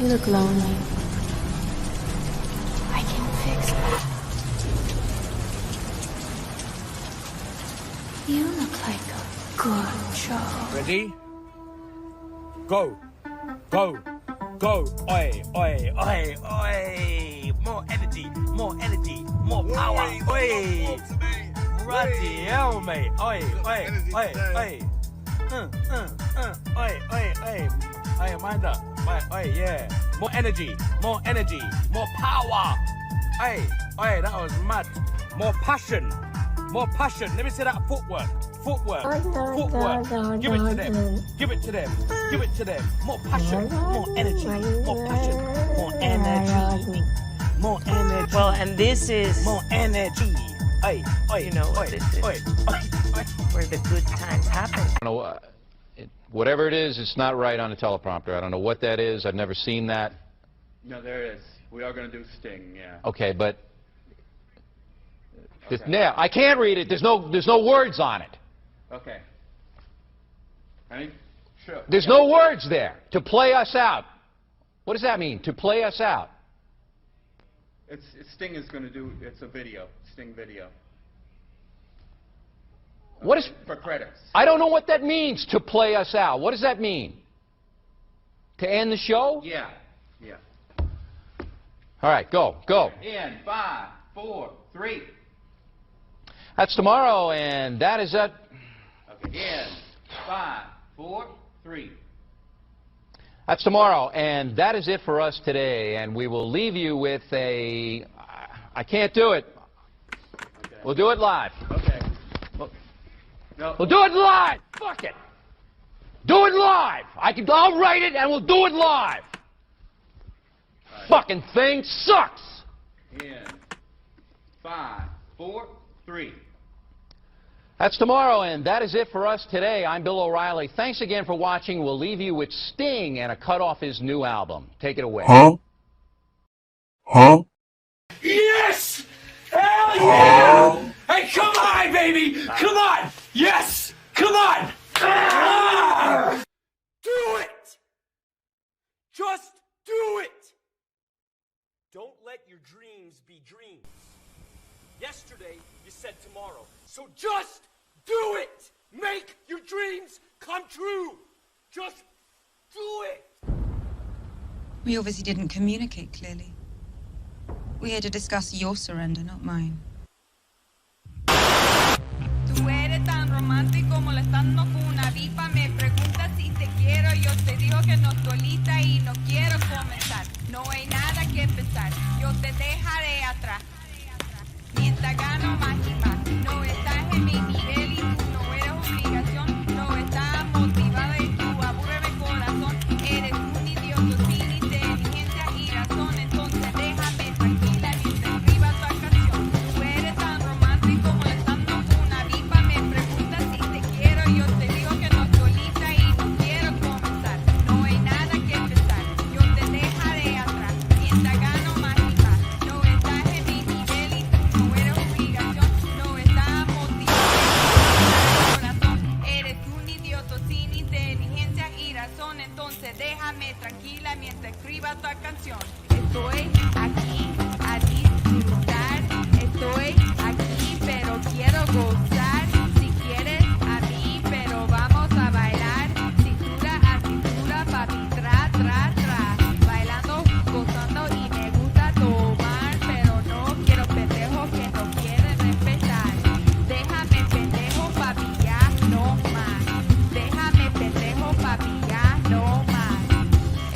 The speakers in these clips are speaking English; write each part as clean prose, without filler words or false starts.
You look lonely. I can fix that. You look like a good job. Ready? Go. Go. Go. Oi, oi, oi, oi. More energy, more energy, more power. Oi. Bloody hell, mate. Oi, oi, oi, oi. Oi, oi, oi. Oi, mind up. Oi, yeah. More energy, more power. Oi, oi, that was mad. More passion. More passion. Let me see that footwork. Footwork. Give it to them. Give it to them. Give it to them. More passion. More energy. More passion. More energy. More energy. Well, and this is more energy. Oi, oi, you know what this is. Oi, oi, oi. Where the good times happen. I don't know, whatever it is, it's not right on the teleprompter. I don't know what that is. I've never seen that. No, there it is. We are going to do Sting, yeah. Okay, but Okay. yeah, I can't read it. There's no words on it. Okay. Ready? Sure. There's no words there. To play us out. What does that mean? To play us out. Sting is going to do, it's a video, Sting video. What is... For credits. I don't know what that means, to play us out. What does that mean? To end the show? Yeah, yeah. All right, go. In 5, 4, 3. That's tomorrow, and that is it. Okay, in 5, 4, 3. That's tomorrow, and that is it for us today. And we will leave you with a... I can't do it. Okay. We'll do it live. Okay. No. We'll do it live. Fuck it. Do it live. I'll write it, and we'll do it live. Right. Fucking thing sucks. In 5, 4, 3. That's tomorrow, and that is it for us today. I'm Bill O'Reilly. Thanks again for watching. We'll leave you with Sting and a cut off his new album. Take it away. Huh? Yes! Hell yeah! Hey, come on, baby! Come on! Yes! Come on! Ah! Do it! Just do it! Don't let your dreams be dreams. Yesterday, you said tomorrow. So just do it! Make your dreams come true! Just do it! We obviously didn't communicate clearly. We're here to discuss your surrender, not mine. Tú eres tan romántico molestando con una vipa. Me preguntas si te quiero. Yo te digo que no estoy lista y no quiero comenzar. No hay nada que empezar. Yo te dejaré atrás. Mientras gano más y más. No estás en mi nivel y tú no eres obligación. No estás motivada y tú aburres mi corazón. Eres un idiota sin inteligencia y razón. Entonces déjame tranquila mientras escriba tu canción. Tú eres tan romántico molestando con una vipa. Me preguntas si te quiero. Yo te digo que no estoy lista y no quiero comenzar. No hay nada que empezar. Yo te dejaré atrás. Mientras gano más y más. No estás en mi nivel y tú no eres obligación. No estás motivado. Corazón, eres un idiota sin inteligencia y razón. Entonces déjame tranquila mientras escriba tu canción. Estoy aquí a disfrutar. Estoy aquí pero quiero gozar. Si quieres a mí pero vamos a bailar. Cintura a cintura, papi, tra, tra, tra. Bailando, gozando y me gusta tomar. Pero no quiero pendejos que no quieren respetar. Déjame pendejo, papi, ya no más. Déjame pendejo, papi, ya no más.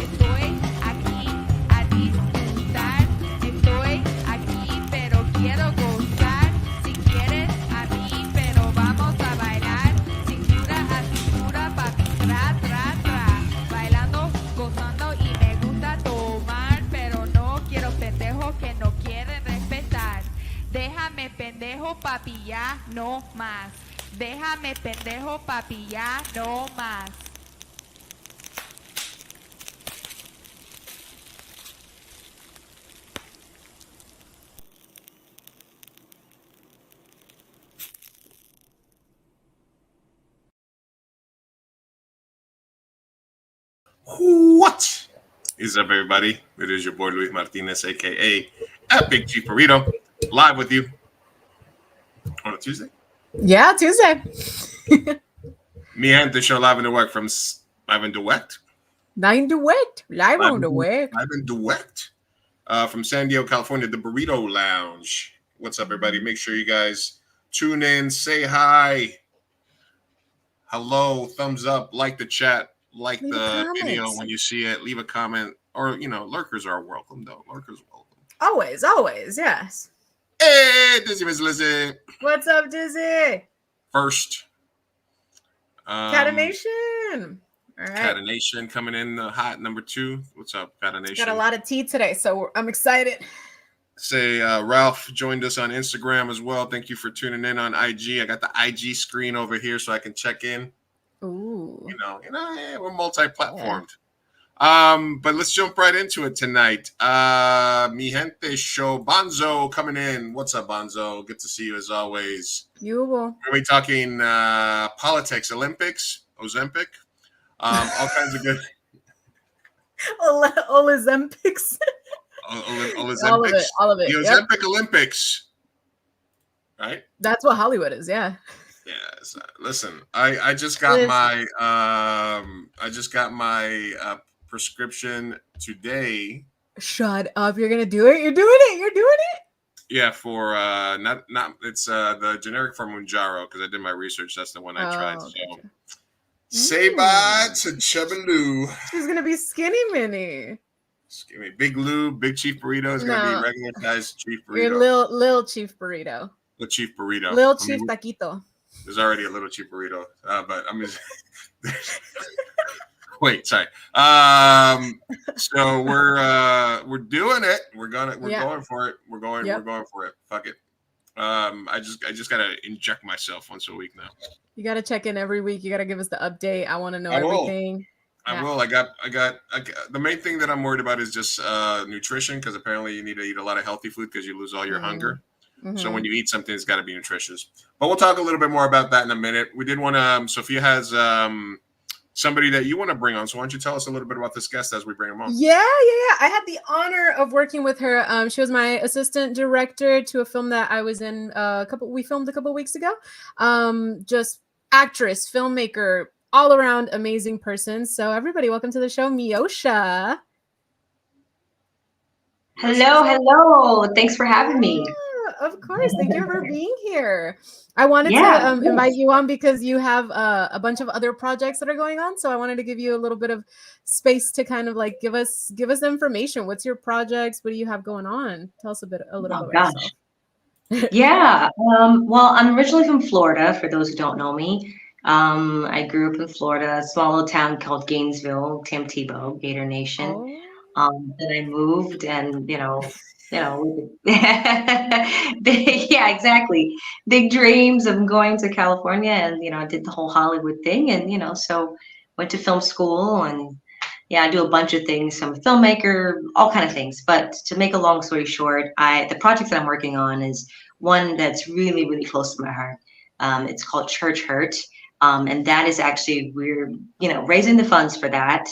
Estoy aquí a disfrutar. Estoy aquí pero quiero gozar. Si quieres a mí pero vamos a bailar. Cintura a cintura, papi, tra, tra, tra. Bailando, gozando y me gusta tomar. Pero no quiero pendejos que no quieren respetar. Déjame pendejo, papi, ya no más. Déjame pendejo, papi, ya no más. What Is up, everybody? It is your boy Luis Martinez, aka at Big Chief Burrito, live with you on a Tuesday. Yeah, Tuesday. Me and the show live in direct from live in direct, Live on the web. live in direct from San Diego, California, the Burrito Lounge. What's up, everybody? Make sure you guys tune in, say hi, hello, thumbs up, like the chat. Like Leave the video comments. when you see it, leave a comment, or lurkers are welcome though. Lurkers welcome. Always, yes. Hey, Dizzy Miss Lizzie. What's up, Dizzy? First, Catanation. All right. Catanation coming in hot number 2. What's up, Catanation? Got a lot of tea today, so I'm excited. Say Ralph joined us on Instagram as well. Thank you for tuning in on IG. I got the IG screen over here so I can check in. Ooh. Yeah, we're multi-platformed. Yeah. But let's jump right into it tonight. Mi gente show Bonzo coming in. What's up, Bonzo? Good to see you as always. You will. Are we talking politics, Olympics, Ozempic, all kinds of good. Olympics. Olympics. All of it. The Ozempic Olympics. Right. That's what Hollywood is. Yeah. Yes. Listen, I just got my prescription today. Shut up! You're gonna do it. You're doing it. Yeah, for not it's the generic for Mounjaro because I did my research. That's the one I tried. So Gotcha. say bye to Chubby Lou. She's gonna be skinny mini. Big Lou, Big Chief Burrito is gonna be regular sized Chief Burrito. You're little Chief Burrito. The Chief Burrito. Little Chief Taquito. There's already a little Chief Burrito, but I'm just wait. Sorry. So we're doing it. We're going for it. We're going for it. Fuck it. I just gotta inject myself once a week now. You gotta check in every week. You gotta give us the update. I want to know everything. I will. I got the main thing that I'm worried about is just nutrition because apparently you need to eat a lot of healthy food because you lose all your hunger. Mm-hmm. So when you eat something, it's got to be nutritious. But we'll talk a little bit more about that in a minute. We did want to. Sophia has somebody that you want to bring on. So why don't you tell us a little bit about this guest as we bring him on? Yeah. I had the honor of working with her. She was my assistant director to a film that I was in. We filmed a couple weeks ago. Just actress, filmmaker, all around amazing person. So everybody, welcome to the show, Miosha. Hello. Thanks for having me. Of course. Thank you for being here. I wanted to invite you on because you have a bunch of other projects that are going on. So I wanted to give you a little bit of space to kind of like give us information. What's your projects? What do you have going on? Tell us a little bit about yourself. Yeah. Well, I'm originally from Florida, for those who don't know me. I grew up in Florida, a small little town called Gainesville, Tim Tebow, Gator Nation. Then I moved and, yeah, exactly. Big dreams of going to California and, I did the whole Hollywood thing and, so went to film school and I do a bunch of things. I'm a filmmaker, all kind of things. But to make a long story short, the project that I'm working on is one that's really, really close to my heart. It's called Church Hurt. And that is actually, we're, raising the funds for that.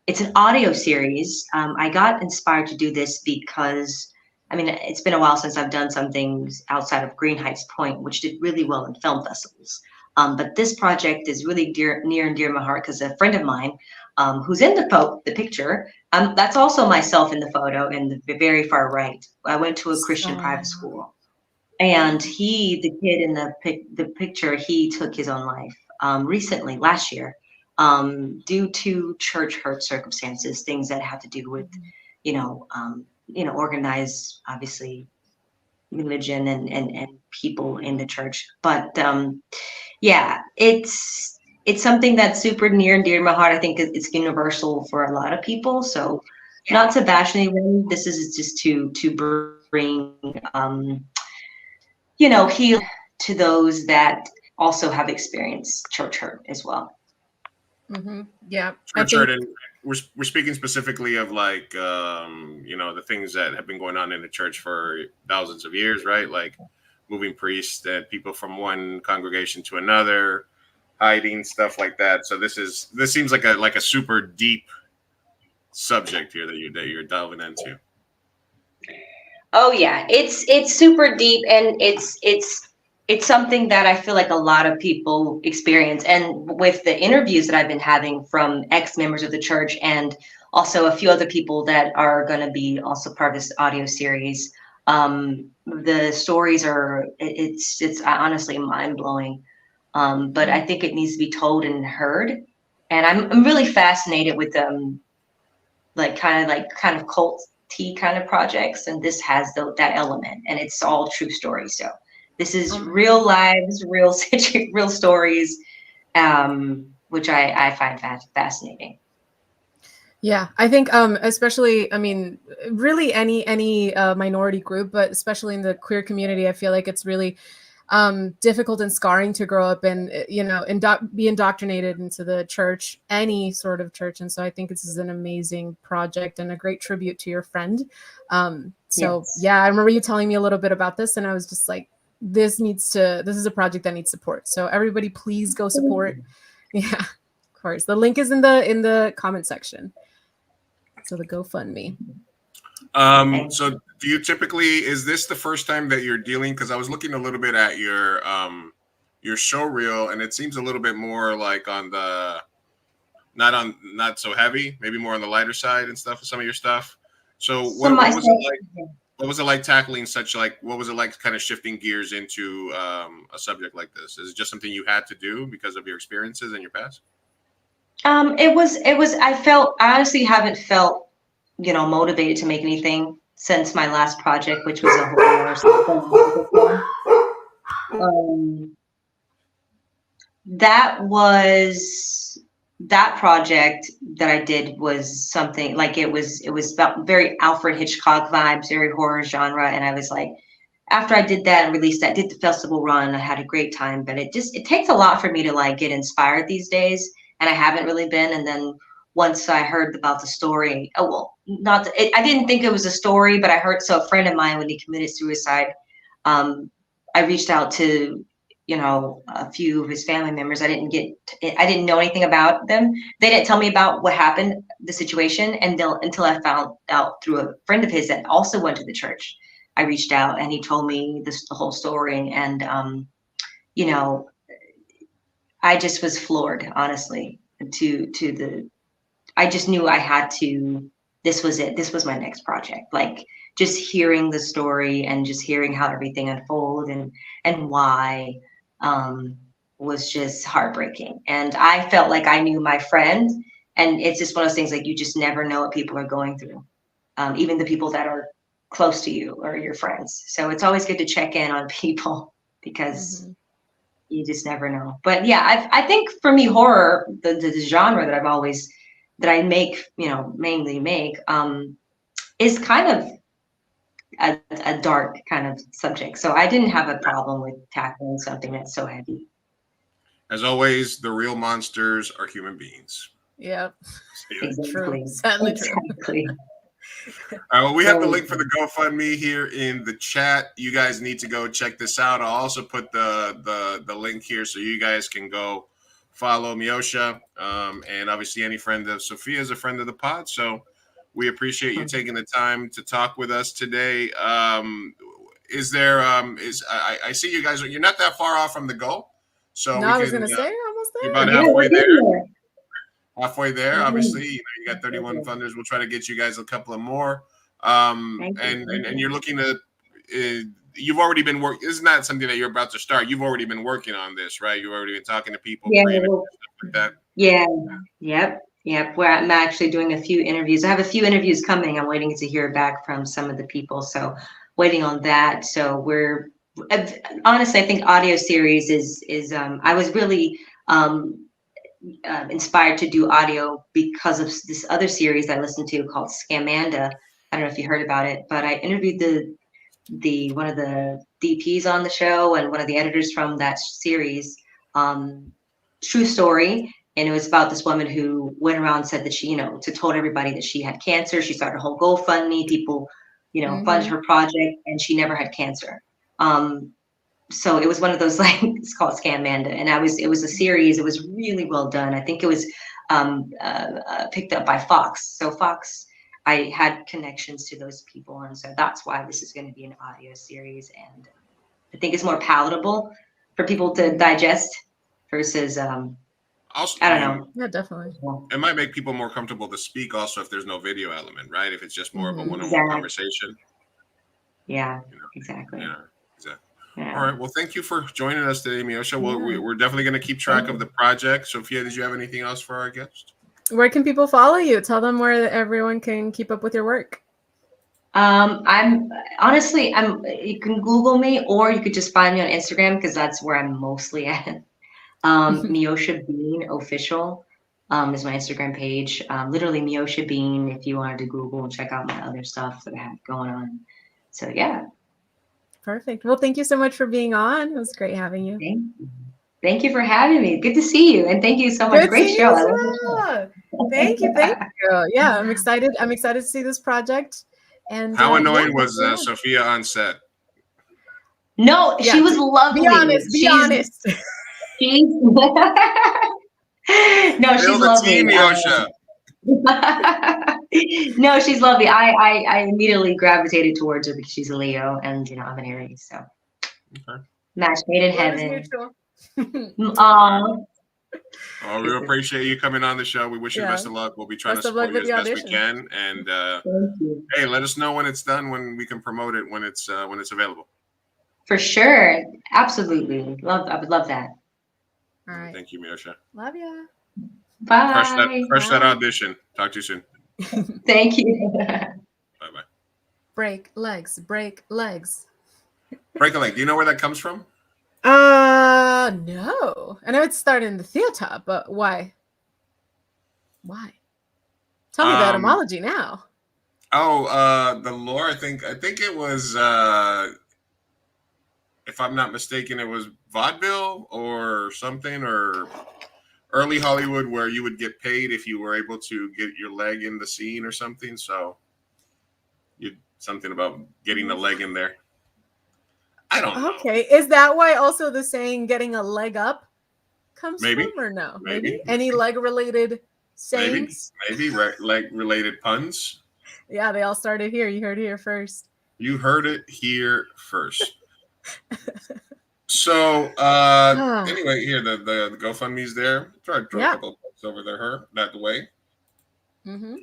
It's an audio series. I got inspired to do this because, it's been a while since I've done some things outside of Green Heights Point, which did really well in film festivals. But this project is really near and dear to my heart because a friend of mine who's in the picture, that's also myself in the photo in the very far right. I went to a Christian private school. And the kid in the picture, he took his own life recently, last year. Due to church hurt circumstances, things that have to do with, organized, obviously, religion and people in the church. But it's something that's super near and dear to my heart. I think it's universal for a lot of people. So not to bash anyone, this is just to bring, heal to those that also have experienced church hurt as well. Mm-hmm. Yeah. Church hurt, and we're speaking specifically of like, the things that have been going on in the church for thousands of years, right? Like moving priests and people from one congregation to another, hiding, stuff like that. So this seems like a super deep subject here that you're delving into. Oh yeah, it's super deep, and it's something that I feel like a lot of people experience. And with the interviews that I've been having from ex-members of the church, and also a few other people that are going to be also part of this audio series, the stories are it's honestly mind-blowing. But I think it needs to be told and heard. And I'm really fascinated with kind of cult kind of projects, and this has that element, and it's all true stories. So this is real lives, real real stories, which I find fascinating. Yeah, I think especially, I mean, really any minority group, but especially in the queer community, I feel like it's really difficult and scarring to grow up and be indoctrinated into the church, any sort of church. And so I think this is an amazing project and a great tribute to your friend. Yes. Yeah, I remember you telling me a little bit about this, and I was just like, this is a project that needs support. So everybody, please go support. Yeah, of course. The link is in the comment section. So the GoFundMe. So do you typically, is this the first time that you're dealing? Because I was looking a little bit at your show reel, and it seems a little bit more like on the not so heavy, maybe more on the lighter side and stuff with some of your stuff. So what was it like? What was it like tackling what was it like kind of shifting gears into a subject like this? Is it just something you had to do because of your experiences in your past? It was, I honestly haven't felt, motivated to make anything since my last project, which was a whole that project that I did was something like, it was about very Alfred Hitchcock vibes, very horror genre. And I was like, after I did that and released that, did the festival run, I had a great time, but it takes a lot for me to like get inspired these days. And I haven't really been. And then once I heard about the story, I didn't think it was a story, but I heard, so a friend of mine, when he committed suicide, I reached out to, a few of his family members. I didn't know anything about them. They didn't tell me about what happened, the situation, until I found out through a friend of his that also went to the church. I reached out and he told me the whole story. And, I just was floored, honestly, I just knew I had to, this was it. This was my next project. Like just hearing the story and just hearing how everything unfolded and why, was just heartbreaking. And I felt like I knew my friend, and it's just one of those things, like, you just never know what people are going through. Even the people that are close to you or your friends. So it's always good to check in on people, because you just never know. But yeah, I think for me, horror, the genre that I make, mainly make, is kind of a dark kind of subject. So I didn't have a problem with tackling something that's so heavy. As always, the real monsters are human beings. Yep. Exactly. True. Sadly exactly. true. All right, well, we have the link for the GoFundMe here in the chat. You guys need to go check this out. I'll also put the link here so you guys can go follow Miosha. And obviously any friend of Sophia is a friend of the pod. So we appreciate you taking the time to talk with us today. I see you guys, you're not that far off from the goal. So no, I was going to say, almost there. You're about halfway there. Halfway there, obviously, you got 31 funders. We'll try to get you guys a couple of more. And you're looking to, you've already been working. This is not something that you're about to start. You've already been working on this, right? You've already been talking to people, stuff like that. Yeah. Yep. Where I'm actually doing a few interviews. I have a few interviews coming. I'm waiting to hear back from some of the people. So waiting on that. So we're, honestly, I think audio series is I was really, inspired to do audio because of this other series I listened to called Scamanda. I don't know if you heard about it, but I interviewed the one of the DPs on the show and one of the editors from that series. True story, and it was about this woman who went around and said that she, told everybody that she had cancer. She started a whole GoFundMe. People, funded her project, and she never had cancer. So it was one of those, like, it's called Scamanda, and it was a series. It was really well done. I think it was picked up by Fox. So Fox, I had connections to those people, and so that's why this is going to be an audio series, and I think it's more palatable for people to digest versus Also, I don't know. Yeah, definitely. it might make people more comfortable to speak also if there's no video element, right? If it's just more of a one-on-one Exactly. conversation. Yeah, You know? exactly. Yeah, exactly. Yeah. All right. Well, thank you for joining us today, Miosha. Well, Yeah. we're definitely going to keep track of the project. Sophia, did you have anything else for our guest? Where can people follow you? Tell them where everyone can keep up with your work. I'm honestly, you can Google me, or you could just find me on Instagram because that's where I'm mostly at. Miosha Bean Official is my Instagram page. Literally Miosha Bean if you wanted to Google and check out my other stuff that I have going on. So yeah. Perfect. Well, thank you so much for being on. It was great having you. Thank you for having me. Good to see you, and thank you so much. Good Great seeing show. you I as love the show. well. Thank you. Thank you. Yeah, I'm excited. I'm excited to see this project. And How yeah, annoying thanks was for having me. Sophia on set? No, Yeah, she was lovely. Be honest. Be honest. She's no, Spill she's the tea, lovely. Miosha. No, she's lovely. I immediately gravitated towards her because she's a Leo, and I'm an Aries, so match made in Love is heaven. mutual. Oh, we appreciate you coming on the show. We wish you the best of luck. We'll be trying Best to of luck support you with as the best we audition. can. And Thank you. hey, let us know when it's done, when we can promote it, when it's available. For sure, absolutely. I would love that. All right. Thank you, Miosha. Love ya. Bye. Crush that audition. Talk to you soon. Thank you. Bye bye. Break legs. Break legs. Break a leg. Do you know where that comes from? No. I know it started in the theater, but why? Why? Tell me the etymology now. Oh, the lore. I think it was. If I'm not mistaken, it was vaudeville or something, or early Hollywood, where you would get paid if you were able to get your leg in the scene or something. So, something about getting the leg in there. I don't know. Okay, is that why also the saying "getting a leg up" comes Maybe. from, or no? Maybe. Any leg-related sayings? Maybe leg-related puns. Yeah, they all started here. You heard it here first. You heard it here first. So anyway, here the GoFundMe's there. Try to throw a couple of bucks over there, that way. Mm-hmm.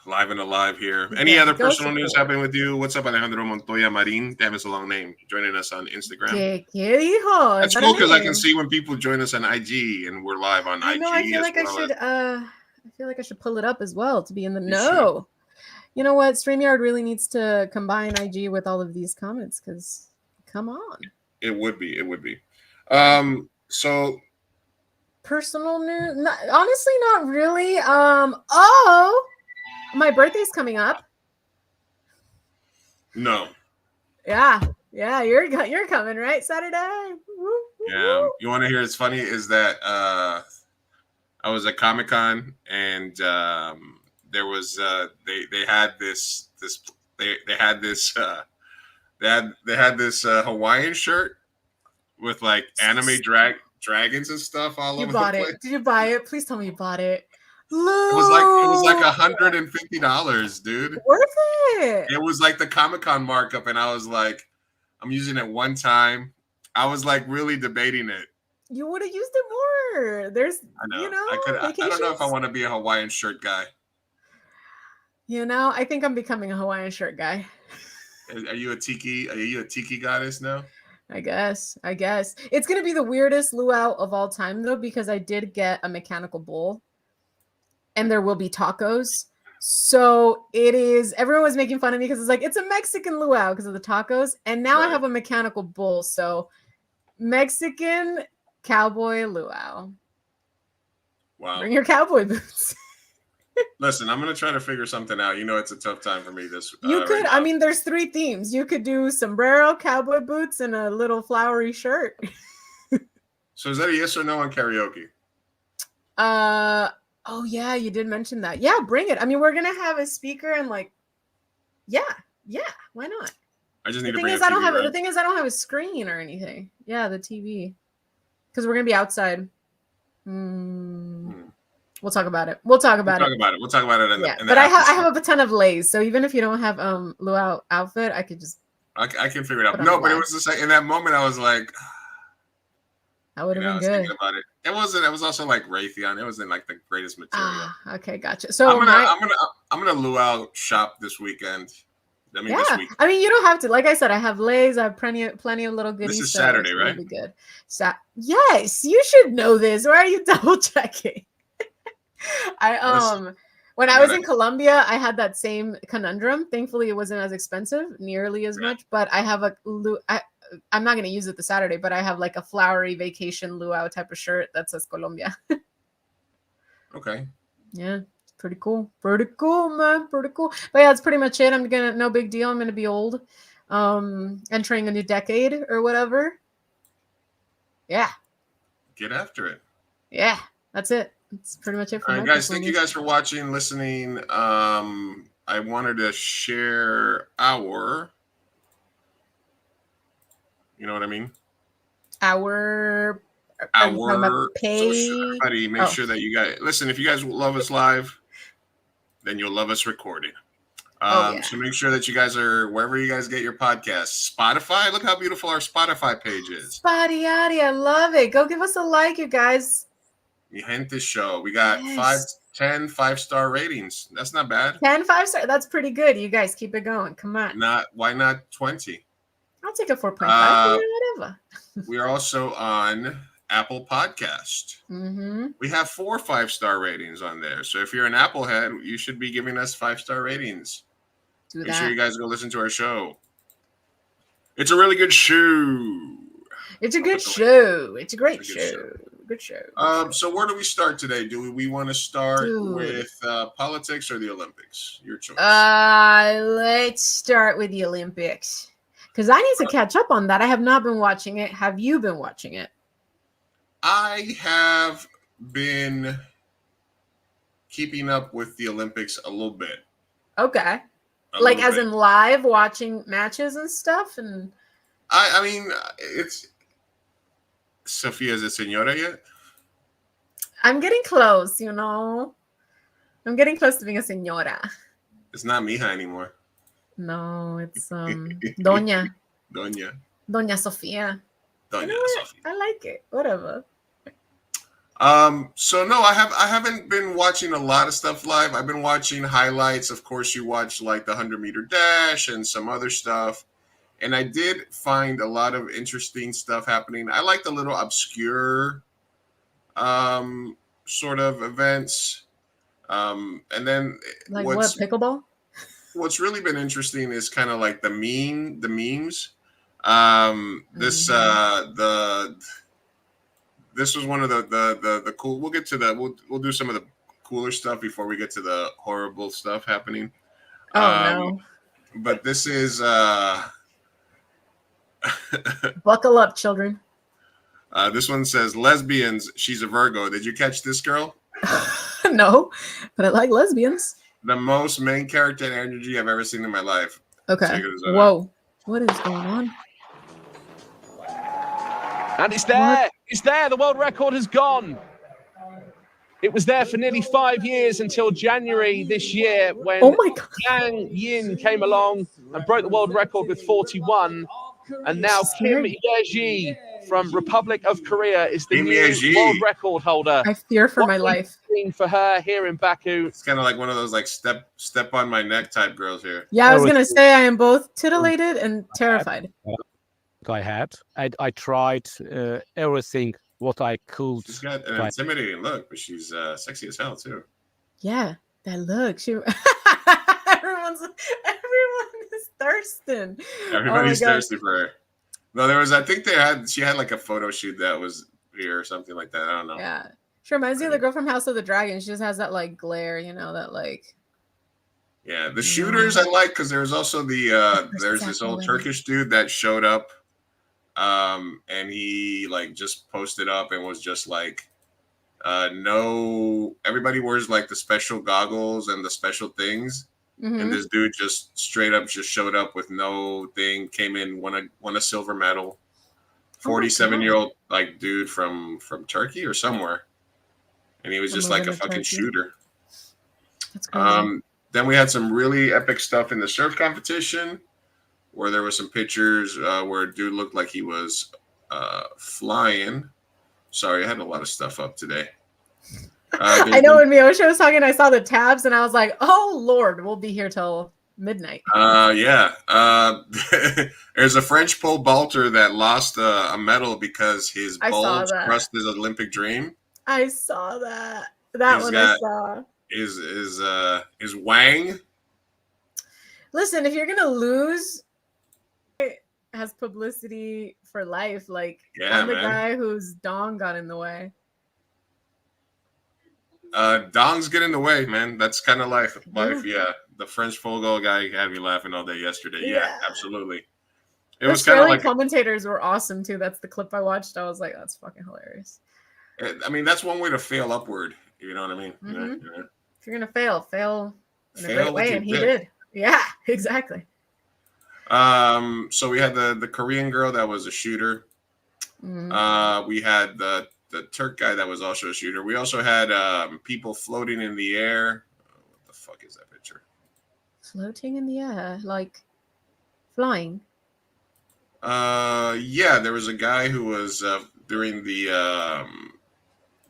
Live and alive here. Any other personal news happening with you? What's up, Alejandro Montoya Marin? Damn, it's a long name. Joining us on Instagram. ¿Qué dijo? That's cool because I can see when people join us on IG, and we're live on IG. I feel like I should pull it up as well to be in the know. You know what? StreamYard really needs to combine IG with all of these comments because, come on. It would be. So personal news? Honestly, not really. Oh, my birthday's coming up. No. Yeah, you're coming, right? Saturday. Yeah. You want to hear? It's funny is that I was at Comic-Con and there was they had this Hawaiian shirt with like anime dragons and stuff all over the place. Did you buy it? Please tell me you bought it. It was like $150, dude. Worth it. It was like the Comic-Con markup, and I was like, I'm using it one time. I was like really debating it. You would have used it more. I don't know if I want to be a Hawaiian shirt guy. I think I'm becoming a Hawaiian shirt guy. Are you a tiki goddess now? I guess. It's going to be the weirdest luau of all time, though, because I did get a mechanical bull and there will be tacos. So everyone was making fun of me because it's like, it's a Mexican luau because of the tacos. And now I have a mechanical bull. So Mexican cowboy luau. Wow. Bring your cowboy boots. Listen, I'm going to try to figure something out. It's a tough time for me this. You could, right there's 3 themes. You could do sombrero, cowboy boots, and a little flowery shirt. So is that a yes or no on karaoke? Oh yeah, you did mention that. Yeah, bring it. We're going to have a speaker and yeah, why not? I just need to bring The thing is, I don't have a screen or anything. Yeah, the TV. Because we're going to be outside. We'll talk about it. We'll talk about it. We'll talk about it. Yeah, but I have a ton of lays. So even if you don't have luau outfit, I could just. I can figure it out. No, but it was just like in that moment I was like, that would have been I was good. thinking about it. It wasn't. It was also like Raytheon. It wasn't like the greatest material. Okay, gotcha. So I'm gonna luau shop this weekend. I mean, this week. I mean, you don't have to. Like I said, I have lays. I have plenty of little goodies. This is Saturday, right? Be good. Yes, you should know this. Why are you double checking? When I was in Colombia, I had that same conundrum. Thankfully, it wasn't as expensive, nearly as much. But I have I'm not going to use it the Saturday, but I have like a flowery vacation luau type of shirt that says Colombia. Okay. Yeah, pretty cool. Pretty cool, man. Pretty cool. But yeah, that's pretty much it. No big deal. I'm gonna be old. Entering a new decade or whatever. Yeah. Get after it. Yeah, that's it. That's pretty much it for All right, guys. Thank you guys for watching, listening. I wanted to share you know what I mean? Our pay. So everybody, make sure that you guys listen. If you guys love us live, then you'll love us recording. So make sure that you guys are wherever you guys get your podcasts. Spotify. Look how beautiful our Spotify page is. Spotty, I love it. Go give us a like, you guys. Mi Gente Show. We got 10 5-star ratings. That's not bad. 10 5-star. That's pretty good. You guys keep it going. Come on. Why not 20? I'll take a 4.5. Whatever. We are also on Apple Podcast. We have 4 5-star ratings on there. So if you're an Apple head, you should be giving us 5-star ratings. Make sure you guys go listen to our show. It's a really good show. It's a good show. It's a great show. Good show. So where do we start today? Do we want to start with politics or the Olympics? Your choice. Let's start with the Olympics. Because I need to catch up on that. I have not been watching it. Have you been watching it? I have been keeping up with the Olympics a little bit. Okay. Like as in live watching matches and stuff? And I mean, it's... Sophia's a señora yet? I'm getting close, you know. I'm getting close to being a señora. It's not mija anymore. No, it's Doña. Doña Sofia. Doña Sofia. I like it. Whatever. So no, I haven't been watching a lot of stuff live. I've been watching highlights. Of course, you watch like the 100-meter dash and some other stuff. And I did find a lot of interesting stuff happening. I like the little obscure sort of events. And then like what, pickleball? What's really been interesting is kind of like the memes. This was one of the cool. We'll get to that. We'll do some of the cooler stuff before we get to the horrible stuff happening. No. But this is buckle up, children. This one says lesbians. She's a Virgo. Did you catch this girl? No, but I like lesbians. The most main character energy I've ever seen in my life. Okay. Whoa. What is going on? And it's there. It's there. The world record has gone. It was there for nearly 5 years until January this year when Yang Yin came along and broke the world record with 41. And now Kim Ye-ji from Republic of Korea is the new world record holder. I fear for my life. For her here in Baku. It's kind of like one of those like step on my neck type girls here. Yeah, I was going to say I am both titillated and terrified. I tried everything what I could. She's got an intimidating look, but she's sexy as hell too. Yeah, that look. Everyone is thirsting. Everybody's thirsty for her. No, she had like a photo shoot that was here or something like that. I don't know. Yeah. She reminds me of the girl from House of the Dragon. She just has that like glare, you know, that like. Yeah, the shooters I like because there's also there's this old Turkish dude that showed up, and he like just posted up and was just like, no, everybody wears like the special goggles and the special things, and this dude just straight up just showed up with no thing, came in, won a silver medal, 47-year-old like dude from Turkey or somewhere. and he was I'm just like moving a to fucking Turkey. shooter. That's crazy. Then we had some really epic stuff in the surf competition, where there were some pictures where a dude looked like he was flying. Sorry, I had a lot of stuff up today. I know when Miosha was talking, I saw the tabs and I was like, "Oh Lord, we'll be here till midnight." Yeah. There's a French pole vaulter that lost a medal because his I saw bulge that. crushed his Olympic dream. I saw that. That He's one got I saw. Is Wang. Listen, if you're gonna lose, it has publicity for life. Like Yeah, I'm the man. guy whose dong got in the way. Dongs get in the way, man. That's kind of life. Yeah. Yeah. The French Fogo guy had me laughing all day yesterday. Yeah, absolutely. It The was kind of Australian like, commentators were awesome too. That's the clip I watched. I was like, that's fucking hilarious. I mean, that's one way to fail upward. You know what I mean? Mhm. Yeah. If you're gonna fail in a Fail great with way, your and he dick. did. Yeah, exactly. So we had the Korean girl that was a shooter. Mhm. We had the Turk guy that was also a shooter. We also had people floating in the air. What the fuck is that picture? Floating in the air, like flying. Yeah, there was a guy who was during the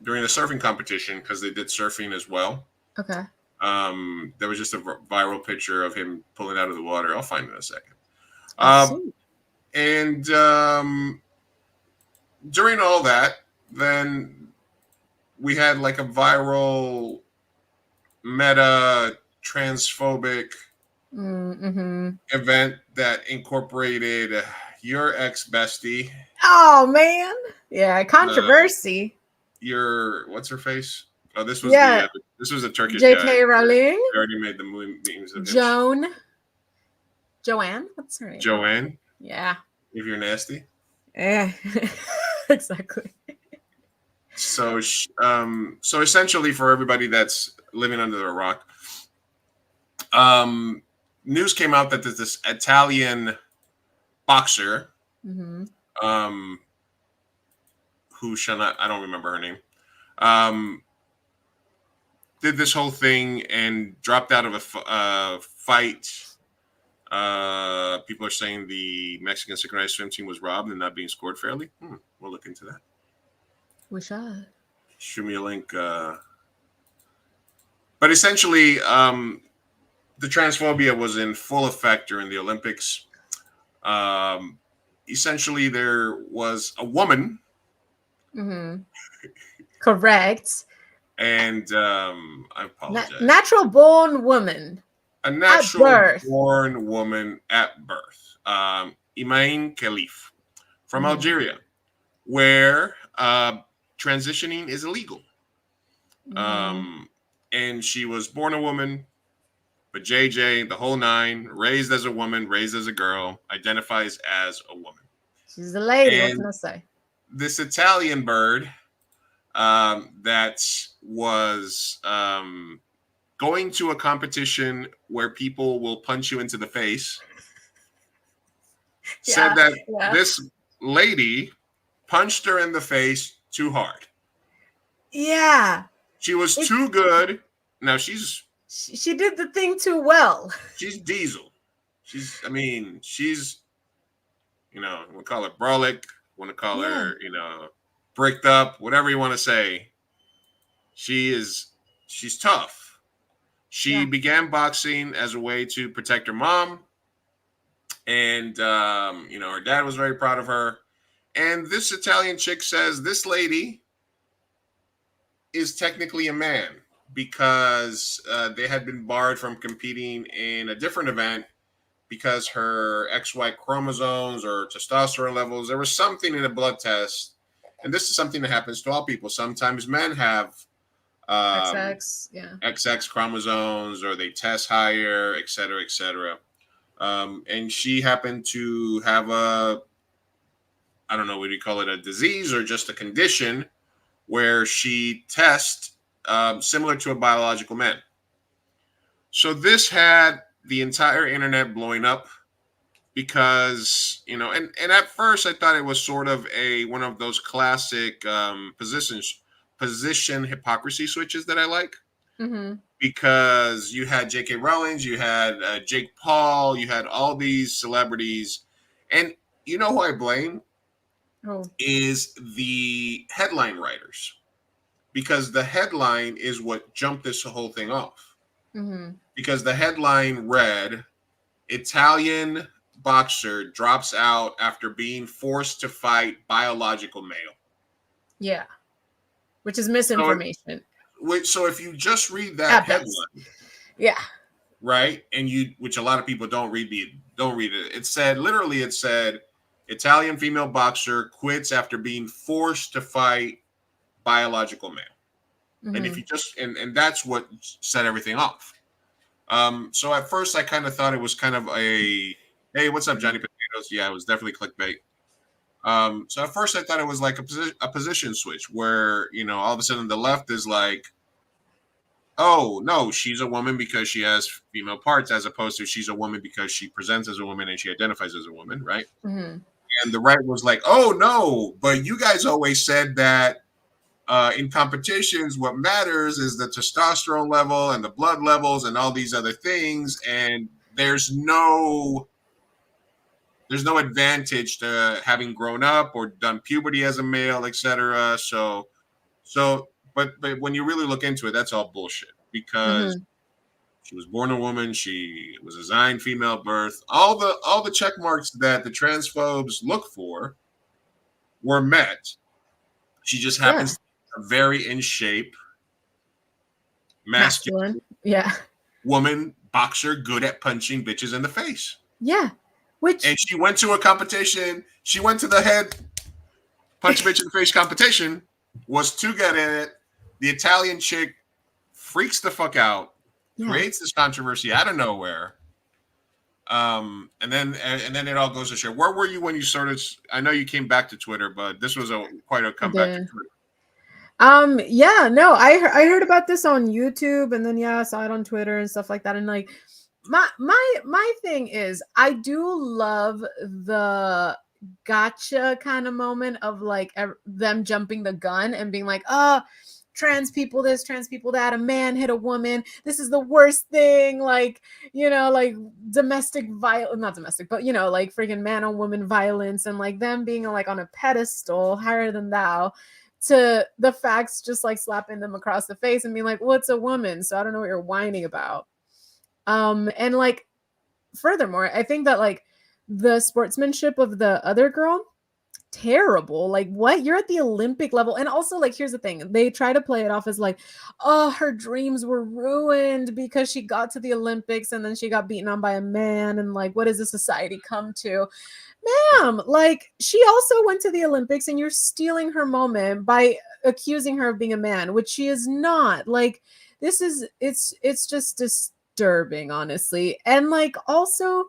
surfing competition, because they did surfing as well. Okay. There was just a viral picture of him pulling out of the water. I'll find it in a second. And during all that, then we had like a viral meta transphobic event that incorporated your ex bestie. Oh man, yeah, controversy. What's her face? Oh, this was this was a Turkish J.K. guy. Rowling. We already made the memes of Joanne. What's her name? Joanne. Yeah. If you're nasty. Yeah. Exactly. So essentially, for everybody that's living under a rock, news came out that there's this Italian boxer, who shall not, I don't remember her name, did this whole thing and dropped out of a fight. People are saying the Mexican synchronized swim team was robbed and not being scored fairly. We'll look into that. We should. Shoot me a link. But essentially, the transphobia was in full effect during the Olympics. Essentially, there was a woman. Correct. And I apologize. Natural born woman. A natural born woman at birth. Imaine Khalif from Algeria, where transitioning is illegal. And she was born a woman, but JJ, the whole nine, raised as a woman, raised as a girl, identifies as a woman. She's a lady. And what can I say? This Italian bird that was going to a competition where people will punch you into the face, said that this lady punched her in the face too hard. Yeah. She was too good. Now she did the thing too well. She's Diesel. We'll call her brolic, want to call her, bricked up, whatever you want to say. She's tough. She began boxing as a way to protect her mom. And, her dad was very proud of her. And this Italian chick says this lady is technically a man because they had been barred from competing in a different event because her XY chromosomes or testosterone levels, there was something in a blood test. And this is something that happens to all people. Sometimes men have XX chromosomes, or they test higher, et cetera, et cetera. And she happened to have I don't know, what do you call it, a disease or just a condition where she tests similar to a biological man. So this had the entire internet blowing up because, and at first I thought it was sort of one of those classic position hypocrisy switches that I like. Mm-hmm. Because you had J.K. Rowling, you had Jake Paul, you had all these celebrities, and you know who I blame is the headline writers, because the headline is what jumped this whole thing off. Mm-hmm. Because the headline read, "Italian boxer drops out after being forced to fight biological male." Yeah, which is misinformation. So if you just read that headline, yeah, right, and which a lot of people don't read it. It said Italian female boxer quits after being forced to fight biological male. Mm-hmm. And if you just and that's what set everything off. So at first I kind of thought it was kind of a, hey, what's up, Johnny Potatoes? Yeah, it was definitely clickbait. So at first I thought it was like a position switch where, all of a sudden the left is like, oh no, she's a woman because she has female parts, as opposed to she's a woman because she presents as a woman and she identifies as a woman, right? Mm-hmm. And the right was like, oh no, but you guys always said that in competitions, what matters is the testosterone level and the blood levels and all these other things, and there's no advantage to having grown up or done puberty as a male, etc. But when you really look into it, that's all bullshit, because she was born a woman, she was assigned female birth, all the check marks that the transphobes look for were met. She just happens to be a very in shape, masculine, woman boxer, good at punching bitches in the face. Yeah. And she went to a competition. She went to the head punch bitch in the face competition, was too good at it. The Italian chick freaks the fuck out, creates this controversy out of nowhere. And then it all goes to shit. Where were you when you started? I know you came back to Twitter, but this was quite a comeback to Twitter. Yeah, no, I heard about this on YouTube, and then I saw it on Twitter and stuff like that. And like, my thing is, I do love the gotcha kind of moment of like them jumping the gun and being like, oh, trans people this, trans people that, a man hit a woman, this is the worst thing, like, like domestic violence, not domestic, but like freaking man on woman violence, and like them being like on a pedestal higher than thou, to the facts just like slapping them across the face and being like, well, it's a woman, so I don't know what you're whining about. And like, furthermore, I think that like the sportsmanship of the other girl, terrible. Like, what? You're at the Olympic level. And also, like, here's the thing, they try to play it off as like, oh, her dreams were ruined because she got to the Olympics and then she got beaten on by a man, and like, what does the society come to? Ma'am, like, she also went to the Olympics, and you're stealing her moment by accusing her of being a man, which she is not. Like, it's just disturbing, honestly. And like, also,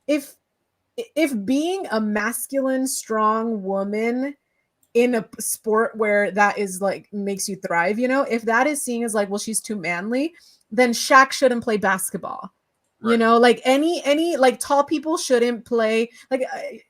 if being a masculine, strong woman in a sport where that is like makes you thrive, if that is seen as like, well, she's too manly, then Shaq shouldn't play basketball. Right. Like any like tall people shouldn't play. Like,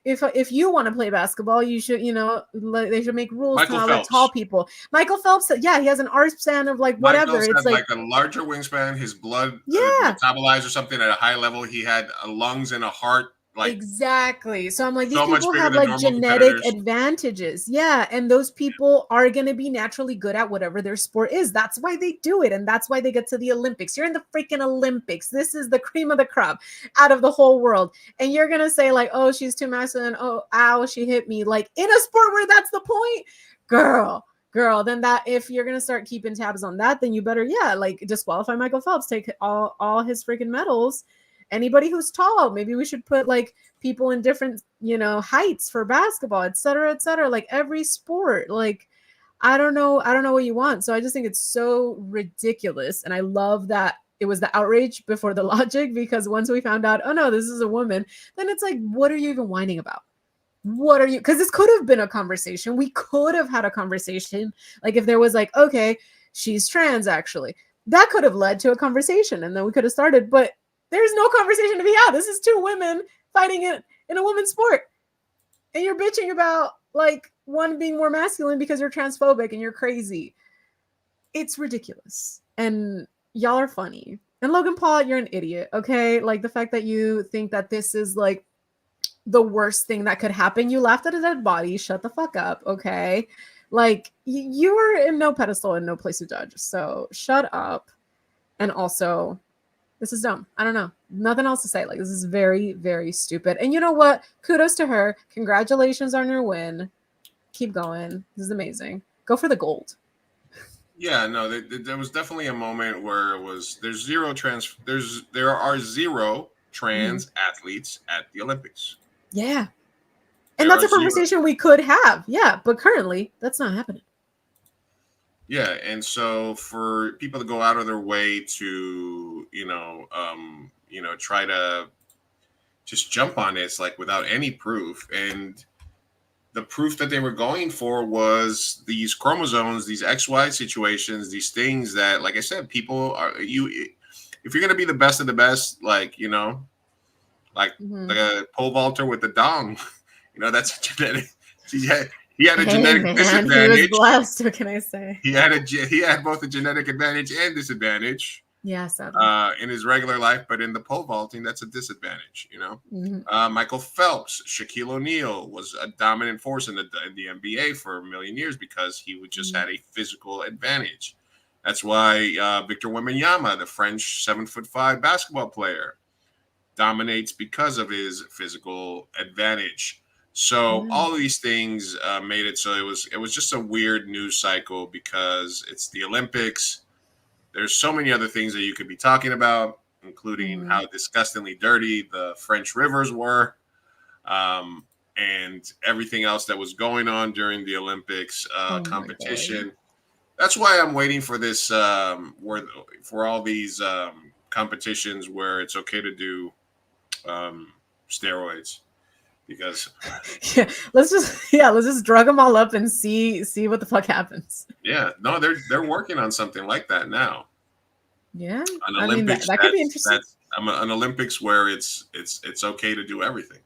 if you want to play basketball, you should, they should make rules to let tall people. Michael Phelps, he has an arm span of like whatever. It's like a larger wingspan. His blood metabolized or something at a high level. He had lungs and a heart. Like, exactly. So I'm like, these people have like genetic advantages. Yeah. And those people are going to be naturally good at whatever their sport is. That's why they do it. And that's why they get to the Olympics. You're in the freaking Olympics. This is the cream of the crop out of the whole world. And you're going to say like, oh, she's too masculine. Oh, ow, she hit me. Like, in a sport where that's the point, girl, then that, if you're going to start keeping tabs on that, then you better, like, disqualify Michael Phelps, take all his freaking medals. Anybody who's tall, maybe we should put like people in different, heights for basketball, et cetera, like every sport. Like, I don't know what you want. So I just think it's so ridiculous. And I love that it was the outrage before the logic, because once we found out, oh no, this is a woman, then it's like, what are you even whining about? What are you? Because this could have been a conversation. We could have had a conversation. Like, if there was like, okay, she's trans, actually, that could have led to a conversation, and then we could have started. But there's no conversation to be had. This is two women fighting in a women's sport. And you're bitching about like one being more masculine because you're transphobic and you're crazy. it's ridiculous. And y'all are funny. And Logan Paul, you're an idiot, okay? Like the fact that you think that this is like the worst thing that could happen. You laughed at a dead body. Shut the fuck up, okay? Like you were in no pedestal and no place to judge. So shut up. And also, this is dumb. I don't know. Nothing else to say. Like this is very, very stupid. And you know what? Kudos to her. Congratulations on your win. Keep going. This is amazing. Go for the gold. Yeah, no, there was definitely a moment where there are zero trans athletes at the Olympics. Yeah. And that's a conversation we could have. Yeah, but currently that's not happening. Yeah, and so for people to go out of their way to, try to just jump on this like without any proof, and the proof that they were going for was these chromosomes, these XY situations, these things that, like I said, people are if you're gonna be the best of the best, like the pole vaulter with the dong, that's a genetic. He had a genetic disadvantage. He was blessed. What can I say? He had both a genetic advantage and disadvantage. Yeah, sadly. In his regular life, but in the pole vaulting, that's a disadvantage. Michael Phelps, Shaquille O'Neal was a dominant force in the NBA for a million years because he would just had a physical advantage. That's why Victor Wembanyama, the French 7'5" basketball player, dominates because of his physical advantage. So all of these things made it so it was just a weird news cycle because it's the Olympics. There's so many other things that you could be talking about, including how disgustingly dirty the French rivers were, and everything else that was going on during the Olympics competition. That's why I'm waiting for this, for all these competitions where it's okay to do steroids. Because let's just drug them all up and see what the fuck happens. Yeah, no, they're working on something like that now. Yeah, an Olympics that could be interesting. That's an Olympics where it's okay to do everything.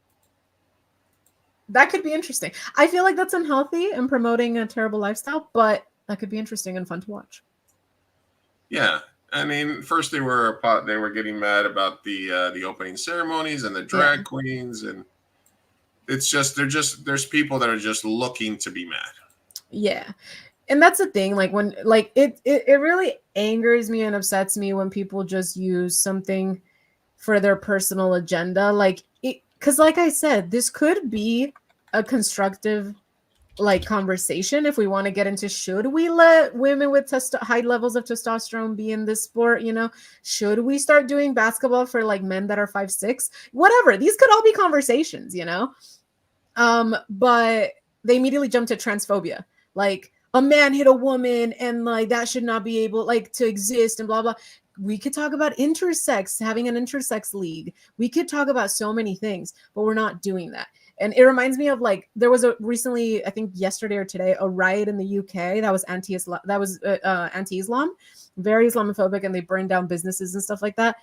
That could be interesting. I feel like that's unhealthy and promoting a terrible lifestyle, but that could be interesting and fun to watch. Yeah, I mean, first they were getting mad about the opening ceremonies and the drag queens, and it's just there's people that are just looking to be mad. Yeah. And that's the thing, like when it really angers me and upsets me when people just use something for their personal agenda. Like because like I said, this could be a constructive conversation if we want to get into, should we let women with high levels of testosterone be in this sport? Should we start doing basketball for men that are 5'6"? Whatever. These could all be conversations, but they immediately jump to transphobia. Like a man hit a woman and that should not be able to exist and blah, blah. We could talk about intersex, having an intersex league. We could talk about so many things, but we're not doing that. And it reminds me of there was recently, I think yesterday or today, a riot in the UK that was anti-Islam, very Islamophobic, and they burned down businesses and stuff like that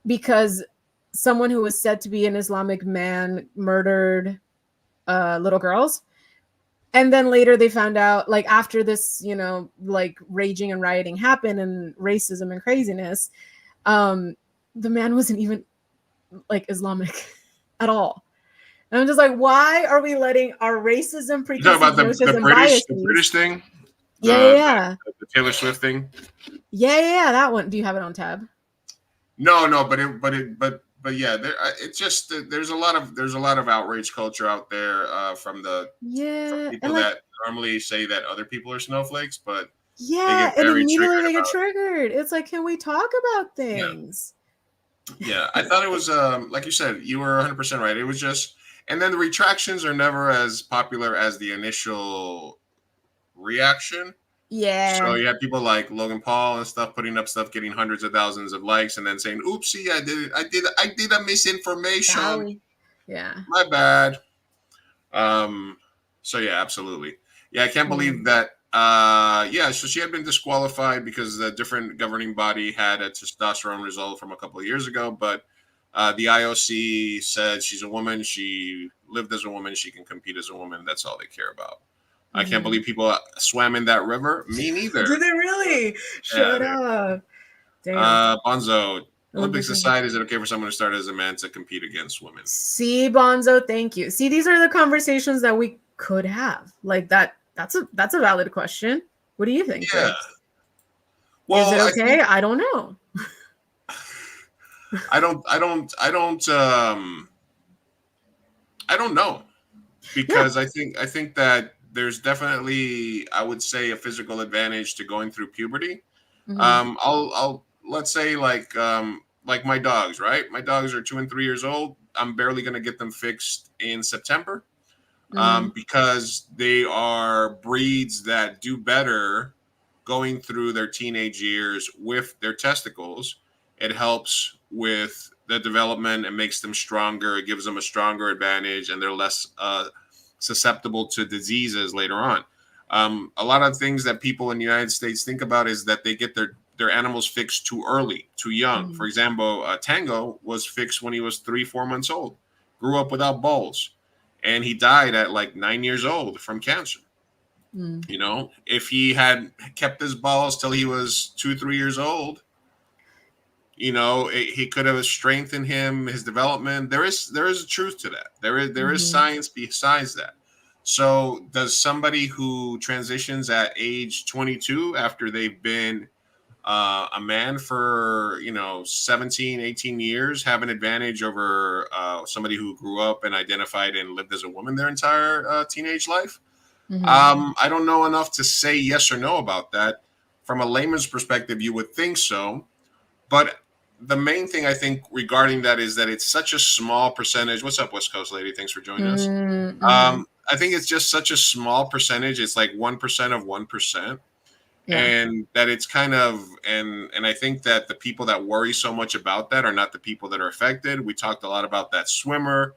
because someone who was said to be an Islamic man murdered little girls. And then later they found out, after this, raging and rioting happened and racism and craziness, the man wasn't even Islamic at all. And I'm just like, why are we letting our racism, preconceived notions, and biases? The British thing? Yeah. The Taylor Swift thing? Yeah, that one. Do you have it on tab? No, but yeah, it's just there's a lot of outrage culture out there from people that normally say that other people are snowflakes, but and immediately they get triggered. It's like, can we talk about things? Yeah, I thought it was like you said, you were 100% right. It was just, and then the retractions are never as popular as the initial reaction. Yeah. So you have people like Logan Paul and stuff putting up stuff, getting hundreds of thousands of likes, and then saying, "Oopsie, I did a misinformation. Sorry. Yeah, my bad." So yeah, absolutely. Yeah, I can't believe that. So she had been disqualified because the different governing body had a testosterone result from a couple of years ago, but the IOC said she's a woman. She lived as a woman. She can compete as a woman. That's all they care about. I can't believe people swam in that river. Me neither. Did they really? Shut up. Damn. Bonzo, Olympics Olympics aside, is it okay for someone to start as a man to compete against women? See, Bonzo, thank you. See, these are the conversations that we could have. Like that's a valid question. What do you think? Yeah. Diggs? Well, is it okay? I don't know. I don't know, because I think that there's definitely, I would say, a physical advantage to going through puberty. I'll let's say like my dogs, right? My dogs are 2 and 3 years old. I'm barely gonna get them fixed in September, because they are breeds that do better going through their teenage years with their testicles. It helps with the development. It makes them stronger. It gives them a stronger advantage, and they're less susceptible to diseases later on. A lot of things that people in the United States think about is that they get their animals fixed too early, too young. For example, Tango was fixed when he was 3-4 months old, grew up without balls, and he died at like 9 years old from cancer. You know, if he had kept his balls till he was 2-3 years old, you know, he could have strengthened his development. There is a truth to that. There is science besides that. So does somebody who transitions at age 22 after they've been a man for 17, 18 years have an advantage over somebody who grew up and identified and lived as a woman their entire teenage life? I don't know enough to say yes or no about that. From a layman's perspective, you would think so. But the main thing I think regarding that is that it's such a small percentage. What's up, West Coast lady? Thanks for joining us. I think it's just such a small percentage. It's like 1% of 1%. And that it's kind of, and I think that the people that worry so much about that are not the people that are affected. We talked a lot about that swimmer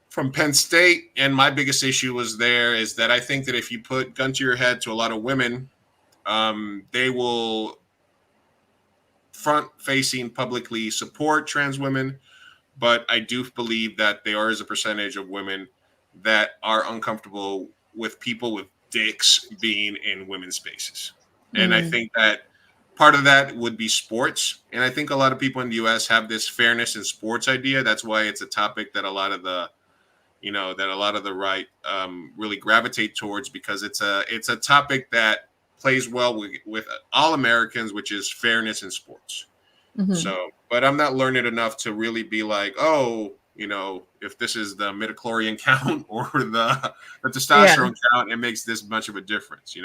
from Penn State, and my biggest issue was there is that I think that if you put gun to your head to a lot of women, they will front-facing publicly support trans women, but I do believe that there is a percentage of women that are uncomfortable with people with dicks being in women's spaces. And I think that part of that would be sports. And I think a lot of people in the US have this fairness in sports idea. That's why it's a topic that a lot of the right really gravitate towards, because it's a topic that plays well with all Americans, which is fairness in sports. So, but I'm not learned enough to really be like, oh, if this is the midichlorian count or the testosterone count, it makes this much of a difference,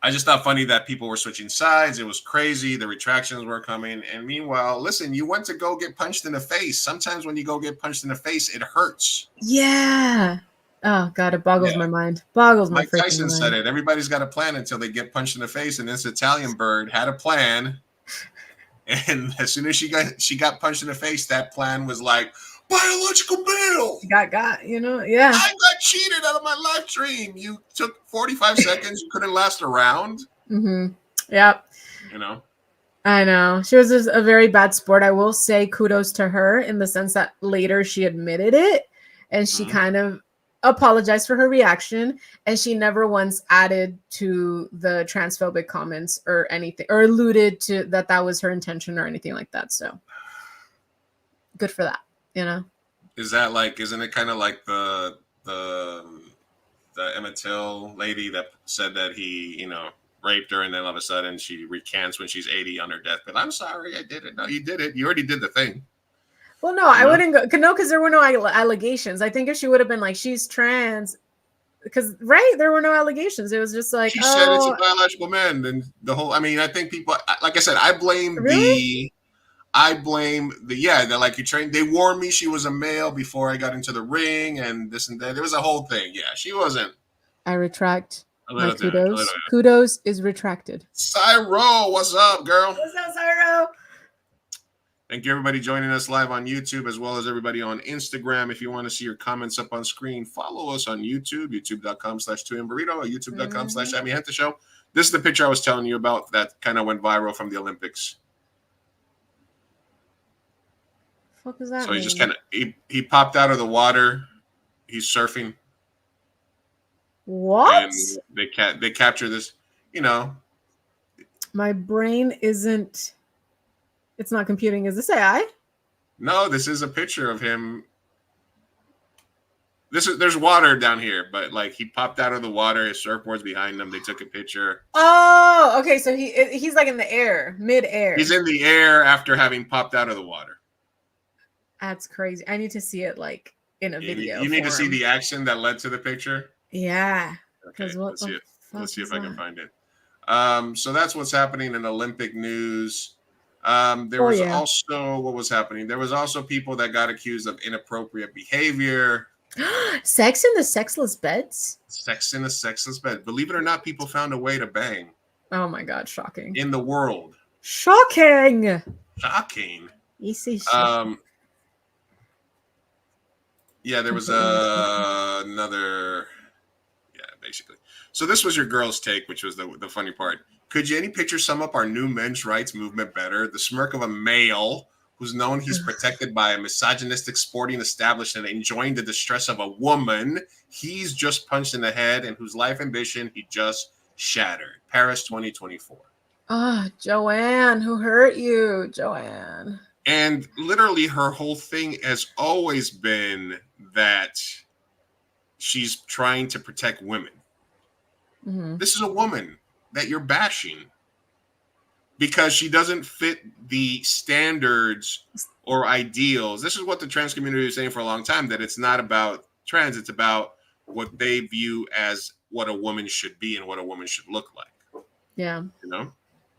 I just thought funny that people were switching sides. It was crazy. The retractions were coming. And meanwhile, listen, you went to go get punched in the face. Sometimes when you go get punched in the face, it hurts. Yeah. Oh, God, it boggles my mind. Boggles my freaking mind. Mike Tyson said it. Everybody's got a plan until they get punched in the face. And this Italian bird had a plan. And as soon as she got punched in the face, that plan was like, biological bill. Got, yeah. I got cheated out of my life dream. You took 45 seconds. You couldn't last a round. Yep. I know. She was just a very bad sport. I will say kudos to her in the sense that later she admitted it and she kind of apologized for her reaction, and she never once added to the transphobic comments or anything, or alluded to that was her intention or anything like that. So good for that. Is that like, isn't it kind of like the Emmett Till lady that said that he, raped her, and then all of a sudden she recants when she's 80 on her deathbed? I'm sorry, I did it. No, you did it. You already did the thing. Well, no, I wouldn't go. No, because there were no allegations. I think if she would have been like, she's trans, because there were no allegations. It was just like, she said it's a biological man. Then the whole, I think people, like I said, I blame they're like, you trained. They warned me she was a male before I got into the ring, and this and that. There was a whole thing. Yeah, she wasn't. I retract my kudos. Kudos is retracted. Cyro, what's up, girl? What's up, Cyro? Thank you, everybody, joining us live on YouTube, as well as everybody on Instagram. If you want to see your comments up on screen, follow us on YouTube, youtube.com/2mburrito, or youtube.com/AmiHente Show. This is the picture I was telling you about that kind of went viral from the Olympics. What does that So mean? he just kind of he popped out of the water. He's surfing. What? And they capture this, you know. My brain isn't. It's not computing. Is this AI? No, this is a picture of him. There's water down here, but like he popped out of the water. His surfboard's behind him. They took a picture. Oh, okay. So he's like in the air, mid-air. He's in the air after having popped out of the water. That's crazy. I need to see it like in a video. You need to see the action that led to the picture. Yeah. Okay, let's see it. Let's see if I can that? find it. So that's what's happening in Olympic news. There was also what was happening. There was also people that got accused of inappropriate behavior. Sex in the sexless beds? Sex in a sexless bed. Believe it or not, people found a way to bang. Oh my God, shocking. In the world. Shocking. Shocking. Easy shit. Yeah, there was another. Yeah, basically. So this was your girl's take, which was the funny part. Could you any picture sum up our new men's rights movement better? The smirk of a male who's known he's protected by a misogynistic sporting establishment, enjoying the distress of a woman he's just punched in the head and whose life ambition he just shattered. Paris 2024. Joanne, who hurt you? Joanne. And literally her whole thing has always been that she's trying to protect women. Mm-hmm. This is a woman that you're bashing because she doesn't fit the standards or ideals. This is what the trans community is saying for a long time, that it's not about trans, it's about what they view as what a woman should be and what a woman should look like. Yeah. You know?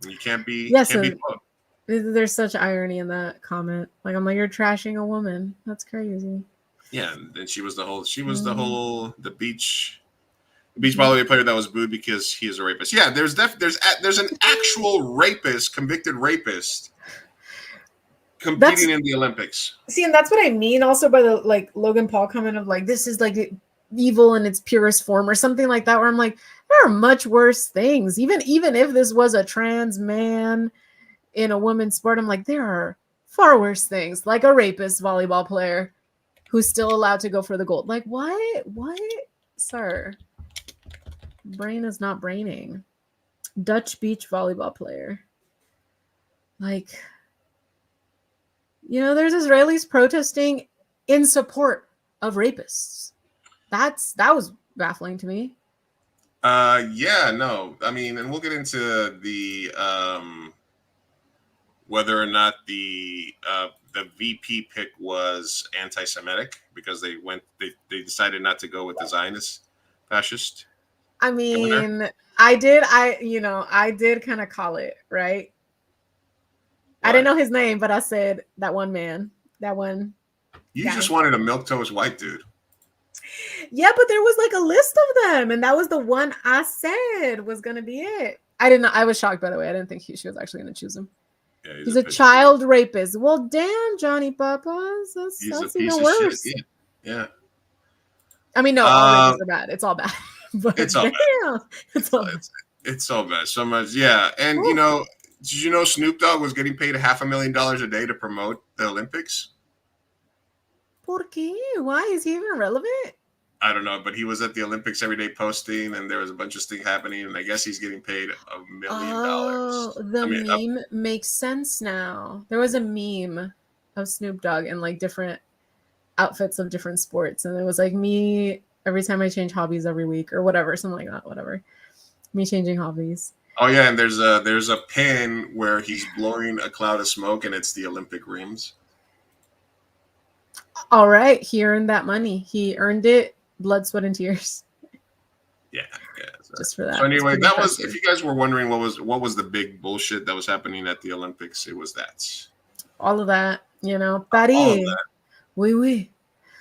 And you can't be both. There's such irony in that comment. Like, I'm like, you're trashing a woman. That's crazy. Yeah, and she was the beach volleyball player that was booed because he is a rapist. Yeah, there's an actual rapist, convicted rapist, competing in the Olympics. See, and that's what I mean also by the like Logan Paul comment of like, this is like evil in its purest form or something like that, where I'm like, there are much worse things. Even if this was a trans man in a women's sport, I'm like, there are far worse things, like a rapist volleyball player who's still allowed to go for the gold. Like, what, sir? Brain is not braining. Dutch beach volleyball player. Like, there's Israelis protesting in support of rapists. That was baffling to me. Yeah, no. I mean, and we'll get into the whether or not the VP pick was anti-Semitic because they decided not to go with the Zionist fascist. I mean, I did kind of call it, right? What? I didn't know his name, but I said that one man, that one. You guy. Just wanted a milquetoast white dude. Yeah, but there was like a list of them, and that was the one I said was gonna be it. I didn't know. I was shocked, by the way. I didn't think she was actually gonna choose him. Yeah, he's a child rapist. Well, damn, Johnny Papas. That's even worse. Yeah. I mean, no, all rapists are bad. It's all bad. But it's all bad. It's all bad. So much, yeah. And did you know Snoop Dogg was getting paid $500,000 a day to promote the Olympics? ¿Por qué? Why is he even relevant? I don't know, but he was at the Olympics every day posting, and there was a bunch of stuff happening, and I guess he's getting paid $1 million. Oh, meme makes sense now. There was a meme of Snoop Dogg in like different outfits of different sports, and it was like me every time I change hobbies every week or whatever, something like that, whatever. Me changing hobbies. Oh yeah, and there's a pin where he's blowing a cloud of smoke, and it's the Olympic rims. All right, he earned that money. He earned it, blood, sweat, and tears. Yeah. Just for that. So anyway, that was. If you guys were wondering what was the big bullshit that was happening at the Olympics, it was that. All of that, Paris. Oui, oui.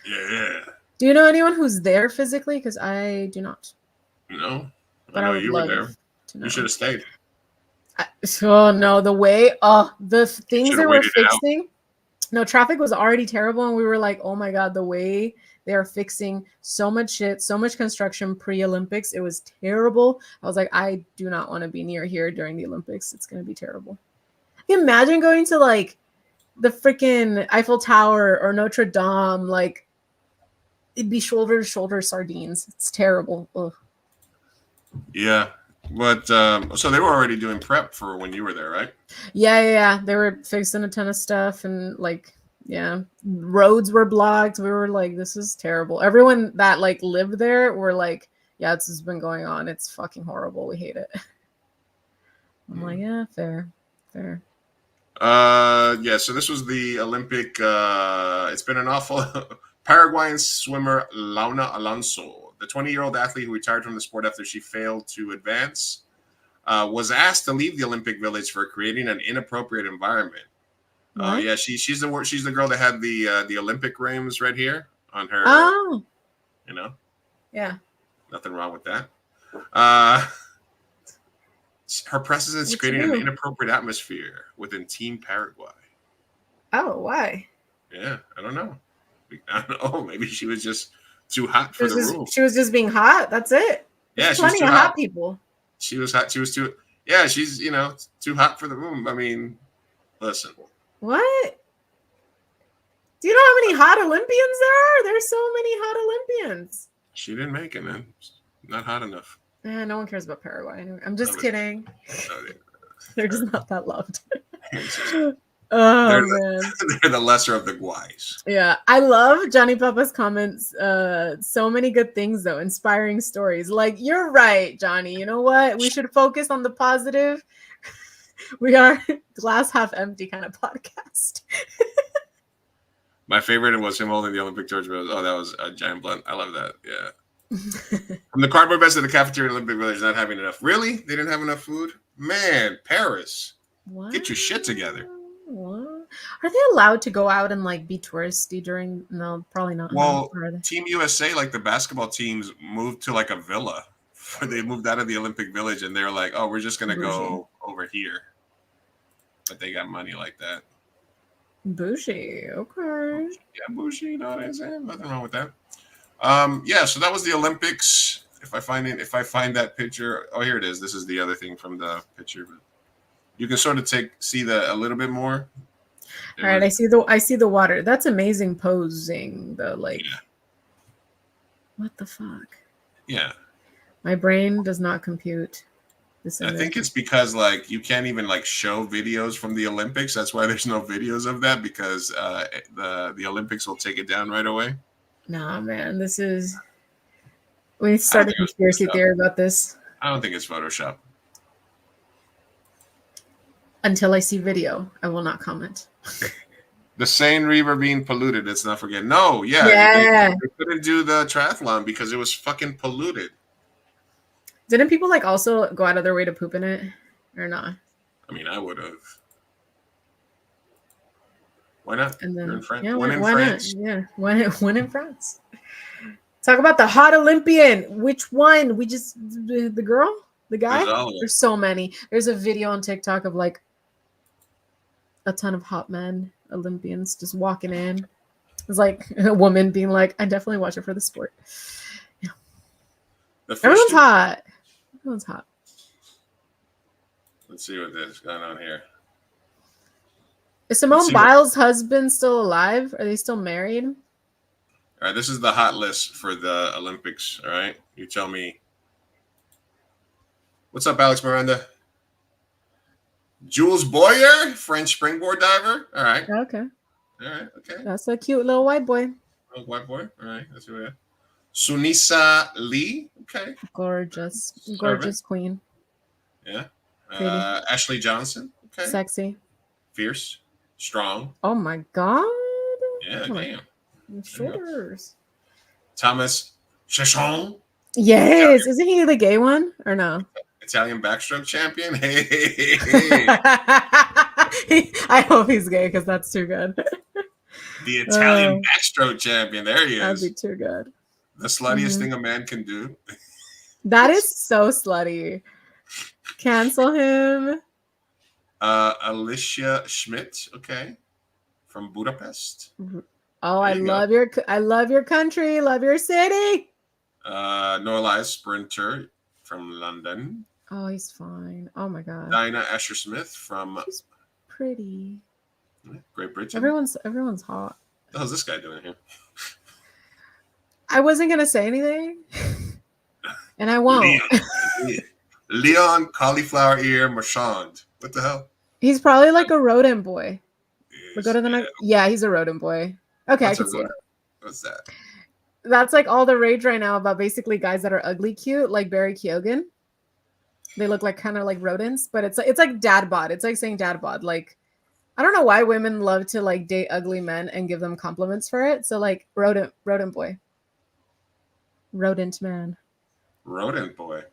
Yeah. Do you know anyone who's there physically? Because I do not. No. But I know you were there. You should have stayed. No, the things they were fixing. No, traffic was already terrible, and we were like, oh my God, the way they are fixing so much shit, so much construction pre-Olympics. It was terrible. I was like, I do not want to be near here during the Olympics. It's going to be terrible. Imagine going to like the freaking Eiffel Tower or Notre Dame. Like, it'd be shoulder to shoulder sardines. It's terrible. Ugh. Yeah, but so they were already doing prep for when you were there, right? Yeah. They were fixing a ton of stuff and like, yeah, roads were blocked. We were like, this is terrible. Everyone that like lived there were like, yeah, this has been going on. It's fucking horrible. We hate it. I'm like, yeah, fair. Yeah, so this was the Olympic. It's been an awful. Paraguayan swimmer Launa Alonso, the 20-year-old athlete who retired from the sport after she failed to advance, was asked to leave the Olympic Village for creating an inappropriate environment. Yeah, she's the girl that had the Olympic rings right here on her. Oh, you know, yeah. Nothing wrong with that. Her presence is creating an inappropriate atmosphere within Team Paraguay. Oh, why? Yeah, I don't know. Maybe she was just too hot for the room. She was just being hot. That's it. There's plenty of hot people. She was hot. She was too. Yeah, she's too hot for the room. I mean, listen. What? Do you know how many hot Olympians there are? There's so many hot Olympians. She didn't make it, man. Not hot enough. No one cares about Paraguay. Anyway, I'm just kidding. They're just not that loved. Man. They're the lesser of the guys. Yeah, I love Johnny Papa's comments. So many good things though, inspiring stories. Like, you're right, Johnny. You know what? We should focus on the positive. We are glass half empty kind of podcast. My favorite was him holding the Olympic torch. Oh, that was a giant blunt. I love that. Yeah. From the cardboard beds to the cafeteria Olympic Village, not having enough. Really? They didn't have enough food? Man, Paris. What? Get your shit together. What? Are they allowed to go out and like be touristy during? No, probably not. Well, Team USA, like the basketball teams, moved to like a villa. They moved out of the Olympic Village and they're like, oh, we're just going to go over here. But they got money like that. Bougie. Okay. Yeah, bougie. You know what I'm saying? Nothing wrong with that. Yeah, so that was the Olympics. If I find that picture, oh, here it is. This is the other thing from the picture. But you can sort of see a little bit more. All right, I see the water. That's amazing posing though. Like, what the fuck? Yeah. My brain does not compute this image. I think it's because like you can't even like show videos from the Olympics. That's why there's no videos of that, because the Olympics will take it down right away. Nah, man, this is. We started a conspiracy theory about this. I don't think it's Photoshop. Until I see video, I will not comment. The Seine River being polluted. Let's not forget. No, yeah. They couldn't do the triathlon because it was fucking polluted. Didn't people like also go out of their way to poop in it, or not? I mean, I would have. Why not? And then, you're in France. Yeah, one in why France. Not? Yeah, one in France. Talk about the hot Olympian. Which one? We just the girl, the guy. There's so many. There's a video on TikTok of like a ton of hot men Olympians just walking in. It's like a woman being like, "I definitely watch it for the sport." Yeah. Everyone's hot. Everyone's hot. Let's see what is going on here. Is Simone Biles' husband still alive? Are they still married? All right, this is the hot list for the Olympics. All right, you tell me. What's up, Alex Miranda? Jules Boyer, French springboard diver. All right. Okay. All right. Okay. That's a cute little white boy. Oh, white boy. All right. That's who we are. Sunisa Lee. Okay. Gorgeous queen. Yeah. Ashley Johnson. Okay. Sexy. Fierce. Strong. Oh my god. Yeah. Damn. Shoulders. Thomas Chachon. Yes. Isn't he the gay one or no? Italian backstroke champion. Hey. I hope he's gay because that's too good. The Italian backstroke champion. There he is. That'd be too good. The sluttiest thing a man can do. That is so slutty. Cancel him. Alicia Schmidt. Okay. From Budapest. Oh, I love your country. Love your city. Noah Sprinter from London. Oh, he's fine. Oh my god. Dinah Asher Smith from. She's pretty. Great Britain. Everyone's hot. What the hell's this guy doing here? I wasn't gonna say anything, and I won't. Leon Cauliflower Ear Marchand. What the hell? He's probably like a rodent boy. We go Is- to the next. Yeah, he's a rodent boy. Okay, I What's a can see it. rodent? What's that? That's like all the rage right now about basically guys that are ugly cute, like Barry Keoghan. They look like kind of like rodents, but it's like dad bod. It's like saying dad bod. Like I don't know why women love to like date ugly men and give them compliments for it. So like rodent boy. Rodent man. Rodent boy.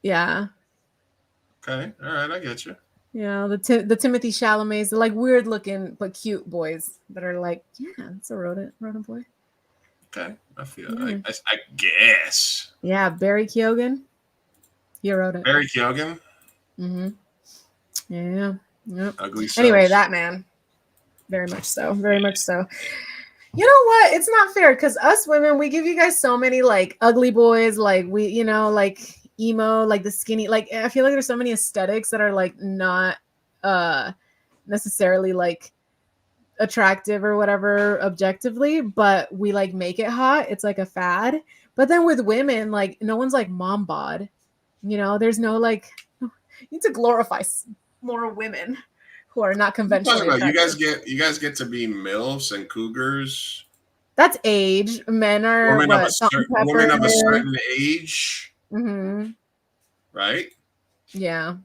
Yeah. Okay. All right. I get you. Yeah, the Timothy Chalamets, the like weird looking but cute boys that are like, yeah, it's a rodent boy. Okay. I feel. Yeah. I guess. Yeah, Barry Keoghan. He a rodent. Barry Keoghan. Mm-hmm. Yeah. Yep. Ugly. Anyway, Sauce. that man. Very much so. Very much so. You know what? It's not fair because us women, we give you guys so many like ugly boys, like we, you know, like emo, like the skinny, like I feel like there's so many aesthetics that are like not necessarily like attractive or whatever objectively, but we like make it hot. It's like a fad. But then with women, like no one's like mom bod. You know, there's no like you need to glorify more women who are not conventionally attractive. You guys get to be MILFs and cougars. That's age. Men are Women of a certain age. Mm-hmm. Right? Yeah.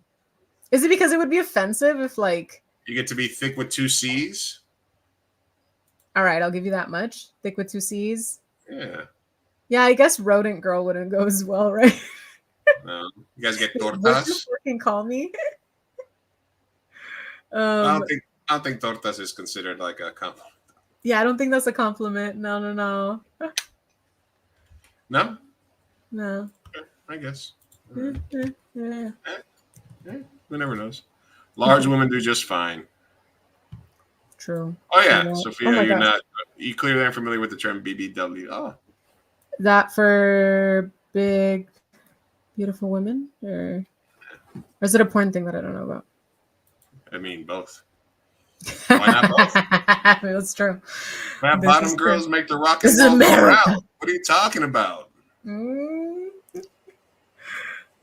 Is it because it would be offensive if like you get to be thick with 2 C's? All right, I'll give you that much. Thick with 2 C's. Yeah. Yeah, I guess rodent girl wouldn't go as well, right? No. You guys get tortas? Would you fucking call me? I don't think tortas is considered like a compliment. Yeah, I don't think that's a compliment. No. No? No. Okay, I guess. Yeah. Who never knows? Large women do just fine. True. Oh yeah, Yeah. Sophia, Oh my you're God. not. You clearly aren't familiar with the term BBW. Oh, That for big, beautiful women, or is it a porn thing that I don't know about? I mean both. Why not both? That's true. Man, This bottom is girls true. make the rock This and is roll go America. round. What are you talking about?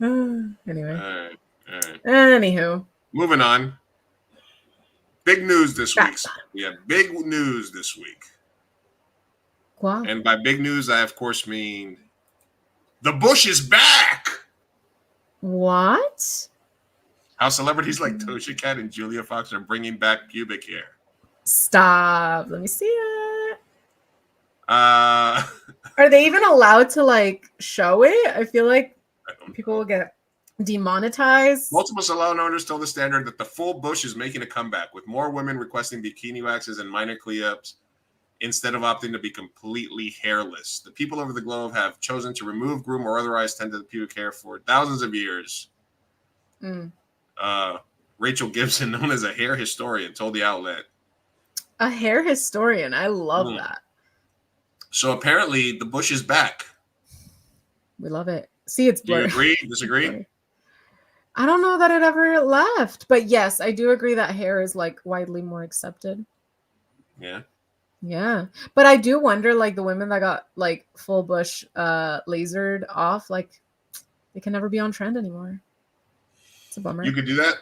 Anyway. All right. Anywho. Moving on. Big news this week. We have big news this week. Wow. And by big news, I of course mean the Bush is back. What? How celebrities like Doja Cat and Julia Fox are bringing back pubic hair. Stop. Let me see it. Uh, Are they even allowed to like show it? I feel like people will get demonetized. multiple salon owners told the Standard that the full bush is making a comeback, with more women requesting bikini waxes and minor cleanups instead of opting to be completely hairless. The people over the globe have chosen to remove, groom, or otherwise tend to the pubic hair for thousands of years. Rachel Gibson, known as a hair historian, told the outlet. A hair historian. I love that. So apparently the bush is back. We love it. See, it's Do you blurry. agree? Disagree? I don't know that it ever left, but yes, I do agree that hair is like widely more accepted. Yeah. Yeah, but I do wonder, like the women that got like full bush lasered off, like they can never be on trend anymore. It's a bummer. You could do that?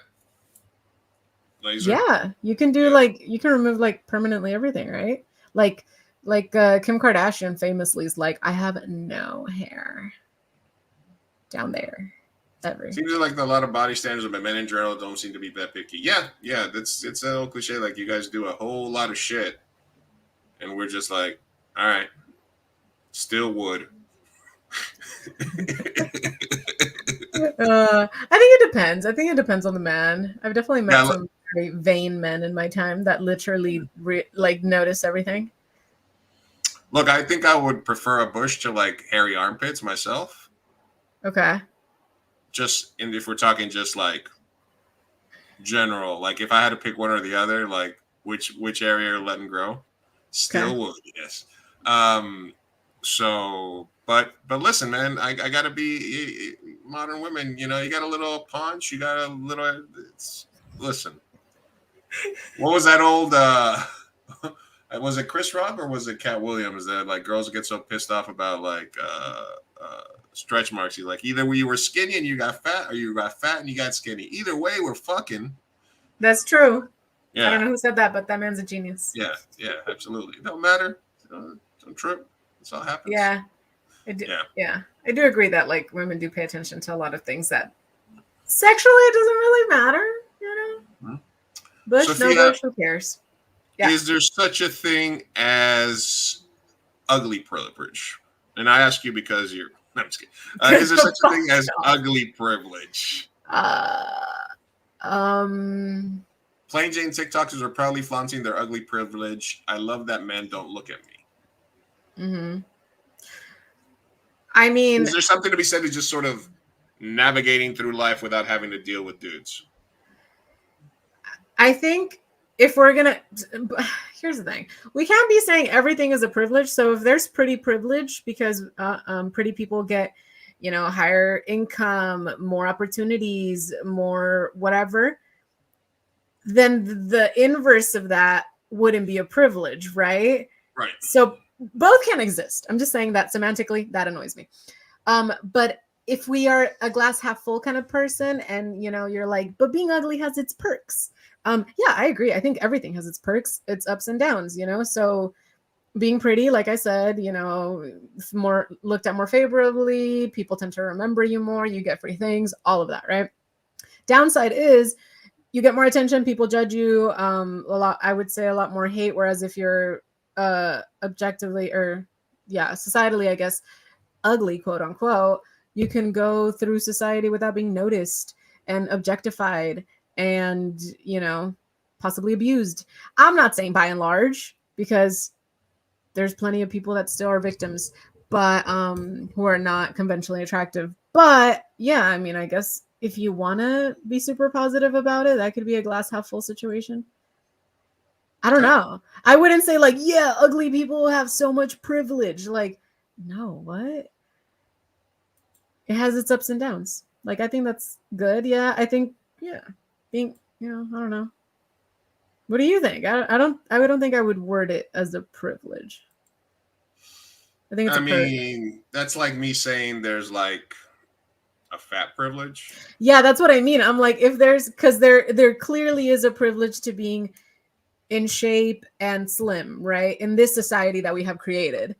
Laser? Yeah, you can do like you can remove like permanently everything, right? Like Kim Kardashian famously is like, I have no hair down there ever. Seems like a lot of body standards, but men in general don't seem to be that picky. Yeah, it's an old cliche. Like you guys do a whole lot of shit, and we're just like, all right, still would. I think it depends. I think it depends on the man. I've definitely met Yeah, some very vain men in my time that literally like notice everything. Look, I think I would prefer a bush to like hairy armpits myself. Okay. If we're talking just like general, like if I had to pick one or the other, like which area you're letting grow, still would, yes. So, but listen, man, I gotta be modern women. You know, you got a little paunch, you got a little. Listen, what was that old? I Was it Chris Rock or was it Cat Williams that like girls get so pissed off about like stretch marks? You like either you were skinny and you got fat, or you got fat and you got skinny. Either way, we're fucking. That's true. Yeah. I don't know who said that, but that man's a genius. Yeah, absolutely. It don't matter. Don't trip. That's all happens. Yeah. Yeah. I do agree that like women do pay attention to a lot of things that sexually it doesn't really matter, you know. Mm-hmm. Bush, Sophia, no bush, who cares? Yeah. Is there such a thing as ugly privilege? And I ask you because you're. No, I'm just kidding. Is there such a thing as ugly privilege? Plain Jane TikTokers are proudly flaunting their ugly privilege. I love that men don't look at me. Mm-hmm. I mean, is there something to be said to just sort of navigating through life without having to deal with dudes? I think if we're gonna, here's the thing: we can't be saying everything is a privilege. So if there's pretty privilege because pretty people get, you know, higher income, more opportunities, more whatever, then the inverse of that wouldn't be a privilege, right? Right. So both can exist. I'm just saying that semantically that annoys me. But if we are a glass half full kind of person and, you know, you're like, but being ugly has its perks. Yeah, I agree. I think everything has its perks, its ups and downs, you know? So being pretty, like I said, you know, more looked at more favorably, people tend to remember you more, you get free things, all of that, right? Downside is you get more attention, people judge you a lot. I would say a lot more hate. Whereas if you're objectively or societally, I guess, ugly, quote unquote, you can go through society without being noticed and objectified and, you know, possibly abused. I'm not saying by and large, because there's plenty of people that still are victims, but who are not conventionally attractive. But yeah, I mean, I guess if you want to be super positive about it, that could be a glass half full situation. I don't know. I wouldn't say like, yeah, ugly people have so much privilege. Like, no, what? It has its ups and downs. Like, I think that's good. Yeah, I think, yeah. Being, you know, I don't know. What do you think? I don't think I would word it as a privilege. I think it's that's like me saying there's like a fat privilege. Yeah, that's what I mean. I'm like, if there's, because there clearly is a privilege to being in shape and slim, right? In this society that we have created,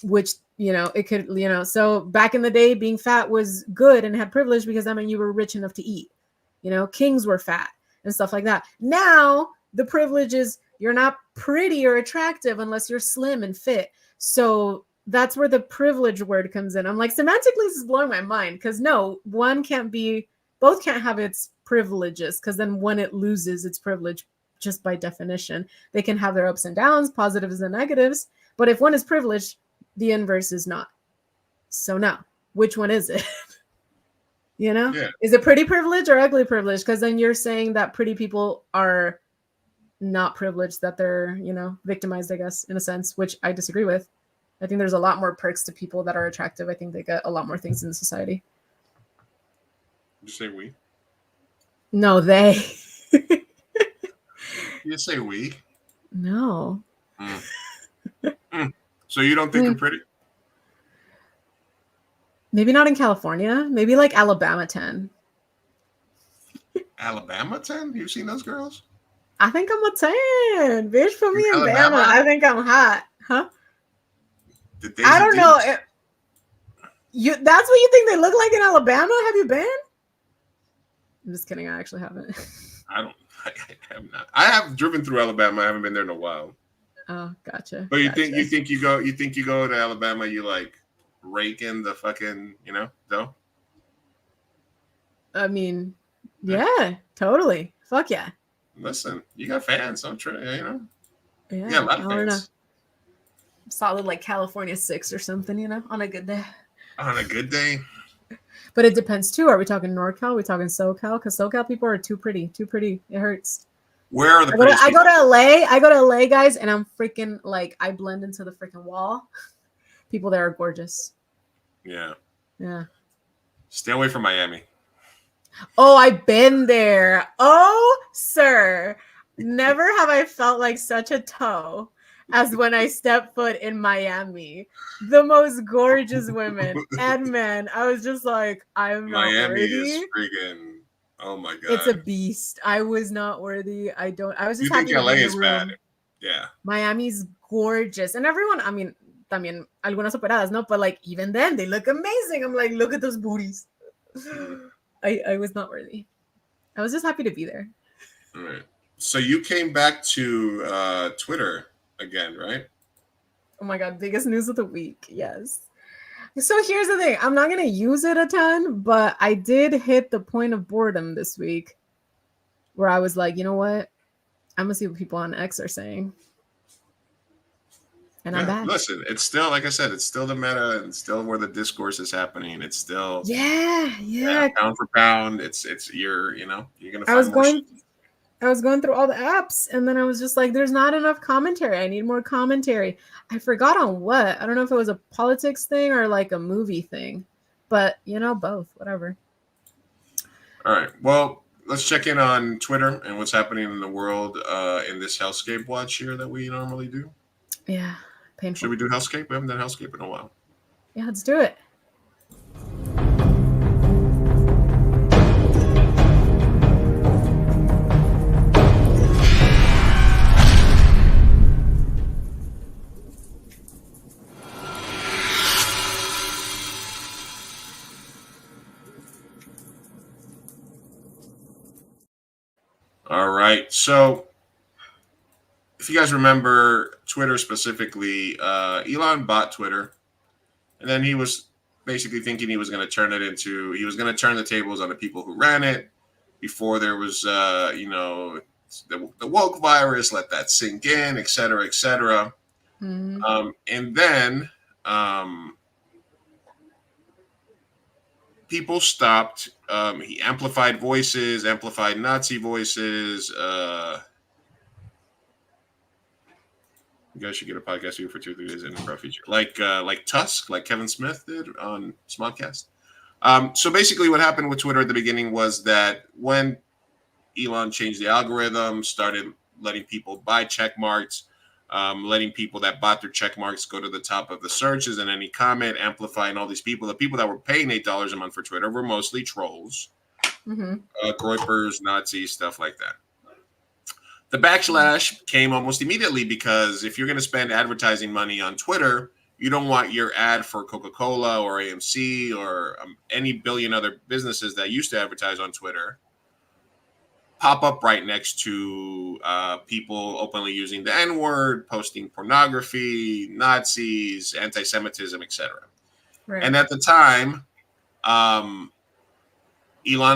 which, you know, it could, you know, so back in the day, being fat was good and had privilege because that meant you were rich enough to eat. You know, kings were fat and stuff like that. Now the privilege is you're not pretty or attractive unless you're slim and fit. So that's where the privilege word comes in. I'm like, semantically, this is blowing my mind, because no, one can't be, both can't have its privileges, because then when it loses its privilege, just by definition, they can have their ups and downs, positives and negatives. But if one is privileged, the inverse is not. So now, which one is it? You know, Is it pretty privilege or ugly privilege? Because then you're saying that pretty people are not privileged, that they're, you know, victimized, I guess, in a sense, which I disagree with. I think there's a lot more perks to people that are attractive. I think they get a lot more things in society. You say we? No, they. You say we? No. So you don't think I'm pretty? Maybe not in California. Maybe like Alabama 10. Alabama 10? You've seen those girls? I think I'm a 10. Bitch, put me in Bama. I think I'm hot. Huh? I don't know. That's what you think they look like in Alabama? Have you been? I'm just kidding. I actually haven't. I have not. I have driven through Alabama. I haven't been there in a while. Oh, gotcha. But you think you go to Alabama, you like rake in the fucking, you know, dough? I mean, yeah, totally. Fuck yeah. Listen, you got fans, don't try, you know. Yeah, a lot of fans. Solid like California 6 or something, you know, on a good day. On a good day. But it depends too. Are we talking NorCal? Are we talking SoCal? Because SoCal people are too pretty. Too pretty. It hurts. Where are the I go to LA. I go to LA, guys, and I'm freaking like, I blend into the freaking wall. People there are gorgeous. Yeah. Yeah. Stay away from Miami. Oh, I've been there. Oh, sir. Never have I felt like such a toe. as when I stepped foot in Miami. The most gorgeous women. And man, I was just like, I'm not Miami worthy. is freaking. Oh my god. It's a beast. I was not worthy. I was You just think happy to LA be in the is bad? room. Yeah. Miami's gorgeous. And everyone, I mean, también algunas operadas, no? But like even then they look amazing. I'm like, look at those booties. I was not worthy. I was just happy to be there. All right. So you came back to Twitter again, right? Oh my god, biggest news of the week. Yes. So here's the thing. I'm not gonna use it a ton, but I did hit the point of boredom this week where I was like, you know what? I'm gonna see what people on X are saying. And I'm back. Listen, it's still, like I said, it's still the meta and still where the discourse is happening. It's still yeah. pound for pound. It's you're gonna I find was more going through all the apps and then I was just like, there's not enough commentary. I need more commentary. I forgot on what. I don't know if it was a politics thing or like a movie thing. But both, whatever. All right. Well, let's check in on Twitter and what's happening in the world in this Hellscape watch here that we normally do. Yeah. Painful. Should we do Hellscape? We haven't done Hellscape in a while. Yeah, let's do it. All right. So if you guys remember Twitter specifically, Elon bought Twitter, and then he was basically thinking he was going to turn the tables on the people who ran it before there was, the woke virus, let that sink in, et cetera, et cetera. Mm-hmm. And then people stopped. He amplified voices, amplified Nazi voices. You guys should get a podcast here for 2 or 3 days in a feature, like Tusk, like Kevin Smith did on Smodcast. So basically, what happened with Twitter at the beginning was that when Elon changed the algorithm, started letting people buy check marks, letting people that bought their check marks go to the top of the searches and any comment, amplifying all these people. The people that were paying $8 a month for Twitter were mostly trolls, groypers, Nazis, stuff like that. The backlash came almost immediately because if you're going to spend advertising money on Twitter, you don't want your ad for Coca-Cola or AMC or any billion other businesses that used to advertise on Twitter pop up right next to people openly using the N-word, posting pornography, Nazis, anti-Semitism, etc. Right. And at the time, Elon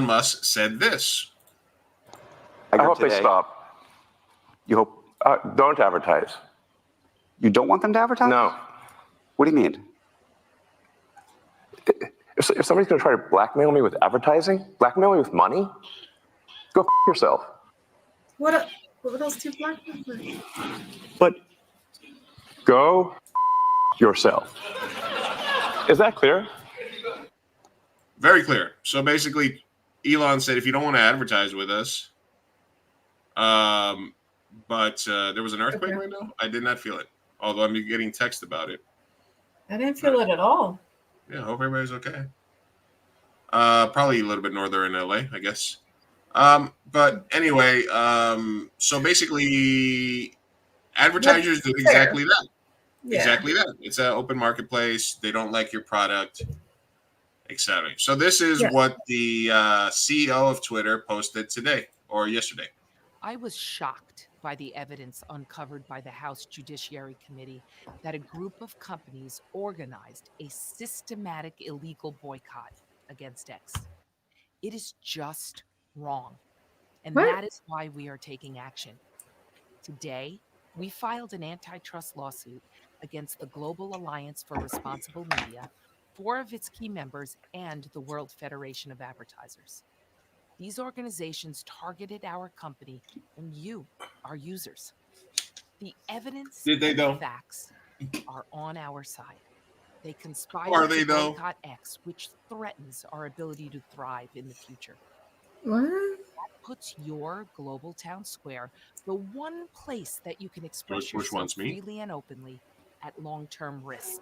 Musk said this. I hope they stop. You hope don't advertise. You don't want them to advertise? No. What do you mean? If somebody's going to try to blackmail me with advertising, blackmail me with money, go yourself. What are those two blackmail? But go yourself. Is that clear? Very clear. So basically, Elon said, if you don't want to advertise with us, but there was an earthquake right now. I did not feel it, although I'm getting text about it. I didn't feel it at all. Yeah, hope everybody's okay. Probably a little bit northern LA, I guess. But anyway, so basically, advertisers do exactly that. Yeah. Exactly that. It's an open marketplace. They don't like your product, etc. So this is what the CEO of Twitter posted today or yesterday. I was shocked by the evidence uncovered by the House Judiciary Committee that a group of companies organized a systematic illegal boycott against X. It is just wrong. And that is why we are taking action. Today, we filed an antitrust lawsuit against the Global Alliance for Responsible Media, 4 of its key members, and the World Federation of Advertisers. These organizations targeted our company and you, our users. The evidence and the facts are on our side. They conspired to boycott X, which threatens our ability to thrive in the future. What? That puts your global town square, the one place that you can express George Bush yourself wants me. freely and openly, at long-term risk.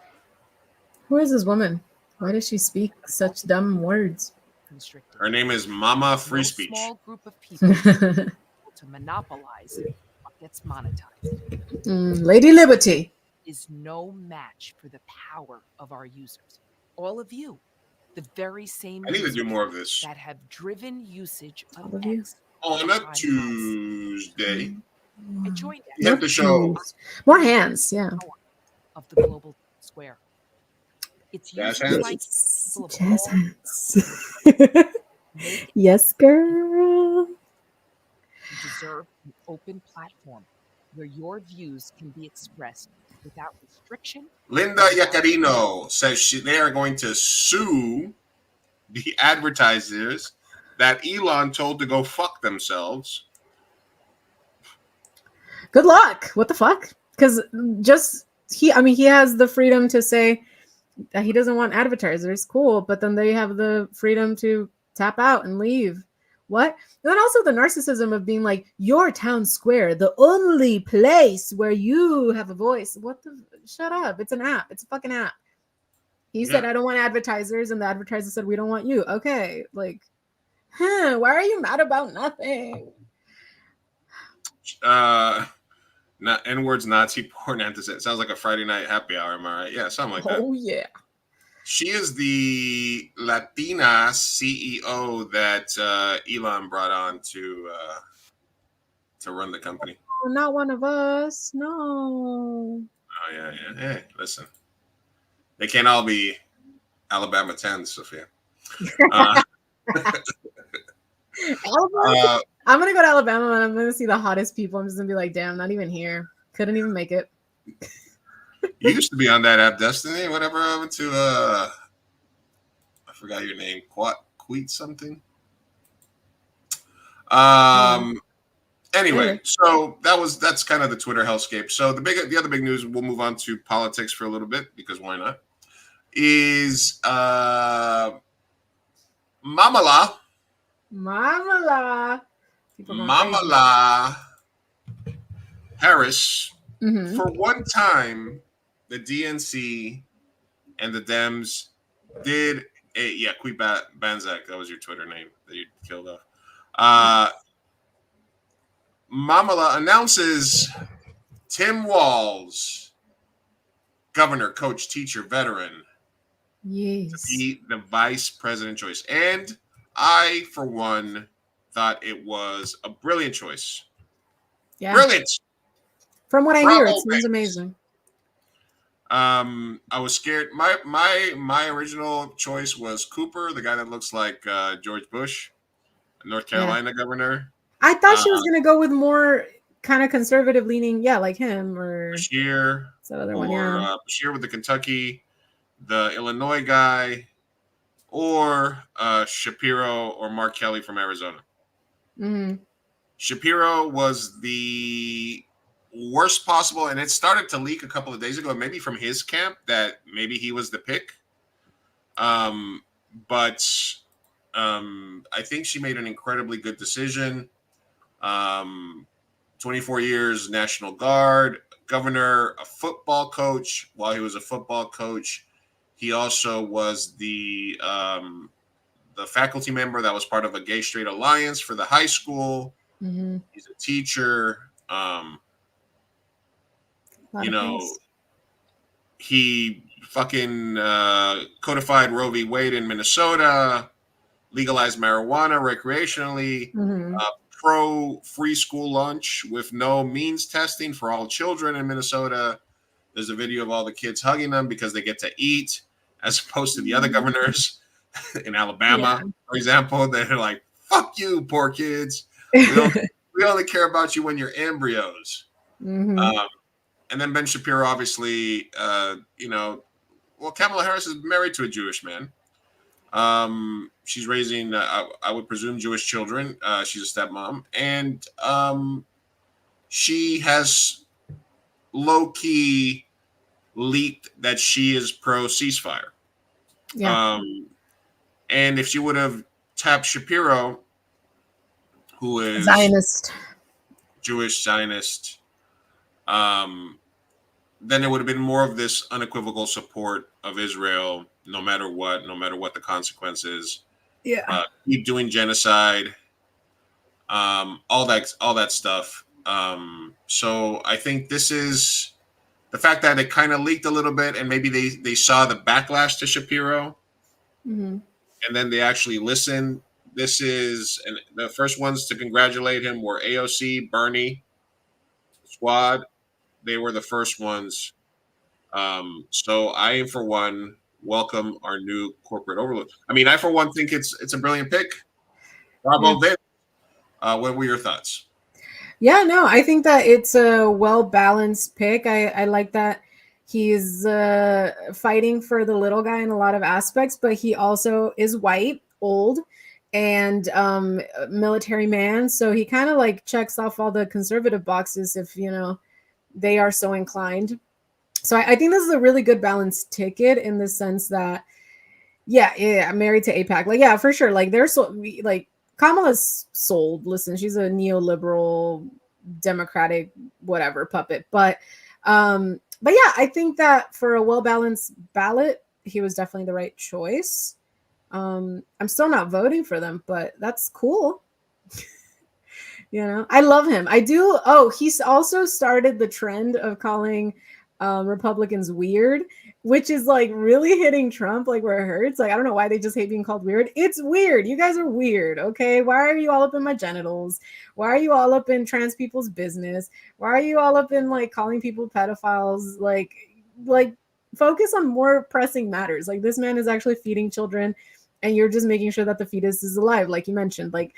Who is this woman? Why does she speak such dumb words? Constricted. Her name is Mama Free No Speech. small group of people to monopolize what gets monetized. Lady Liberty Is no match for the power of our users. All of you, the very same I need to do users more of this. that have driven usage of All of you? X On a Tuesday. I joined You have to show more hands. Yeah. of the global square. It's Jazz users hands? like Yes. people of Jazz all hands. Yes, girl. You deserve an open platform where your views can be expressed without restriction. Linda Yacarino says they are going to sue the advertisers that Elon told to go fuck themselves. Good luck. What the fuck? Because he has the freedom to say that he doesn't want advertisers. Cool. But then they have the freedom to tap out and leave. What? And then also the narcissism of being like, your town square, the only place where you have a voice. What the? Shut up. It's an app. It's a fucking app. He said, I don't want advertisers. And the advertiser said, we don't want you. Okay. Like, why are you mad about nothing? Not N-words, Nazi porn, anti-Semitic. Sounds like a Friday night happy hour. Am I right? Yeah, something like that. Oh, yeah. She is the Latina CEO that Elon brought on to run the company. Oh, not one of us. No. Oh, yeah. Hey, listen. They can't all be Alabama 10s, Sophia. Alabama. I'm going to go to Alabama and I'm going to see the hottest people. I'm just going to be like, damn, not even here. Couldn't even make it. You used to be on that app, Destiny. Whatever happened to I forgot your name. Queet something. Anyway, so that's kind of the Twitter hellscape. So the other big news, we'll move on to politics for a little bit because why not? Is Kamala Harris. Mm-hmm. For one time, the DNC and the Dems did Queet Banzak. That was your Twitter name that you killed off. Kamala announces Tim Walz, governor, coach, teacher, veteran, to be the vice president choice. And I, for one, thought it was a brilliant choice. Yeah. Brilliant. From what I hear, it seems amazing. I was scared. My original choice was Cooper, the guy that looks like George Bush, North Carolina governor. I thought she was going to go with more kind of conservative leaning, like him or Bashir, that other one, yeah. Bashir with the Kentucky, the Illinois guy, or Shapiro or Mark Kelly from Arizona. Mm-hmm. Shapiro was the worst possible, and it started to leak a couple of days ago, maybe from his camp, that maybe he was the pick. But I think she made an incredibly good decision. 24 years National Guard, governor, a football coach. While he was a football coach, he also was the faculty member that was part of a Gay Straight Alliance for the high school. Mm-hmm. He's a teacher. He fucking codified Roe v. Wade in Minnesota, legalized marijuana recreationally, pro free school lunch with no means testing for all children in Minnesota. There's a video of all the kids hugging them because they get to eat, as opposed to the other governors in Alabama, for example. They're like, fuck you, poor kids. We only care about you when you're embryos. Mm-hmm. And then Ben Shapiro, obviously, Kamala Harris is married to a Jewish man. She's raising, I would presume, Jewish children. She's a stepmom. And she has low-key leaked that she is pro-ceasefire. Yeah. And if she would have tapped Shapiro who is Zionist, Jewish Zionist, then it would have been more of this unequivocal support of Israel, no matter what the consequences. Yeah. Keep doing genocide, all that stuff. So I think this is the fact that it kind of leaked a little bit, and maybe they saw the backlash to Shapiro, Mm-hmm. and then they actually listened. This is, and the first ones to congratulate him were AOC, Bernie, Squad. They were the first ones. So I, for one, welcome our new corporate overlord. I mean, I, for one, think it's a brilliant pick. Bravo, Vince. What were your thoughts? Yeah, no, I think that it's a well-balanced pick. I like that he's fighting for the little guy in a lot of aspects, but he also is white, old, and military man. So he kind of like checks off all the conservative boxes if, they are so inclined. So I think this is a really good balanced ticket in the sense that, yeah, I'm married to AIPAC. Like, yeah, for sure. Like, they're so like Kamala's sold. Listen, she's a neoliberal, democratic, whatever puppet. But yeah, I think that for a well-balanced ballot, he was definitely the right choice. I'm still not voting for them, but that's cool. I love him. I do. Oh, he's also started the trend of calling Republicans weird, which is like really hitting Trump, like where it hurts. Like, I don't know why they just hate being called weird. It's weird. You guys are weird. Okay. Why are you all up in my genitals? Why are you all up in trans people's business? Why are you all up in like calling people pedophiles? Like focus on more pressing matters. Like, this man is actually feeding children and you're just making sure that the fetus is alive. Like you mentioned, like,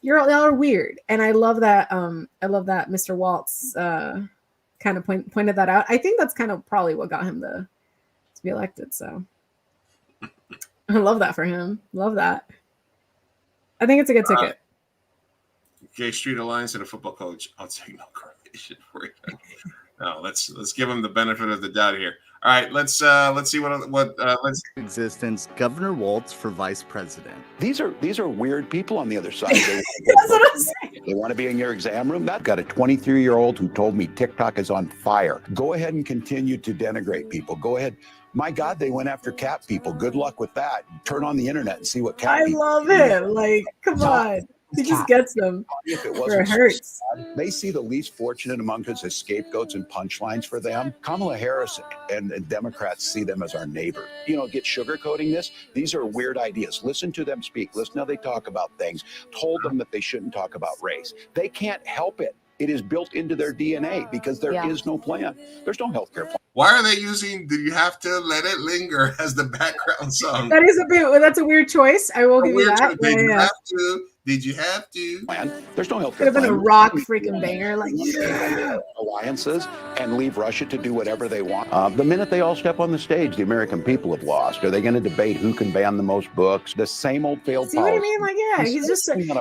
y'all are weird. And I love that. Mr. Waltz, kind of pointed that out. I think that's kind of probably what got him to be elected. So I love that for him. Love that. I think it's a good ticket. Gay Street Alliance and a football coach. I'll take no correlation for it. No, let's give him the benefit of the doubt here. All right, let's see let's existence. Governor Waltz for vice president. These are weird people on the other side. They want to be in your exam room. I've got a 23-year-old who told me TikTok is on fire. Go ahead and continue to denigrate people. Go ahead. My God, they went after cat people. Good luck with that. Turn on the internet and see what cat people. I love it. Like, come on. He just gets them where it hurts. They see the least fortunate among us as scapegoats and punchlines for them. Kamala Harris and Democrats see them as our neighbor. Get sugarcoating this. These are weird ideas. Listen to them speak. Listen how they talk about things. Told them that they shouldn't talk about race. They can't help it. It is built into their DNA because there is no plan. There's no healthcare plan. Why are they using "Do You Have to Let It Linger" as the background song? That's a weird choice. I will give you that. Did you have to? Did you have to? Man, there's no healthcare. Could have been a rock freaking banger, like alliances, and leave Russia to do whatever they want. The minute they all step on the stage, the American people have lost. Are they going to debate who can ban the most books? The same old failed See policy. what I mean? Like, yeah,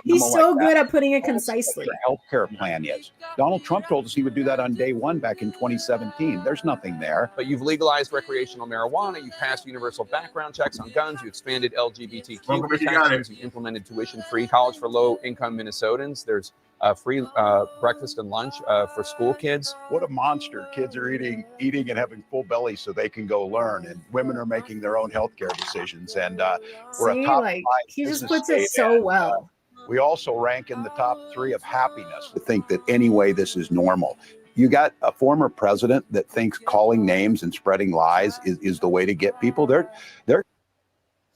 he's so good at putting it concisely. Healthcare plan is. Donald Trump told us he would do that on day one back in 2017. There's nothing there. But you've legalized recreational marijuana. You passed universal background checks on guns. You expanded LGBTQ protections. You implemented tuition-free college for low-income Minnesotans. There's free breakfast and lunch for school kids. What a monster. Kids are eating and having full bellies so they can go learn, and women are making their own healthcare decisions. And we're a top 5 he just business puts it state, so and, well. We also rank in the top 3 of happiness. To think that any way this is normal. You got a former president that thinks calling names and spreading lies is the way to get people. They're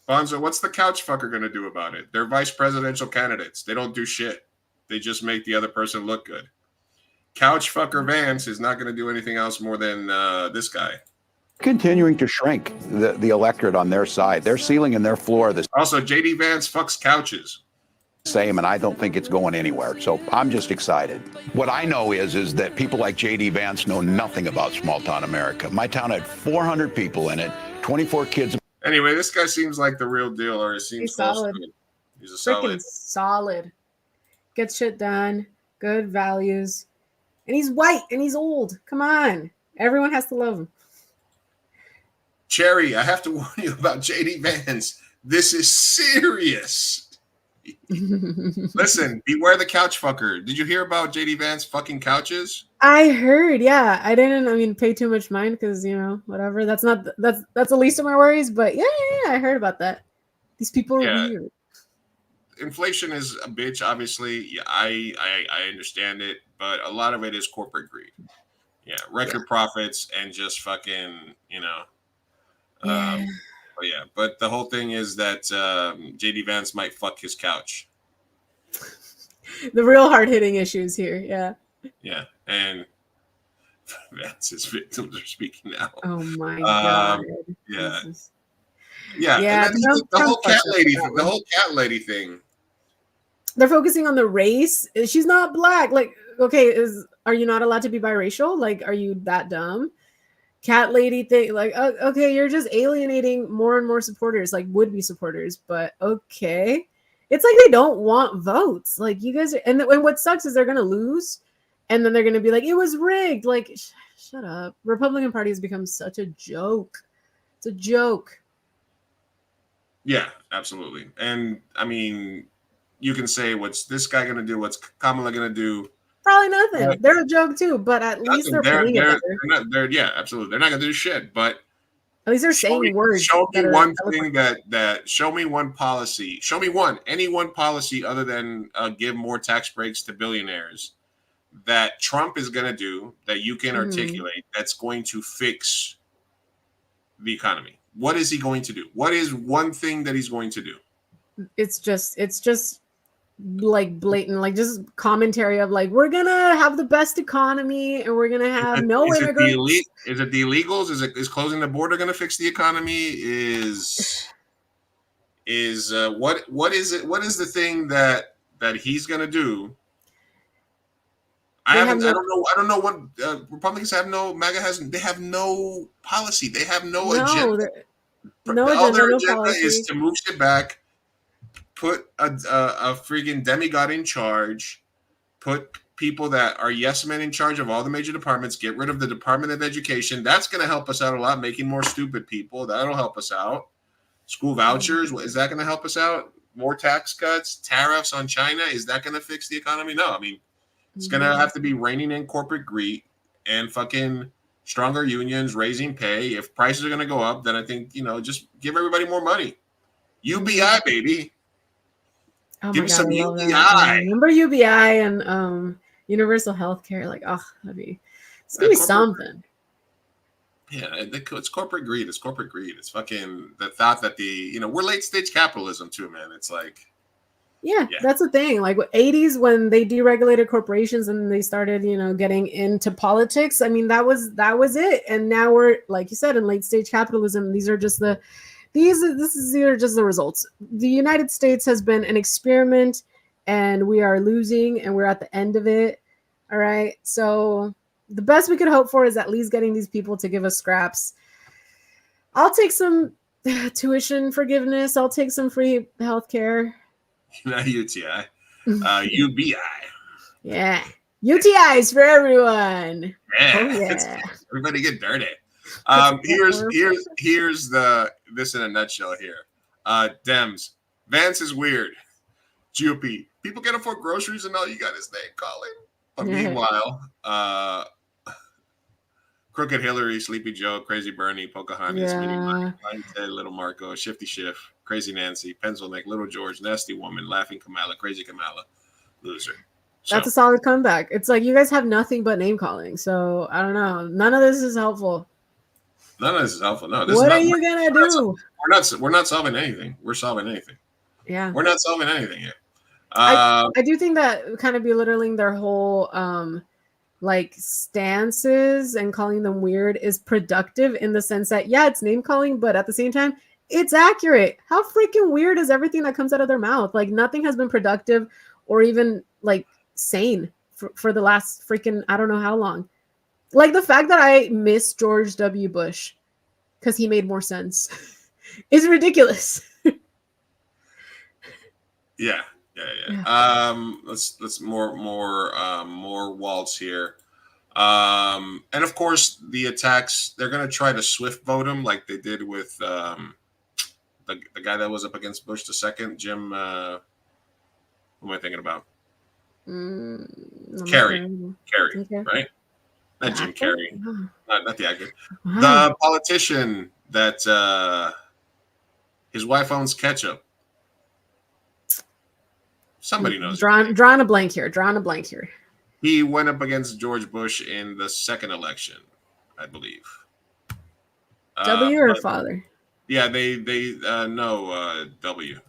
Bonzo, what's the couch fucker going to do about it? They're vice presidential candidates. They don't do shit. They just make the other person look good. Couch fucker Vance is not going to do anything else more than this guy. continuing to shrink the electorate on their side. Their ceiling and their floor. Also, JD Vance fucks couches. Same, and I don't think it's going anywhere. So I'm just excited. What I know is that people like JD Vance know nothing about small town America. My town had 400 people in it, 24 kids. Anyway, this guy seems like the real deal, or it seems He's solid. He's a Freaking solid. Gets shit done. Good values. And he's white and he's old. Come on. Everyone has to love him. Cherry, I have to warn you about JD Vance. This is serious. Listen, beware the couch fucker. Did you hear about JD Vance fucking couches? I heard, yeah. I didn't, I mean, pay too much mind because, you know, whatever. That's the least of my worries. But yeah, I heard about that. These people are Yeah. weird. Inflation is a bitch, obviously. Yeah, I understand it, but a lot of it is corporate greed. Yeah, record profits and just fucking, you know. Yeah. But yeah, but the whole thing is that JD Vance might fuck his couch. The real hard hitting issues here. Yeah. Yeah, and Vance's victims are speaking now. Oh my god. Yeah. Jesus. Yeah, and then the whole cat lady thing. They're focusing on the race. She's not black. Like, okay, are you not allowed to be biracial? Like, are you that dumb? Cat lady thing, like, okay, you're just alienating more and more supporters, like would-be supporters. But okay, it's like they don't want votes. Like, you guys are, and what sucks is they're gonna lose, and then they're gonna be like, it was rigged. Like, shut up. Republican Party has become such a joke. It's a joke. Yeah, absolutely. And I mean, you can say, what's this guy gonna do? What's Kamala gonna do? Probably nothing. They're a joke too, but at least they're playing it better. Yeah, absolutely. They're not gonna do shit, but at least they're saying words. Show me one thing that show me one policy. Show me any one policy other than give more tax breaks to billionaires that Trump is gonna do that you can articulate that's going to fix the economy. What is he going to do? What is one thing that he's going to do? It's just like blatant, like just commentary of like, we're gonna have the best economy and we're gonna have no immigrants. Is it the illegals? Is closing the border gonna fix the economy? What is it? What is the thing that he's gonna do? I don't know what Republicans have. They have no policy. They have no agenda. All their agenda is to move shit back, put a freaking demigod in charge, put people that are yes men in charge of all the major departments, get rid of the Department of Education. That's going to help us out a lot, making more stupid people. That'll help us out. School vouchers, is that going to help us out? More tax cuts, tariffs on China, is that going to fix the economy? No, I mean, it's going to have to be reining in corporate greed and fucking stronger unions, raising pay. If prices are going to go up, then I think, just give everybody more money. UBI, baby. Oh give my me God, some I love UBI. that. Remember UBI and universal health care? Like, it's going to be something. Yeah, it's corporate greed. It's corporate greed. It's fucking the thought that we're late stage capitalism too, man. It's like, yeah, that's the thing. Like 80s when they deregulated corporations and they started, getting into politics. I mean, that was it. And now we're, like you said, in late stage capitalism. These are just the results. The United States has been an experiment and we are losing and we're at the end of it. All right. So the best we could hope for is at least getting these people to give us scraps. I'll take some tuition forgiveness. I'll take some free healthcare. Not UTI, UBI. Yeah, UTIs for everyone. Yeah, everybody get dirty. Here's this in a nutshell here. Dems, Vance is weird. GOP, people can't afford groceries and all you got is name calling. But meanwhile, Crooked Hillary, Sleepy Joe, Crazy Bernie, Pocahontas, Mini Mike, Blind Ted, Little Marco, Shifty Schiff, Crazy Nancy, Pencil Neck, Little George, Nasty Woman, Laughing Kamala, Crazy Kamala, loser. That's a solid comeback. It's like you guys have nothing but name calling. So I don't know. None of this is helpful. None of this is helpful. No. What are you gonna do? We're not solving anything. We're solving anything. Yeah. We're not solving anything here. I do think that kind of belittling their whole like stances and calling them weird is productive in the sense that, yeah, it's name calling, but at the same time, it's accurate. How freaking weird is everything that comes out of their mouth? Like nothing has been productive or even like sane for the last freaking, I don't know how long. Like the fact that I miss George W. Bush because he made more sense is ridiculous. Yeah. Let's more waltz here. And of course the attacks, they're gonna try to swift vote him like they did with the guy that was up against Bush II, Jim Who am I thinking about? I'm not Carrey. sure. Carrey, Okay. right? Not Jim Actor? Carrey. Oh. Not the actor. Wow. The politician that his wife owns ketchup. Somebody knows. Drawing a blank here. He went up against George Bush in the second election, I believe. W or father? Yeah, they no W.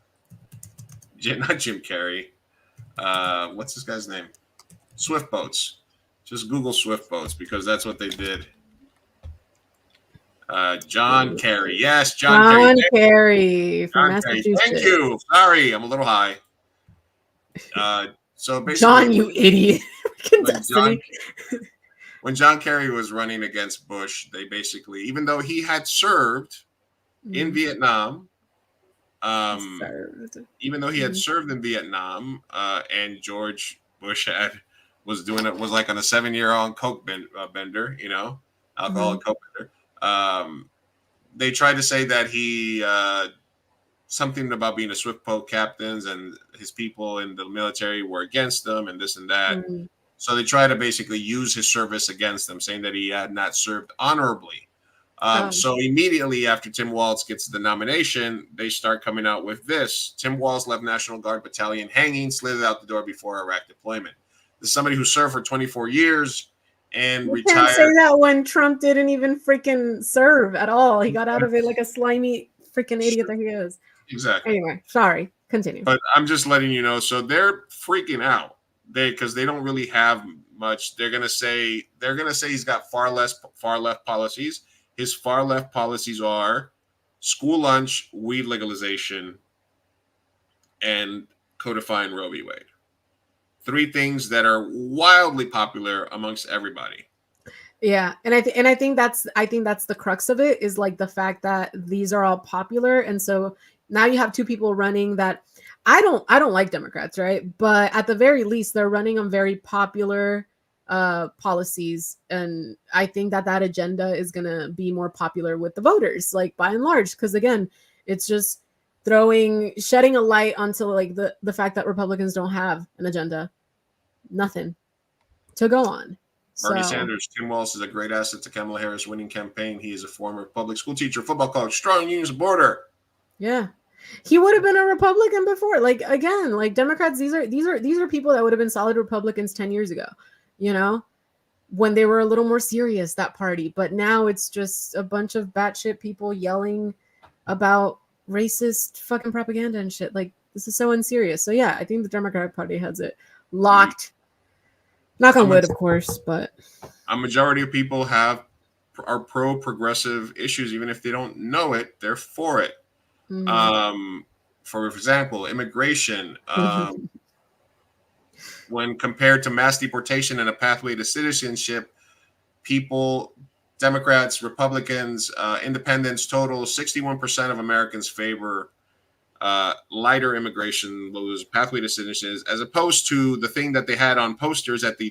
Not Jim Carrey. What's this guy's name? Swift Boats. Just Google Swift Boats because that's what they did. John Kerry. Yes, John Kerry from John Kerry. Massachusetts. Thank you. Sorry, I'm a little high. So basically, John, you idiot. When John Kerry was running against Bush, they basically, even though he had served in Vietnam, even though he had served in Vietnam, and George Bush was like on a 7-year on coke bender, you know, alcoholic coke bender. They tried to say that he something about being a swift boat captains and his people in the military were against them and this and that. So they try to basically use his service against them, saying that he had not served honorably. So immediately after Tim Walz gets the nomination, they start coming out with this. Tim Walz left National Guard Battalion hanging, slithered out the door before Iraq deployment. This is somebody who served for 24 years and retired. Can't say that when Trump didn't even freaking serve at all. He got out of it like a slimy freaking idiot that he is. Exactly. Anyway, sorry. Continue. But I'm just letting you know. So they're freaking out. Because they don't really have much. They're gonna say he's got far left policies. His far left policies are school lunch, weed legalization, and codifying Roe v. Wade. 3 things that are wildly popular amongst everybody. Yeah, and I think that's the crux of it, is like the fact that these are all popular, and so now you have 2 people running that I don't like Democrats, right? But at the very least, they're running on very popular policies, and I think that agenda is gonna be more popular with the voters, like by and large, because again, it's just shedding a light onto like the fact that Republicans don't have an agenda, nothing to go on. Bernie Sanders, Tim Walz is a great asset to Kamala Harris' winning campaign. He is a former public school teacher, football coach, strong union supporter. Yeah. He would have been a Republican before. Like, again, like Democrats, these are people that would have been solid Republicans 10 years ago, you know, when they were a little more serious, that party. But now it's just a bunch of batshit people yelling about racist fucking propaganda and shit. Like, this is so unserious. So yeah, I think the Democratic Party has it locked. Knock on wood, of course, but a majority of people are pro-progressive issues, even if they don't know it, they're for it. For example, immigration, when compared to mass deportation and a pathway to citizenship, Democrats, Republicans, independents total 61% of Americans favor lighter immigration, those pathway to citizenship, as opposed to the thing that they had on posters at the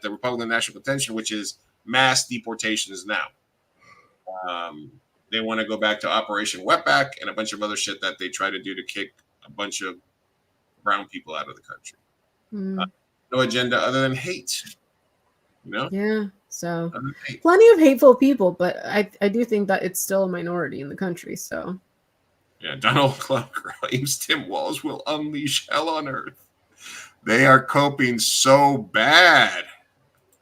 Republican National Convention, which is mass deportations now. They want to go back to Operation Wetback and a bunch of other shit that they try to do to kick a bunch of brown people out of the country. No agenda other than hate. You know? Yeah. So plenty of hateful people, but I do think that it's still a minority in the country. So yeah, Donald Trump claims Tim Walz will unleash hell on earth. They are coping so bad.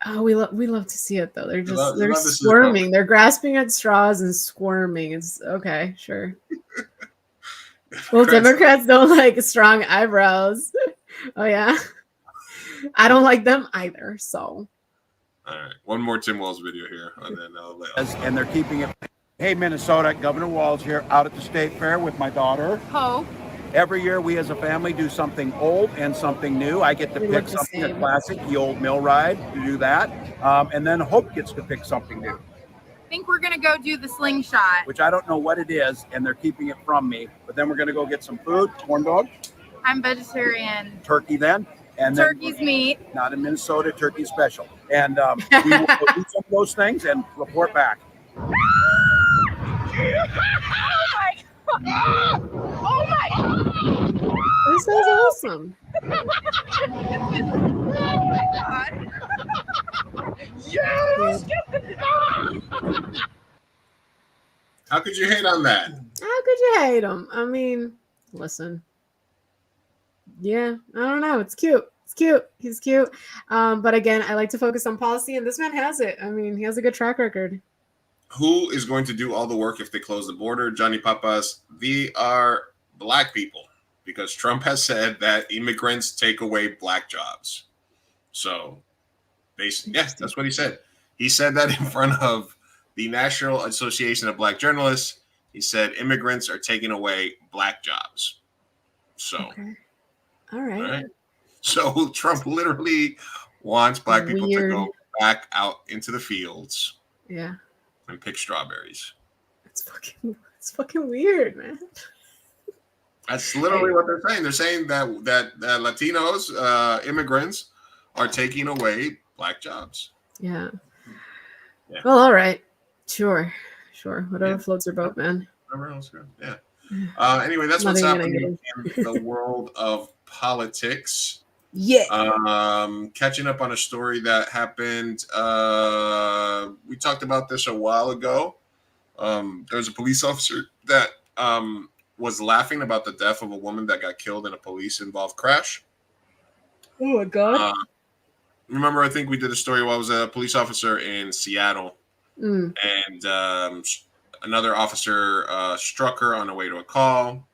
Oh, we love to see it though. They're squirming. They're grasping at straws and squirming. It's okay, sure. Well, Democrats don't like strong eyebrows. Oh yeah, I don't like them either. So, all right, one more Tim Walz video here, and then and they're keeping it. Hey, Minnesota, Governor Walz here, out at the State Fair with my daughter. Hope. Every year we as a family do something old and something new. I get to pick something, a classic, the old mill ride, to do that. And then Hope gets to pick something new. I think we're going to go do the slingshot. Which I don't know what it is, and they're keeping it from me. But then we're going to go get some food, corn dog. I'm vegetarian. Turkey then. And Turkey's meat. Not in Minnesota, turkey special. And we will do some of those things and report back. Oh my! This is awesome. Yes. How could you hate on that? How could you hate him? I mean, listen. Yeah, I don't know. It's cute. It's cute. He's cute. But again, I like to focus on policy, and this man has it. I mean, he has a good track record. Who is going to do all the work if they close the border? Johnny Papas, they are black people, because Trump has said that immigrants take away black jobs. So, basically, yes, that's what he said. He said that in front of the National Association of Black Journalists. He said immigrants are taking away black jobs. So, okay. All right. So Trump literally wants black people to go back out into the fields. Yeah. And pick strawberries. It's fucking weird, man. That's literally what they're saying. They're saying that Latinos, immigrants, are taking away black jobs. Yeah. Well, all right. Sure. Whatever floats your boat, man. Whatever else, yeah. Anyway, that's what's happening in the world of politics. Yeah. Catching up on a story that happened. We talked about this a while ago. There was a police officer that was laughing about the death of a woman that got killed in a police-involved crash. Oh my God. Remember, I think we did a story while I was a police officer in Seattle. And another officer struck her on the way to a call.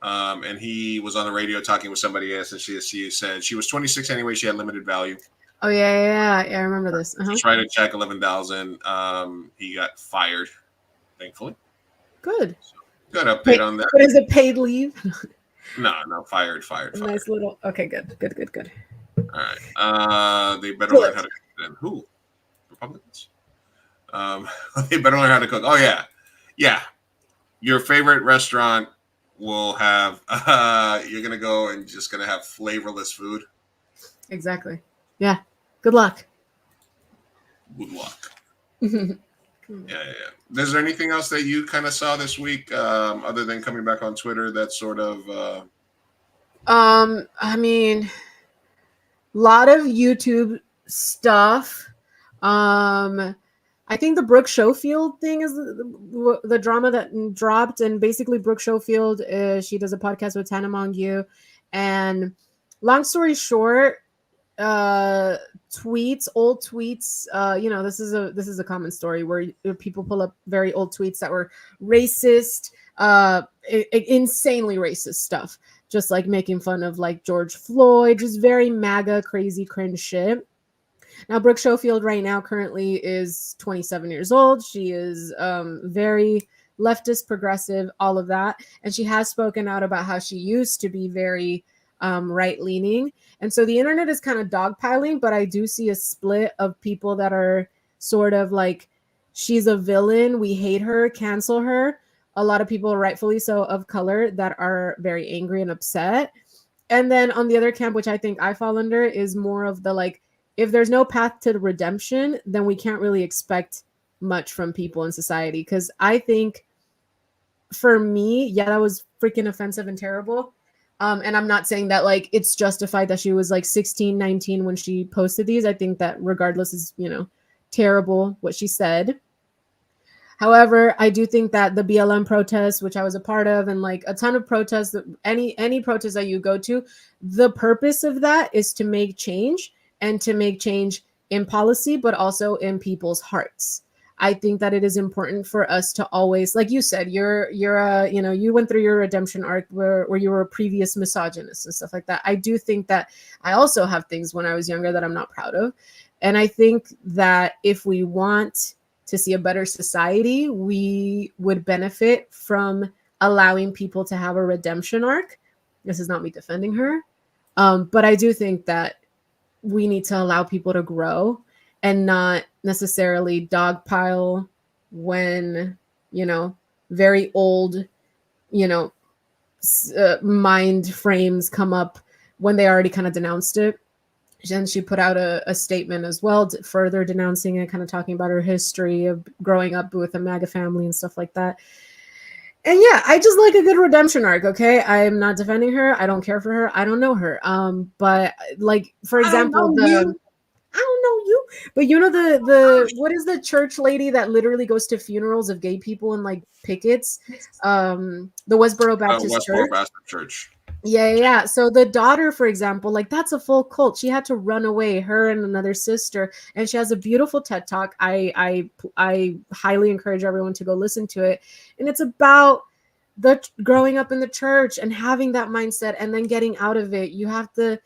And he was on the radio talking with somebody else, and she said she was 26 anyway. She had limited value. Oh yeah. I remember this. Just write a check, 11,000. He got fired, thankfully. Good. So, good update on that. But is it paid leave? No, fired. Nice little. Okay, good. All right. They better learn how to cook then. Who? Republicans. They better learn how to cook. Oh yeah. Your favorite restaurant will have. You're gonna go and just gonna have flavorless food. Exactly. Yeah. Good luck. Good luck. Yeah. Is there anything else that you kind of saw this week, other than coming back on Twitter? That sort of. I mean, a lot of YouTube stuff. I think the Brooke Schofield thing is the drama that dropped, and basically Brooke Schofield, she does a podcast with Tana Mongeau, and long story short, old tweets, this is a common story where people pull up very old tweets that were racist, insanely racist stuff, just like making fun of like George Floyd, just very MAGA crazy cringe shit. Now, Brooke Schofield right now currently is 27 years old. She is very leftist, progressive, all of that. And she has spoken out about how she used to be very right-leaning. And so the internet is kind of dogpiling, but I do see a split of people that are sort of like, she's a villain, we hate her, cancel her. A lot of people, rightfully so, of color that are very angry and upset. And then on the other camp, which I think I fall under, is more of the like, if there's no path to redemption, then we can't really expect much from people in society. Because I think for me, yeah, that was freaking offensive and terrible. And I'm not saying that like it's justified that she was like 16, 19 when she posted these. I think that regardless is, terrible what she said. However, I do think that the BLM protests, which I was a part of, and like a ton of protests, any protest that you go to, the purpose of that is to make change. And to make change in policy, but also in people's hearts. I think that it is important for us to always, like you said, you went through your redemption arc where you were a previous misogynist and stuff like that. I do think that I also have things when I was younger that I'm not proud of. And I think that if we want to see a better society, we would benefit from allowing people to have a redemption arc. This is not me defending her. But I do think that we need to allow people to grow and not necessarily dogpile when, very old, mind frames come up when they already kind of denounced it. Then she put out a statement as well, further denouncing it, kind of talking about her history of growing up with a MAGA family and stuff like that. And yeah, I just like a good redemption arc. Okay, I am not defending her. I don't care for her. I don't know her. But like for example, I don't know you, but you know the what is the church lady that literally goes to funerals of gay people and like pickets, the Westboro Baptist Westboro Church. Baptist Church. Yeah. So the daughter, for example, like that's a full cult. She had to run away, her and another sister, and she has a beautiful TED Talk. I highly encourage everyone to go listen to it, and it's about the growing up in the church and having that mindset and then getting out of it. You have to.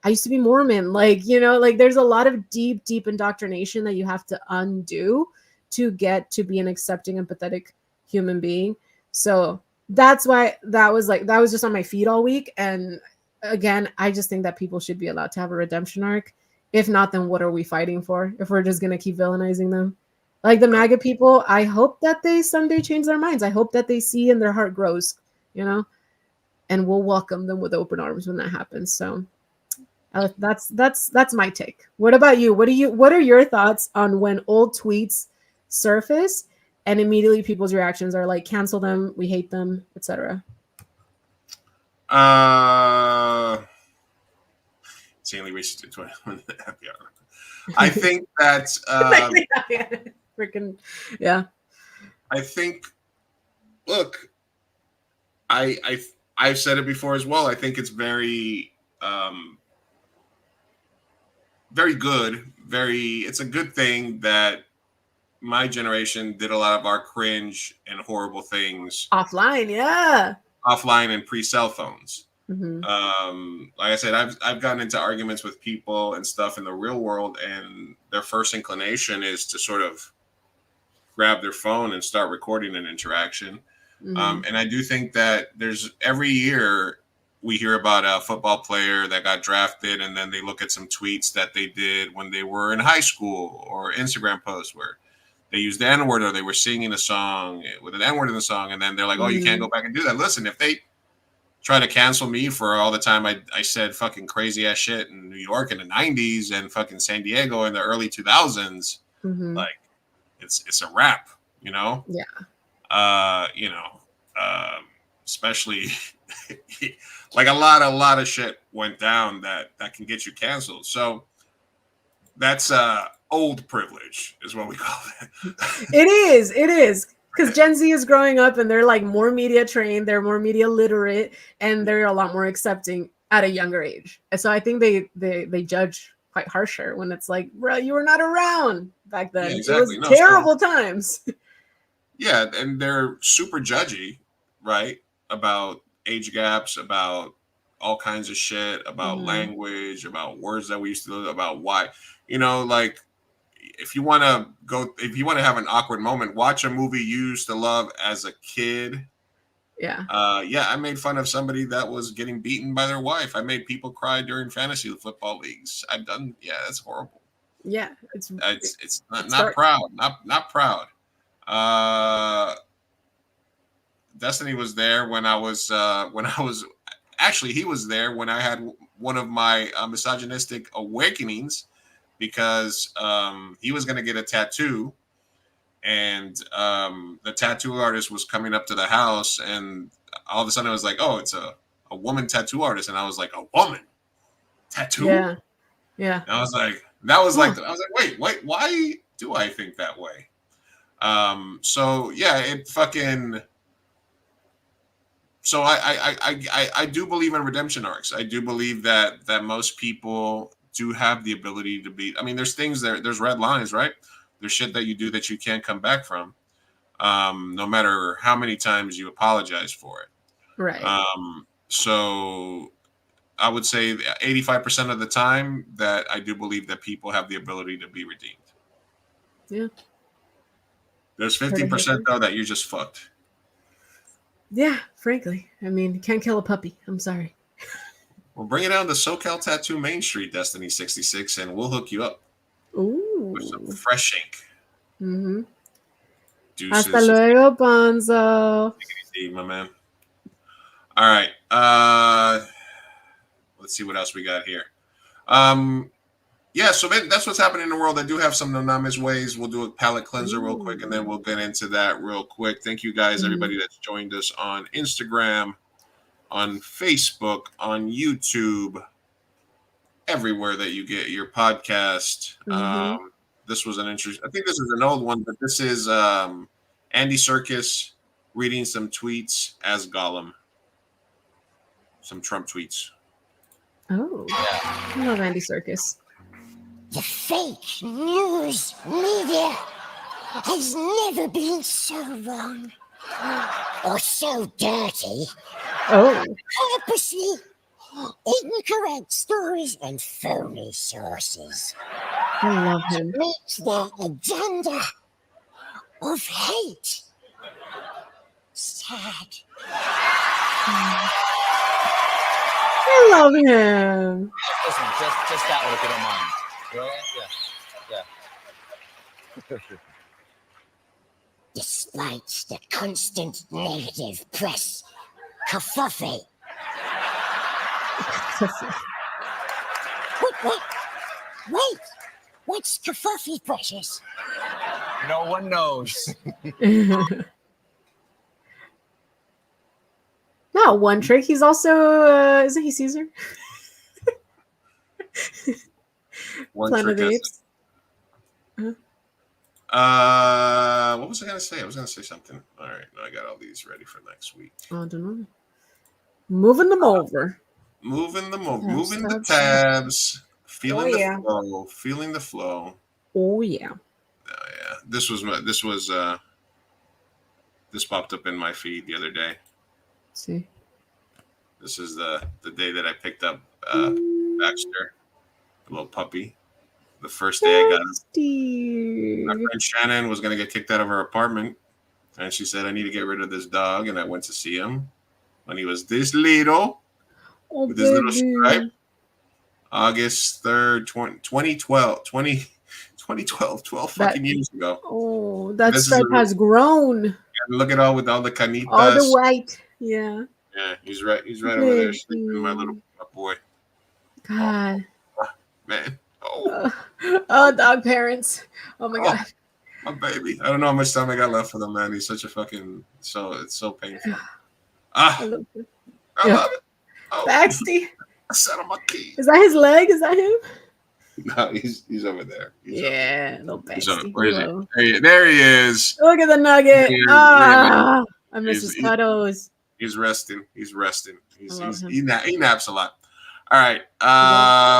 I used to be Mormon, like like there's a lot of deep indoctrination that you have to undo to get to be an accepting, empathetic human being. So that's why that was just on my feed all week. And again, I just think that people should be allowed to have a redemption arc. If not, then what are we fighting for if we're just gonna keep villainizing them? Like the MAGA people, I hope that they someday change their minds. I hope that they see and their heart grows, and we'll welcome them with open arms when that happens. So that's my take. What about you? What are your thoughts on when old tweets surface and immediately people's reactions are like cancel them, we hate them, etc.? Insanely racist. I think that freaking yeah. I think look, I've said it before as well. I think it's very very good. It's a good thing that my generation did a lot of our cringe and horrible things offline. Yeah. Offline and pre-cell phones. Mm-hmm. Like I said, I've gotten into arguments with people and stuff in the real world, and their first inclination is to sort of grab their phone and start recording an interaction. Mm-hmm. And I do think that there's every year we hear about a football player that got drafted, and then they look at some tweets that they did when they were in high school or Instagram posts where they used the N-word or they were singing a song with an N-word in the song, and then they're like, oh, you can't go back and do that. Listen, if they try to cancel me for all the time I said fucking crazy ass shit in New York in the 90s and fucking San Diego in the early 2000s, like it's a wrap, Yeah. Especially like a lot of shit went down that can get you canceled. So that's old privilege is what we call it. It is because Gen Z is growing up and they're like more media trained, they're more media literate, and they're a lot more accepting at a younger age. And so I think they judge quite harsher when it's like, bro, you were not around back then. Yeah, exactly. It was terrible times. Yeah, and they're super judgy, right? About age gaps, about all kinds of shit, about language, about words that we used to, about why, like if you want to have an awkward moment, watch a movie you used to love as a kid. Yeah. I made fun of somebody that was getting beaten by their wife. I made people cry during fantasy football leagues. I've done, that's horrible. Yeah, it's not proud, not proud. Destiny was there when I was actually he was there when I had one of my misogynistic awakenings because he was going to get a tattoo, and the tattoo artist was coming up to the house, and all of a sudden it was like, oh, it's a woman tattoo artist, and I was like, a woman tattoo? Yeah. And I was like, I was like, wait, why do I think that way? So yeah, it fucking. So I do believe in redemption arcs. I do believe that most people do have the ability to be. I mean, there's things there's red lines, right? There's shit that you do that you can't come back from, no matter how many times you apologize for it. Right. So I would say 85% of the time that I do believe that people have the ability to be redeemed. Yeah. There's 15% though that you're just fucked. Yeah, frankly. I mean, you can't kill a puppy. I'm sorry. Well, bring it down to SoCal Tattoo Main Street, Destiny 66, and we'll hook you up. Ooh. With some fresh ink. Mm-hmm. Deuces. Hasta luego, Bonzo. Take it easy, my man. All right. Let's see what else we got here. Yeah, so that's what's happening in the world. I do have some anonymous ways. We'll do a palate cleanser real quick, and then we'll get into that real quick. Thank you guys, everybody that's joined us on Instagram, on Facebook, on YouTube, everywhere that you get your podcast. This was an interesting. I think this is an old one, but this is Andy Serkis reading some tweets as Gollum. Some Trump tweets. Oh, I love Andy Serkis. The fake news media has never been so wrong or so dirty. Oh. Purposely incorrect stories and phony sources. I love him. Meets their agenda of hate. Sad. I love him. Listen, just that one if you don't mind. Yeah. Despite the constant negative press, kerfuffle. Wait, what's kerfuffle, Precious? No one knows. Not one trick. He's also isn't he Caesar? Planet of the Apes. What was I gonna say? I was gonna say something. All right, now I got all these ready for next week. I don't know. Moving them over. Moving the tabs. Feeling the flow. Feeling the flow. Oh yeah. Oh yeah. This popped up in my feed the other day. Let's see. This is the day that I picked up Baxter, a little puppy. The first day I got him. My friend Shannon was going to get kicked out of her apartment. And she said, I need to get rid of this dog. And I went to see him when he was this little. With his little stripe. August 3rd, 2012. 12 fucking years ago. Oh, that stripe has grown. Look at all with all the canitas. All the white. Yeah. Yeah, he's right over there sleeping, my boy. God. Man. Oh, dog parents. Oh my God. My baby. I don't know how much time I got left for them, man. He's such a fucking it's so painful. I love it. Love it. Oh. Baxty. I sat on my key. Is that his leg? Is that him? No, he's over there. Little Baxty. Where is he? There he is. Look at the nugget. I miss his cuddles. He's resting. He naps a lot. All right.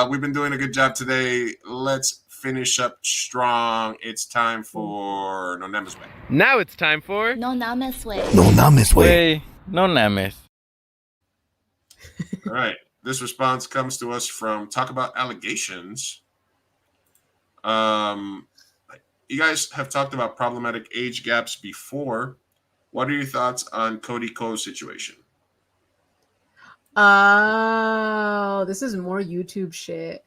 We've been doing a good job today. Let's finish up strong. It's time for No Names Way. Now it's time for No Names Way. No Names Way. No Names. All right. This response comes to us from Talk About Allegations. You guys have talked about problematic age gaps before. What are your thoughts on Cody Ko's situation? Oh, this is more YouTube shit.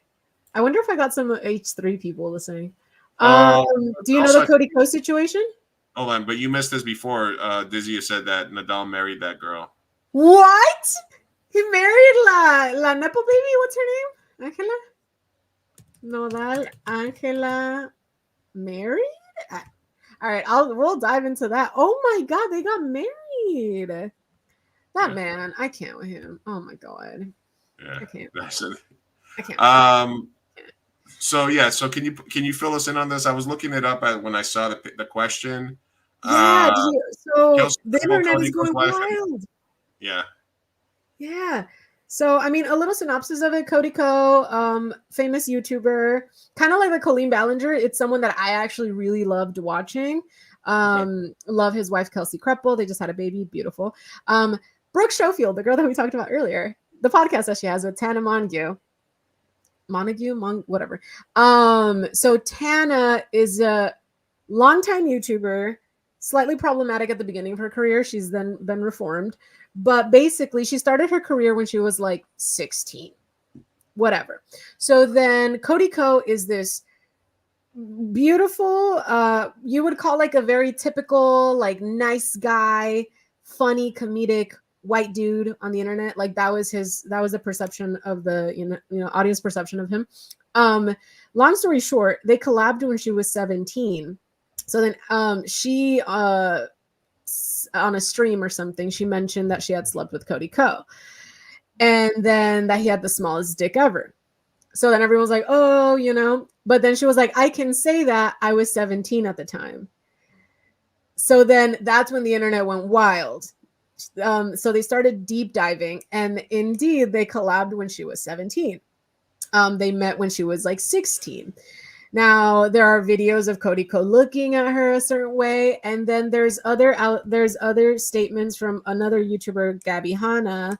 I wonder if I got some H3 people listening. Do you know the Cody Ko situation? Hold on, but you missed this before. Dizzy said that Nadal married that girl. What? He married la Nepo baby? What's her name? Angela? Nodal Angela married? All right, we'll dive into that. Oh my God, they got married. That man, I can't with him. Oh my God. Yeah, I can't. I can't. So can you fill us in on this? I was looking it up when I saw the question. Yeah, so the internet is going wild. Yeah. Yeah. So, I mean, a little synopsis of it. Cody Ko, famous YouTuber, kind of like the Colleen Ballinger. It's someone that I actually really loved watching. Love his wife, Kelsey Kreppel. They just had a baby. Beautiful. Brooke Schofield, the girl that we talked about earlier, the podcast that she has with Tana Montague, whatever. So Tana is a longtime YouTuber, slightly problematic at the beginning of her career. She's then been reformed. But basically, she started her career when she was like 16, whatever. So then Cody Ko is this beautiful, you would call like a very typical, like nice guy, funny, comedic white dude on the internet. Like that was the perception of the, you know, audience perception of him. Long story short, they collabed when she was 17. So then she on a stream or something, she mentioned that she had slept with Cody Ko, and then that he had the smallest dick ever. So then everyone was like, oh, you know, but then she was like, I can say that I was 17 at the time. So then that's when the internet went wild. So they started deep diving, and indeed they collabed when she was 17. They met when she was like 16. Now there are videos of Cody Ko looking at her a certain way, and then there's other statements from another YouTuber, Gabby Hanna,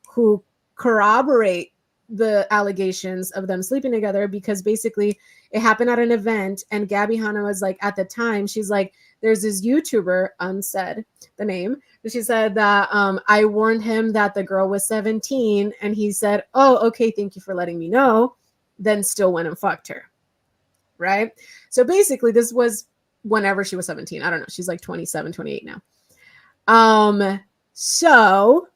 who corroborate the allegations of them sleeping together, because basically it happened at an event, and Gabby Hanna was like, at the time, she's like, there's this YouTuber, unsaid the name, but she said that I warned him that the girl was 17, and he said, oh, okay, thank you for letting me know, then still went and fucked her. Right? So basically this was whenever she was 17. I don't know. She's like 27, 28 now. So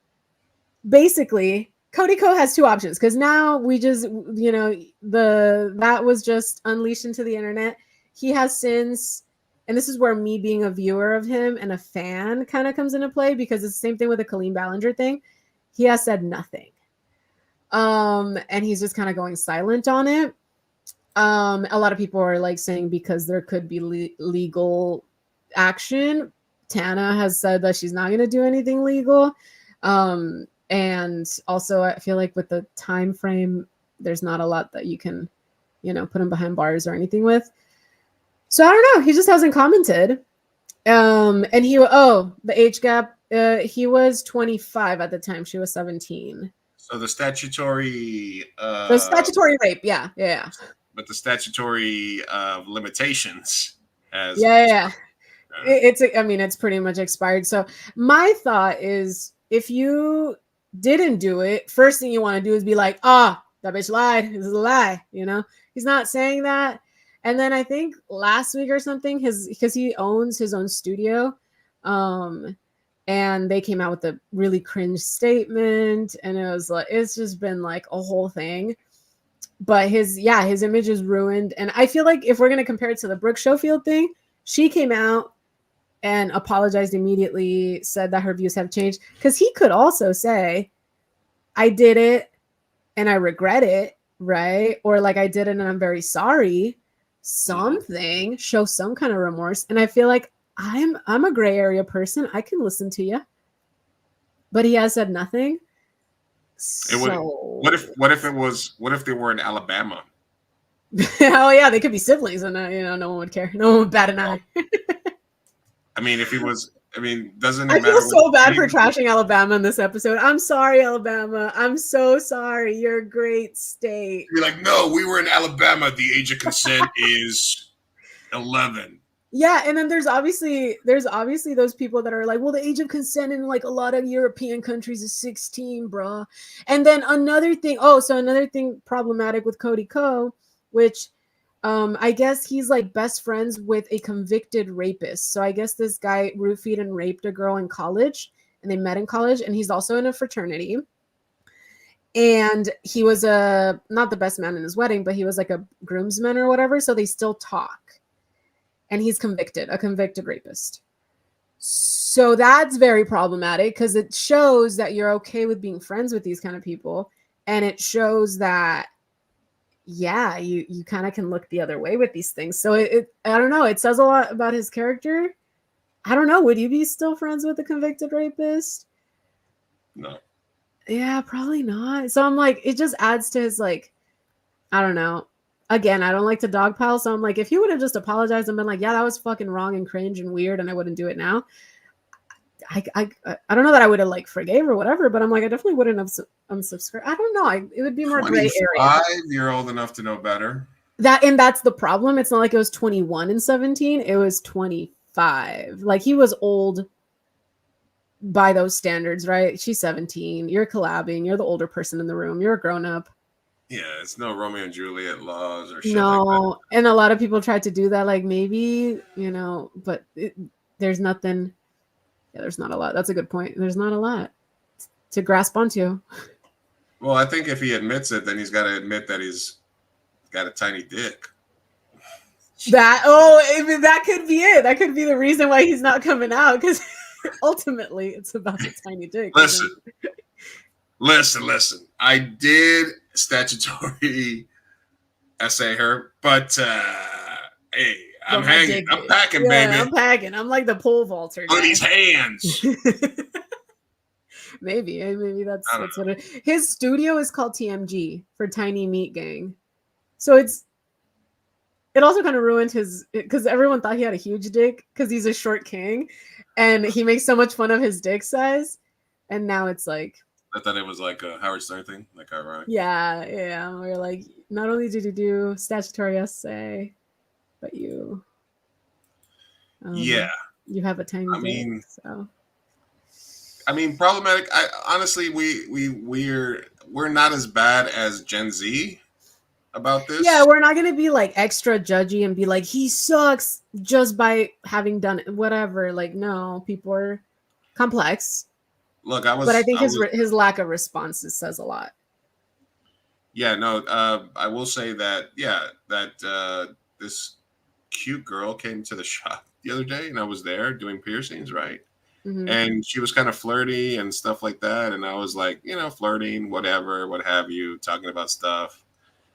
basically Cody Ko has two options, because now we just, you know, that was just unleashed into the internet. He has since, and this is where me being a viewer of him and a fan kind of comes into play, because it's the same thing with the Colleen Ballinger thing. He has said nothing. And he's just kind of going silent on it. A lot of people are like saying because there could be legal action. Tana has said that she's not going to do anything legal. And also I feel like with the time frame, there's not a lot that you can, you know, put him behind bars or anything with. So I don't know. He just hasn't commented. And the age gap, he was 25 at the time. She was 17. So the statutory rape, yeah. But the statutory limitations as it's pretty much expired. So my thought is, if you didn't do it, first thing you want to do is be like, that bitch lied. This is a lie. You know, he's not saying that. And then I think last week or something, because he owns his own studio, and they came out with a really cringe statement, and it was like, it's just been like a whole thing. But his image is ruined. And I feel like if we're going to compare it to the Brooke Schofield thing, she came out and apologized immediately, said that her views have changed, because he could also say, I did it and I regret it, right? Or like, I did it and I'm very sorry. Something, show some kind of remorse. And I feel like I'm a gray area person. I can listen to you. But he has said nothing. What if they were in Alabama? Oh yeah, they could be siblings, and no one would care. No one would bat an eye. I mean, if he was, doesn't it I matter? feel so bad for trashing Alabama in this episode. I'm sorry, Alabama. I'm so sorry. You're a great state. You're like, no, we were in Alabama. The age of consent is 11. Yeah, and then there's obviously those people that are like, well, the age of consent in like a lot of European countries is 16, bruh. And then another thing problematic with Cody Ko, which I guess he's like best friends with a convicted rapist. So I guess this guy roofied and raped a girl in college, and they met in college, and he's also in a fraternity. And he was not the best man in his wedding, but he was like a groomsman or whatever. So they still talk. And he's a convicted rapist. So that's very problematic, because it shows that you're okay with being friends with these kind of people. And it shows that, you kind of can look the other way with these things. So I don't know. It says a lot about his character. I don't know. Would you be still friends with a convicted rapist? No. Yeah, probably not. So I'm like, it just adds to his like, I don't know. Again, I don't like to dogpile, so I'm like, if he would have just apologized and been like, yeah, that was fucking wrong and cringe and weird, and I wouldn't do it now, I don't know that I would have like forgave or whatever, but I'm like, I definitely wouldn't have unsubscribed. I don't know. It would be more gray area. You're old enough to know better. That's the problem. It's not like it was 21 and 17. It was 25. Like, he was old by those standards, right? She's 17. You're collabing. You're the older person in the room. You're a grown up. Yeah, it's no Romeo and Juliet laws or shit No, like that. and a lot of people tried to do that, like maybe, but there's nothing. Yeah, there's not a lot. That's a good point. There's not a lot to grasp onto. Well, I think if he admits it, then he's got to admit that he's got a tiny dick. I mean, that could be it. That could be the reason why he's not coming out, because ultimately it's about the tiny dick. Listen. I did statutory essay her, but hey, I'm hanging. I'm packing, baby. I'm packing. I'm like the pole vaulter. Look at these hands. Maybe that's what it. His studio is called TMG for Tiny Meat Gang, so it also kind of ruined his, because everyone thought he had a huge dick because he's a short king, and he makes so much fun of his dick size, and now it's like, I thought it was like a Howard Stern thing, like ironic. Yeah. We're like, not only did you do statutory essay, but you, you have a tiny dick. So, I mean, problematic. Honestly, we're not as bad as Gen Z about this. Yeah, we're not gonna be like extra judgy and be like, he sucks just by having done it, whatever. Like, no, people are complex. Look, but I think his lack of responses says a lot. Yeah, no, I will say that this cute girl came to the shop the other day, and I was there doing piercings, right? Mm-hmm. And she was kind of flirty and stuff like that, and I was like, flirting, whatever, what have you, talking about stuff.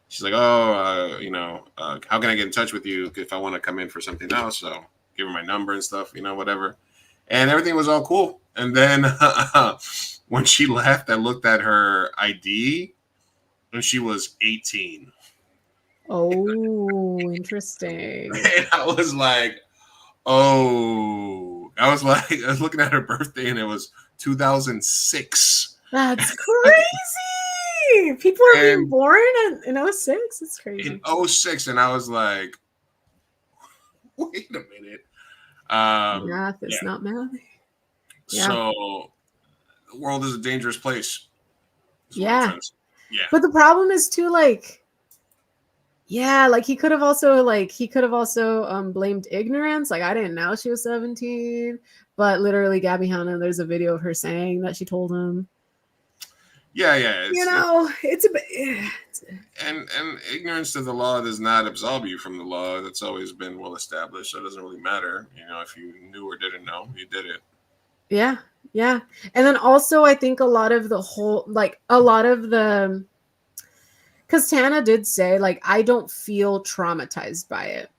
She's like, how can I get in touch with you if I want to come in for something else? So give her my number and stuff, whatever. And everything was all cool. And then when she left, I looked at her ID, and she was 18. Oh, interesting. And I was like, I was looking at her birthday, and it was 2006. That's crazy. People are being born in 06. It's crazy. In 06, and I was like, wait a minute. Math is not math. Yeah. So the world is a dangerous place. Yeah. But the problem is too, like, he could have also blamed ignorance. Like, I didn't know she was 17, but literally Gabby Hanna, there's a video of her saying that she told him. Yeah. It's a bit. And ignorance to the law does not absolve you from the law. That's always been well established. So it doesn't really matter. If you knew or didn't know, you did it. Yeah. And then also, I think a lot of because Tana did say, like, I don't feel traumatized by it,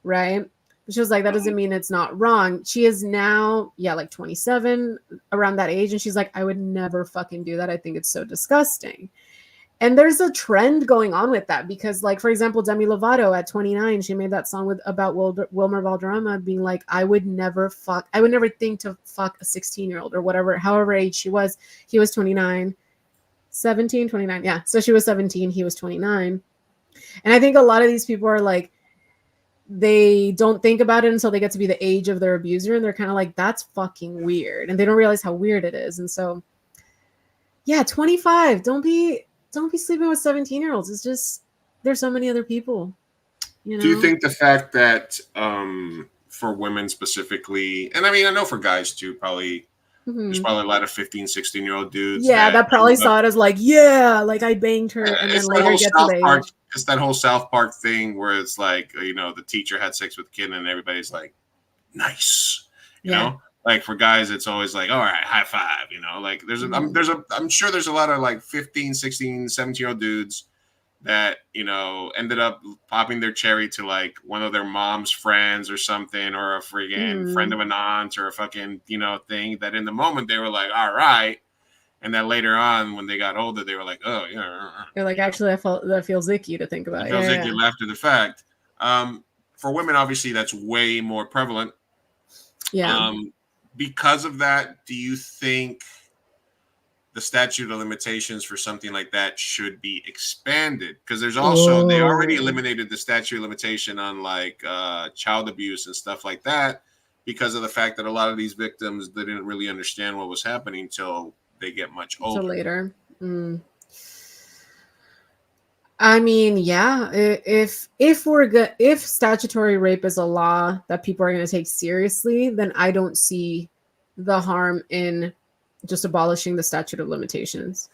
right? She was like, that doesn't mean it's not wrong. She is now, like 27, around that age. And she's like, I would never fucking do that. I think it's so disgusting. And there's a trend going on with that because, like, for example, Demi Lovato at 29, she made that song about Wilmer Valderrama being like, I would never think to fuck a 16-year-old or whatever, however age she was. He was 29, 17, 29. Yeah. So she was 17, he was 29. And I think a lot of these people are like, they don't think about it until they get to be the age of their abuser. And they're kind of like, that's fucking weird. And they don't realize how weird it is. And so, 25, don't be sleeping with 17-year-olds. It's just, there's so many other people. Do you think the fact that for women specifically, and I mean, I know for guys too, probably there's probably a lot of 15, 16-year-old dudes. Yeah, that probably saw it as like, like I banged her, and then later get to the age. It's that whole South Park thing where it's like, the teacher had sex with the kid, and everybody's like, nice, you know. Like for guys, it's always like, all right, high five, like I'm sure there's a lot of like 15, 16, 17-year-old dudes that, ended up popping their cherry to like one of their mom's friends or something, or a friggin' friend of an aunt or a fucking, thing that in the moment they were like, all right. And then later on, when they got older, they were like, oh yeah. They're like, actually, that feels icky to think about. It feels icky after the fact. For women, obviously, that's way more prevalent. Yeah. Because of that, do you think the statute of limitations for something like that should be expanded? Because there's also, they already eliminated the statute of limitation on like child abuse and stuff like that because of the fact that a lot of these victims didn't really understand what was happening until they get much older. Until later. I mean, if statutory rape is a law that people are going to take seriously, then I don't see the harm in just abolishing the statute of limitations.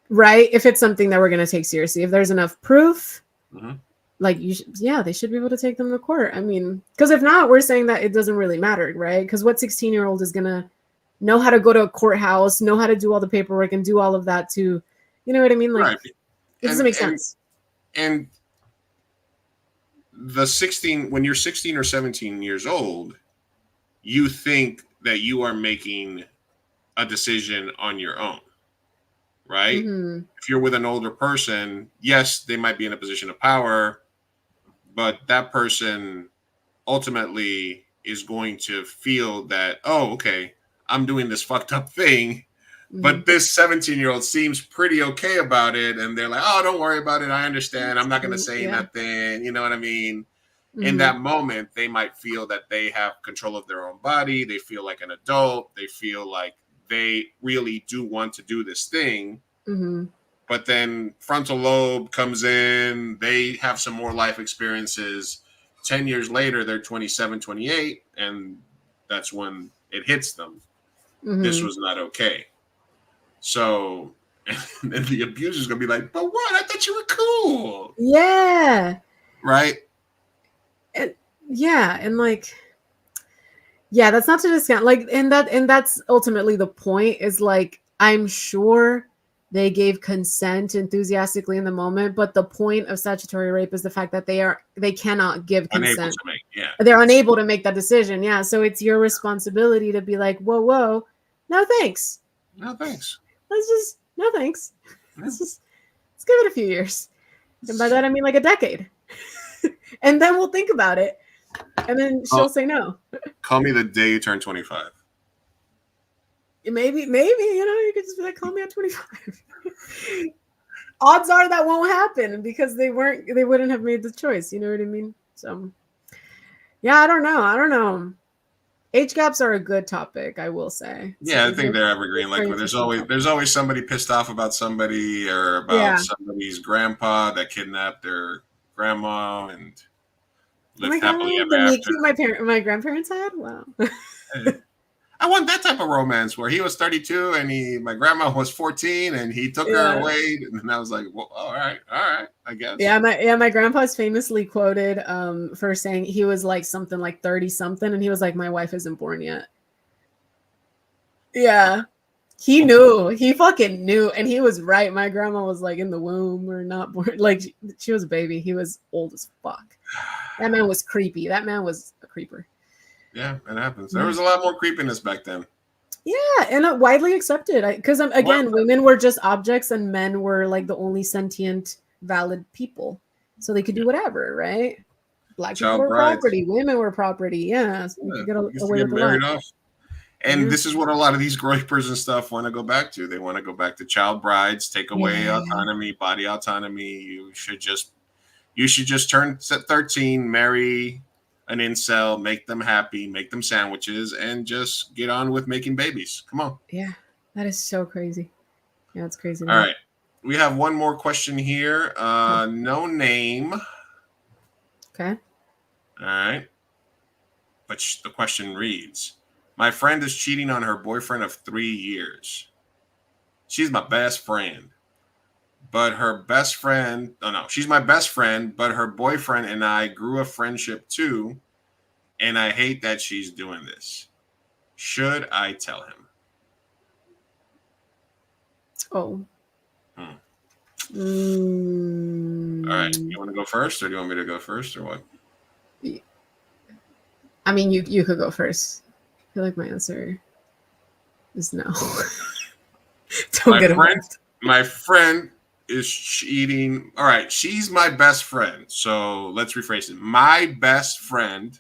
Right? If it's something that we're going to take seriously, if there's enough proof Like they should be able to take them to court. I mean, because if not, we're saying that it doesn't really matter, right? Because what 16-year-old is gonna know how to go to a courthouse, know how to do all the paperwork and do all of that to, you know what I mean? Like, it doesn't make sense. And when you're 16 or 17 years old, you think that you are making a decision on your own, right? If you're with an older person, yes, they might be in a position of power, but that person ultimately is going to feel that, oh, okay, I'm doing this fucked up thing, but this 17-year-old seems pretty okay about it, and they're like, oh, don't worry about it, I understand, I'm not going to say nothing, you know what I mean? In that moment, they might feel that they have control of their own body, they feel like an adult, they feel like they really do want to do this thing. But then frontal lobe comes in, they have some more life experiences. 10 years later, they're 27, 28, and that's when it hits them. This was not okay. So, and the abuser's going to be like, but what? I thought you were cool. Yeah. Right? And like, that's not to discount. Like, and that's ultimately the point is like, I'm sure they gave consent enthusiastically in the moment, but the point of statutory rape is the fact that they cannot give consent. They're unable to make that decision. Yeah. So it's your responsibility to be like, whoa, no thanks. No thanks. No thanks. Let's give it a few years. And by that I mean like a decade. And then we'll think about it. And then she'll say no. Call me the day you turn 25. Maybe, you could just be like, call me at 25. Odds are that won't happen because they wouldn't have made the choice. You know what I mean? So yeah, I don't know. Age gaps are a good topic, I will say. Yeah, I think they're evergreen. Like there's always somebody pissed off about somebody or about somebody's grandpa that kidnapped their grandma and lived happily ever after. My grandparents had? Wow. I want that type of romance where he was 32 and my grandma was 14 and he took her away, and I was like, well, all right, I guess. Yeah, my grandpa's famously quoted for saying he was like something like 30 something, and he was like, my wife isn't born yet. Yeah. He knew. He fucking knew, and he was right. My grandma was like in the womb or not born. Like she was a baby. He was old as fuck. That man was creepy. That man was a creeper. Yeah, it happens. There was a lot more creepiness back then. Yeah, and widely accepted. Because again, women were just objects, and men were like the only sentient, valid people, so they could do whatever, right? Black people were property, women were property. Yeah, so you could get away with a lot. And this is what a lot of these groypers and stuff want to go back to. They want to go back to child brides, take away autonomy, body autonomy. You should just turn 13, marry an incel, make them happy, make them sandwiches, and just get on with making babies. Come on. Yeah, that is so crazy. Yeah, it's crazy. All right. We have one more question here. No name. Okay. All right. But the question reads, my friend is cheating on her boyfriend of 3 years. She's my best friend. But her best friend, she's my best friend, but her boyfriend and I grew a friendship too, and I hate that she's doing this. Should I tell him? Oh. All right. You want to go first, or do you want me to go first, or what? I mean, you could go first. I feel like my answer is no. My friend is cheating. All right, she's my best friend. So let's rephrase it. My best friend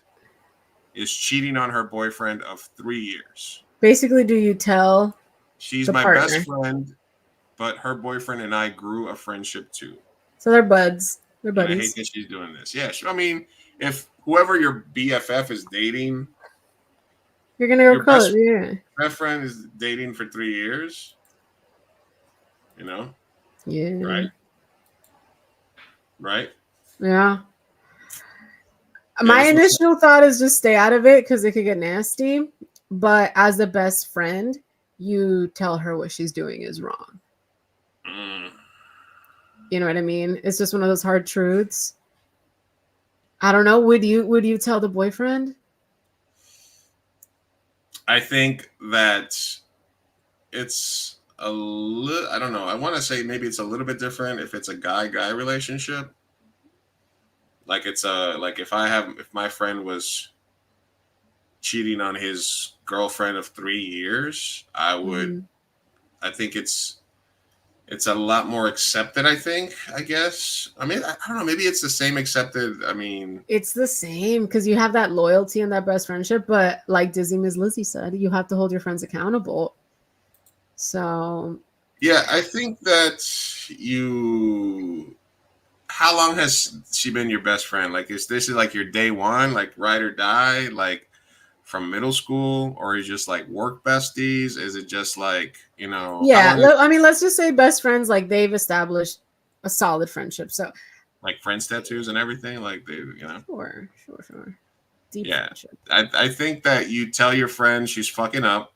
is cheating on her boyfriend of 3 years. Basically, do you tell? She's my best friend, but her boyfriend and I grew a friendship too. So they're buds. They're buddies. And I hate that she's doing this. Yeah, I mean, if whoever your BFF is dating, you're gonna go close. Yeah. Best friend is dating for 3 years. You know. Yeah. Right. Yeah. My initial thought is just stay out of it because it could get nasty. But as the best friend, you tell her what she's doing is wrong. You know what I mean? It's just one of those hard truths. I don't know. Would you tell the boyfriend? I think that it's a little, I don't know. I want to say maybe it's a little bit different if it's a guy-guy relationship. Like it's like if my friend was cheating on his girlfriend of 3 years, I would, I think it's a lot more accepted, I guess. I mean, I don't know, maybe it's the same accepted. I mean, It's the same because you have that loyalty and that best friendship, but like Dizzy Ms. Lizzie said, you have to hold your friends accountable. So yeah, I think that how long has she been your best friend? Like, is this like your day one, like ride or die, like from middle school, or is it just like work besties? Is it just like, how yeah, long I mean, let's just say best friends, like they've established a solid friendship. So like friends tattoos and everything? Like they, sure. Deep yeah. friendship. I think that you tell your friend she's fucking up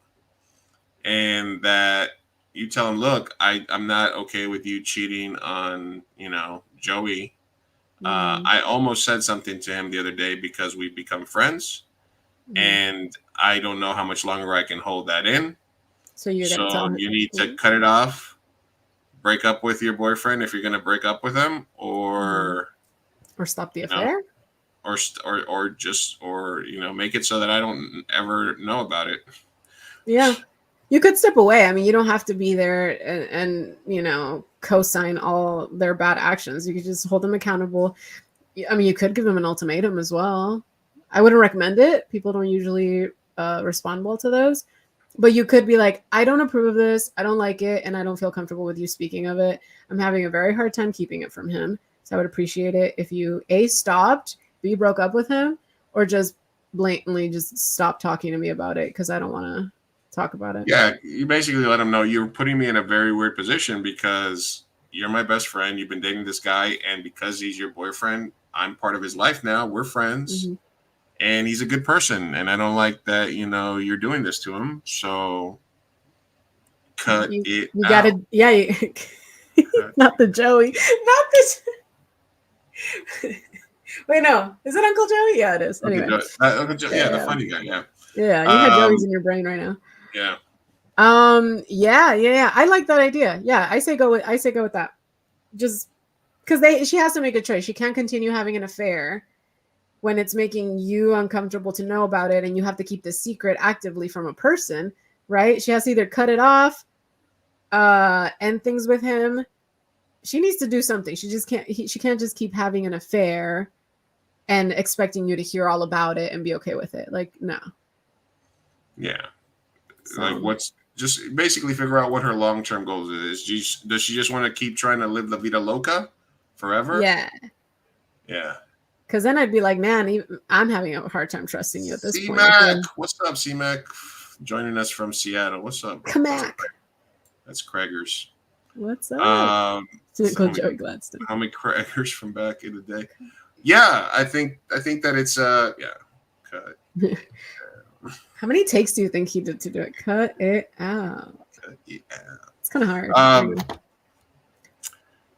and that you tell him, look, I'm not okay with you cheating on, Joey. I almost said something to him the other day because we've become friends and I don't know how much longer I can hold that in. So you're gonna tell him you need to cut it off, break up with your boyfriend if you're going to break up with him, or stop the affair, or make it so that I don't ever know about it. Yeah. You could step away. I mean, you don't have to be there and co-sign all their bad actions. You could just hold them accountable. I mean, you could give them an ultimatum as well. I wouldn't recommend it. People don't usually respond well to those. But you could be like, I don't approve of this. I don't like it. And I don't feel comfortable with you speaking of it. I'm having a very hard time keeping it from him. So I would appreciate it if you stopped, B, broke up with him, or just blatantly just stop talking to me about it because I don't want to talk about it. Yeah, you basically let him know you're putting me in a very weird position because you're my best friend. You've been dating this guy, and because he's your boyfriend, I'm part of his life now. We're friends, and he's a good person, and I don't like that. You're doing this to him. So cut it. You gotta, not the Joey, not this. Wait, no, is it Uncle Joey? Yeah, it is. Anyway, Uncle Joey, the funny guy. Yeah. Yeah, you have Joey's in your brain right now. Yeah. Yeah. I like that idea. Yeah, I say go with that. Just because she has to make a choice. She can't continue having an affair when it's making you uncomfortable to know about it, and you have to keep the secret actively from a person, right? She has to either cut it off, end things with him. She needs to do something. She just can't. She can't just keep having an affair and expecting you to hear all about it and be okay with it. Like, no. Yeah. Like just basically figure out what her long-term goals is. Does she just want to keep trying to live la vida loca forever? Yeah. Yeah. Because then I'd be like, man, I'm having a hard time trusting you at this point. C-Mac. What's up, C-Mac? Joining us from Seattle. What's up? Kamak. That's Craigers. What's up? Joey Gladstone. How many Craigers from back in the day? Yeah, I think that it's cut. How many takes do you think he did to do it? Cut it out. It's kind of hard.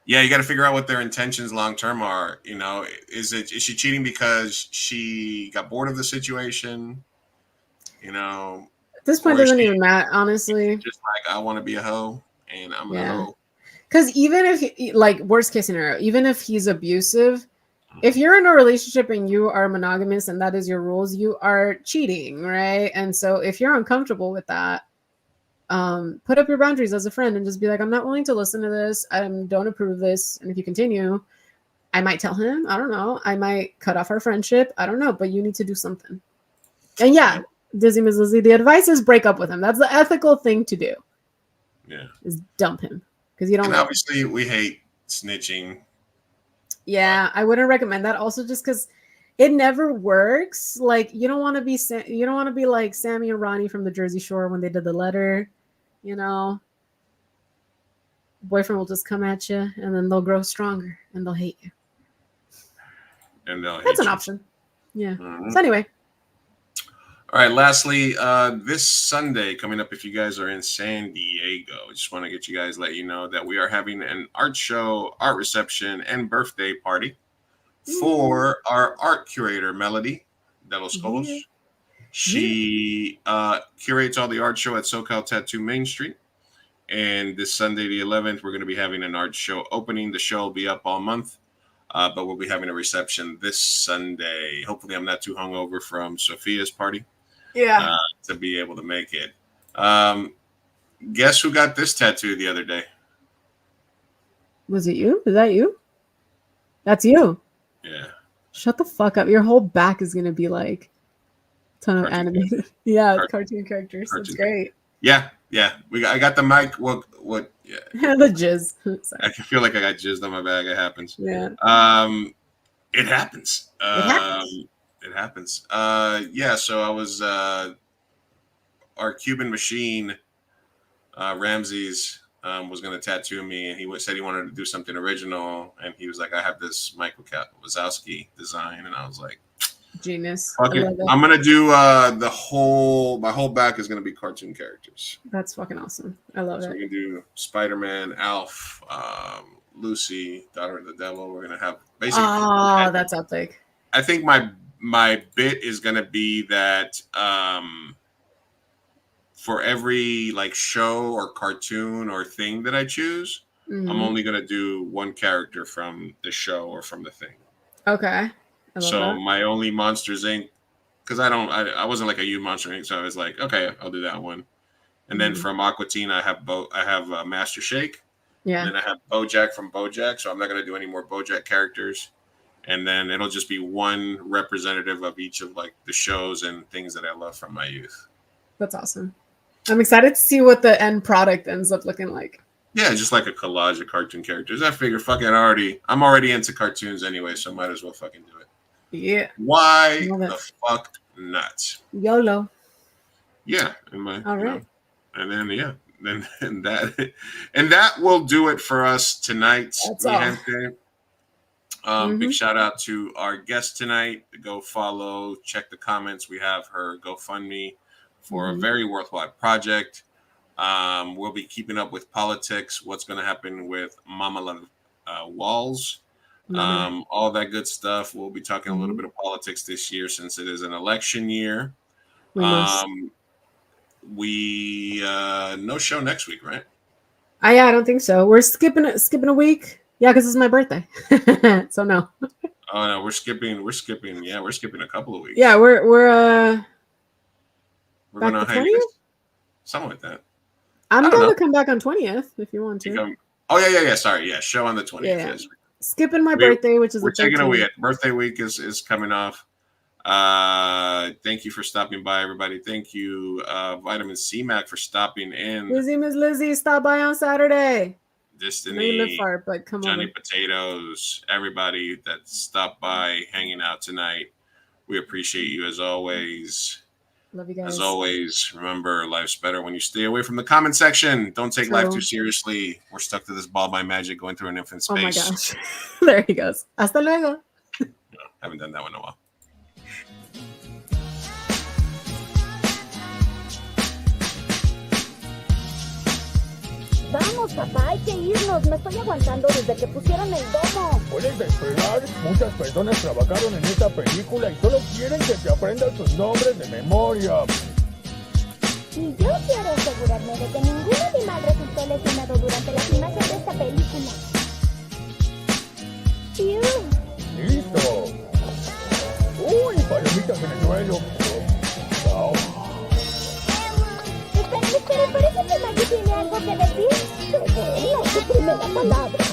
Yeah, you got to figure out what their intentions long term are. Is she cheating because she got bored of the situation? At this point, doesn't even matter, honestly. Just like, I want to be a hoe, and I'm a hoe. Because even if, like, worst case scenario, even if he's abusive, if you're in a relationship and you are monogamous and that is your rules, you are cheating, right? And so if you're uncomfortable with that, put up your boundaries as a friend and just be like, I'm not willing to listen to this. I don't approve of this. And if you continue, I might tell him. I don't know. I might cut off our friendship. I don't know. But you need to do something. And yeah, Dizzy Ms. Lizzie, the advice is break up with him. That's the ethical thing to do. Yeah. Is dump him. Because you don't. And obviously, we hate snitching. Yeah, I wouldn't recommend that. Also, just because it never works. Like, you don't want to be like Sammy and Ronnie from the Jersey Shore when they did the letter. Boyfriend will just come at you, and then they'll grow stronger, and they'll hate you. And that's an option. Yeah. So anyway. All right. Lastly, this Sunday coming up, if you guys are in San Diego, I just want to get you guys, let you know that we are having an art show, art reception, and birthday party for our art curator, Melody de los Cobos. Yeah. She curates all the art show at SoCal Tattoo Main Street. And this Sunday, the 11th, we're going to be having an art show opening. The show will be up all month, but we'll be having a reception this Sunday. Hopefully, I'm not too hungover from Sophia's party. Yeah. To be able to make it. Guess who got this tattoo the other day? Was it you? Is that you? That's you. Yeah. Shut the fuck up. Your whole back is gonna be like a ton of animated. Yeah, cartoon characters. That's great. Yeah. I got the mic. What? Yeah. The jizz. I can feel like I got jizzed on my bag. It happens. Yeah. It happens. It happens. Yeah. So I was our Cuban machine. Ramses was going to tattoo me, and he said he wanted to do something original, and he was like, "I have this Michael Wazowski design," and I was like, "Genius!" Okay, I'm gonna do my whole back is gonna be cartoon characters. That's fucking awesome. I love it. We're gonna do Spider-Man, Alf, Lucy, Daughter of the Devil. We're gonna have basically. Oh, that's epic. I think my bit is gonna be that for every like show or cartoon or thing that I choose, I'm only gonna do one character from the show or from the thing. Okay. So my only Monsters Inc. because I wasn't like a U Monster Inc. So I was like, okay, I'll do that one. And then from Aqua Teen, I have Master Shake. Yeah. And then I have BoJack from BoJack. So I'm not gonna do any more BoJack characters. And then it'll just be one representative of each of like the shows and things that I love from my youth. That's awesome. I'm excited to see what the end product ends up looking like. Yeah, just like a collage of cartoon characters. I figure, I'm already into cartoons anyway, so might as well fucking do it. Yeah. Why the fuck not? YOLO. Yeah. All right. And then and that will do it for us tonight. That's all. Big shout out to our guest tonight. Go follow, check the comments. We have her GoFundMe for a very worthwhile project. We'll be keeping up with politics, what's going to happen with Kamala Walls, all that good stuff. We'll be talking a little bit of politics this year since it is an election year. We no show next week, right? Yeah, I don't think so. We're skipping a week. Yeah, because it's my birthday. So no. Oh no, we're skipping. Yeah, we're skipping a couple of weeks. Yeah, we're going on hiatus. Something like that. I'm going to come back on 20th if you want to. Yeah. Sorry. Yeah. Show on the 20th. Yeah. Yes. Skipping my birthday, which is we're taking a week. Birthday week is coming off. Thank you for stopping by, everybody. Thank you, Vitamin C Mac, for stopping in. Miss Lizzie, stop by on Saturday. Destiny, live far, but come Johnny over. Potatoes, everybody that stopped by, hanging out tonight. We appreciate you as always. Love you guys. As always, remember, life's better when you stay away from the comment section. Don't take life too seriously. We're stuck to this ball by magic going through an infinite space. Oh my gosh. There he goes. Hasta luego. Haven't done that one in a while. Vamos, papá, hay que irnos. Me estoy aguantando desde que pusieron el domo. Puedes esperar. Muchas personas trabajaron en esta película y solo quieren que te aprendas sus nombres de memoria. Y yo quiero asegurarme de que ningún animal resultó lesionado durante la filmación de esta película. ¡Listo! ¡Uy, palomitas en el suelo! ¡Wow! Espera, parece que Maggie tiene algo que decir. Es su primera palabra.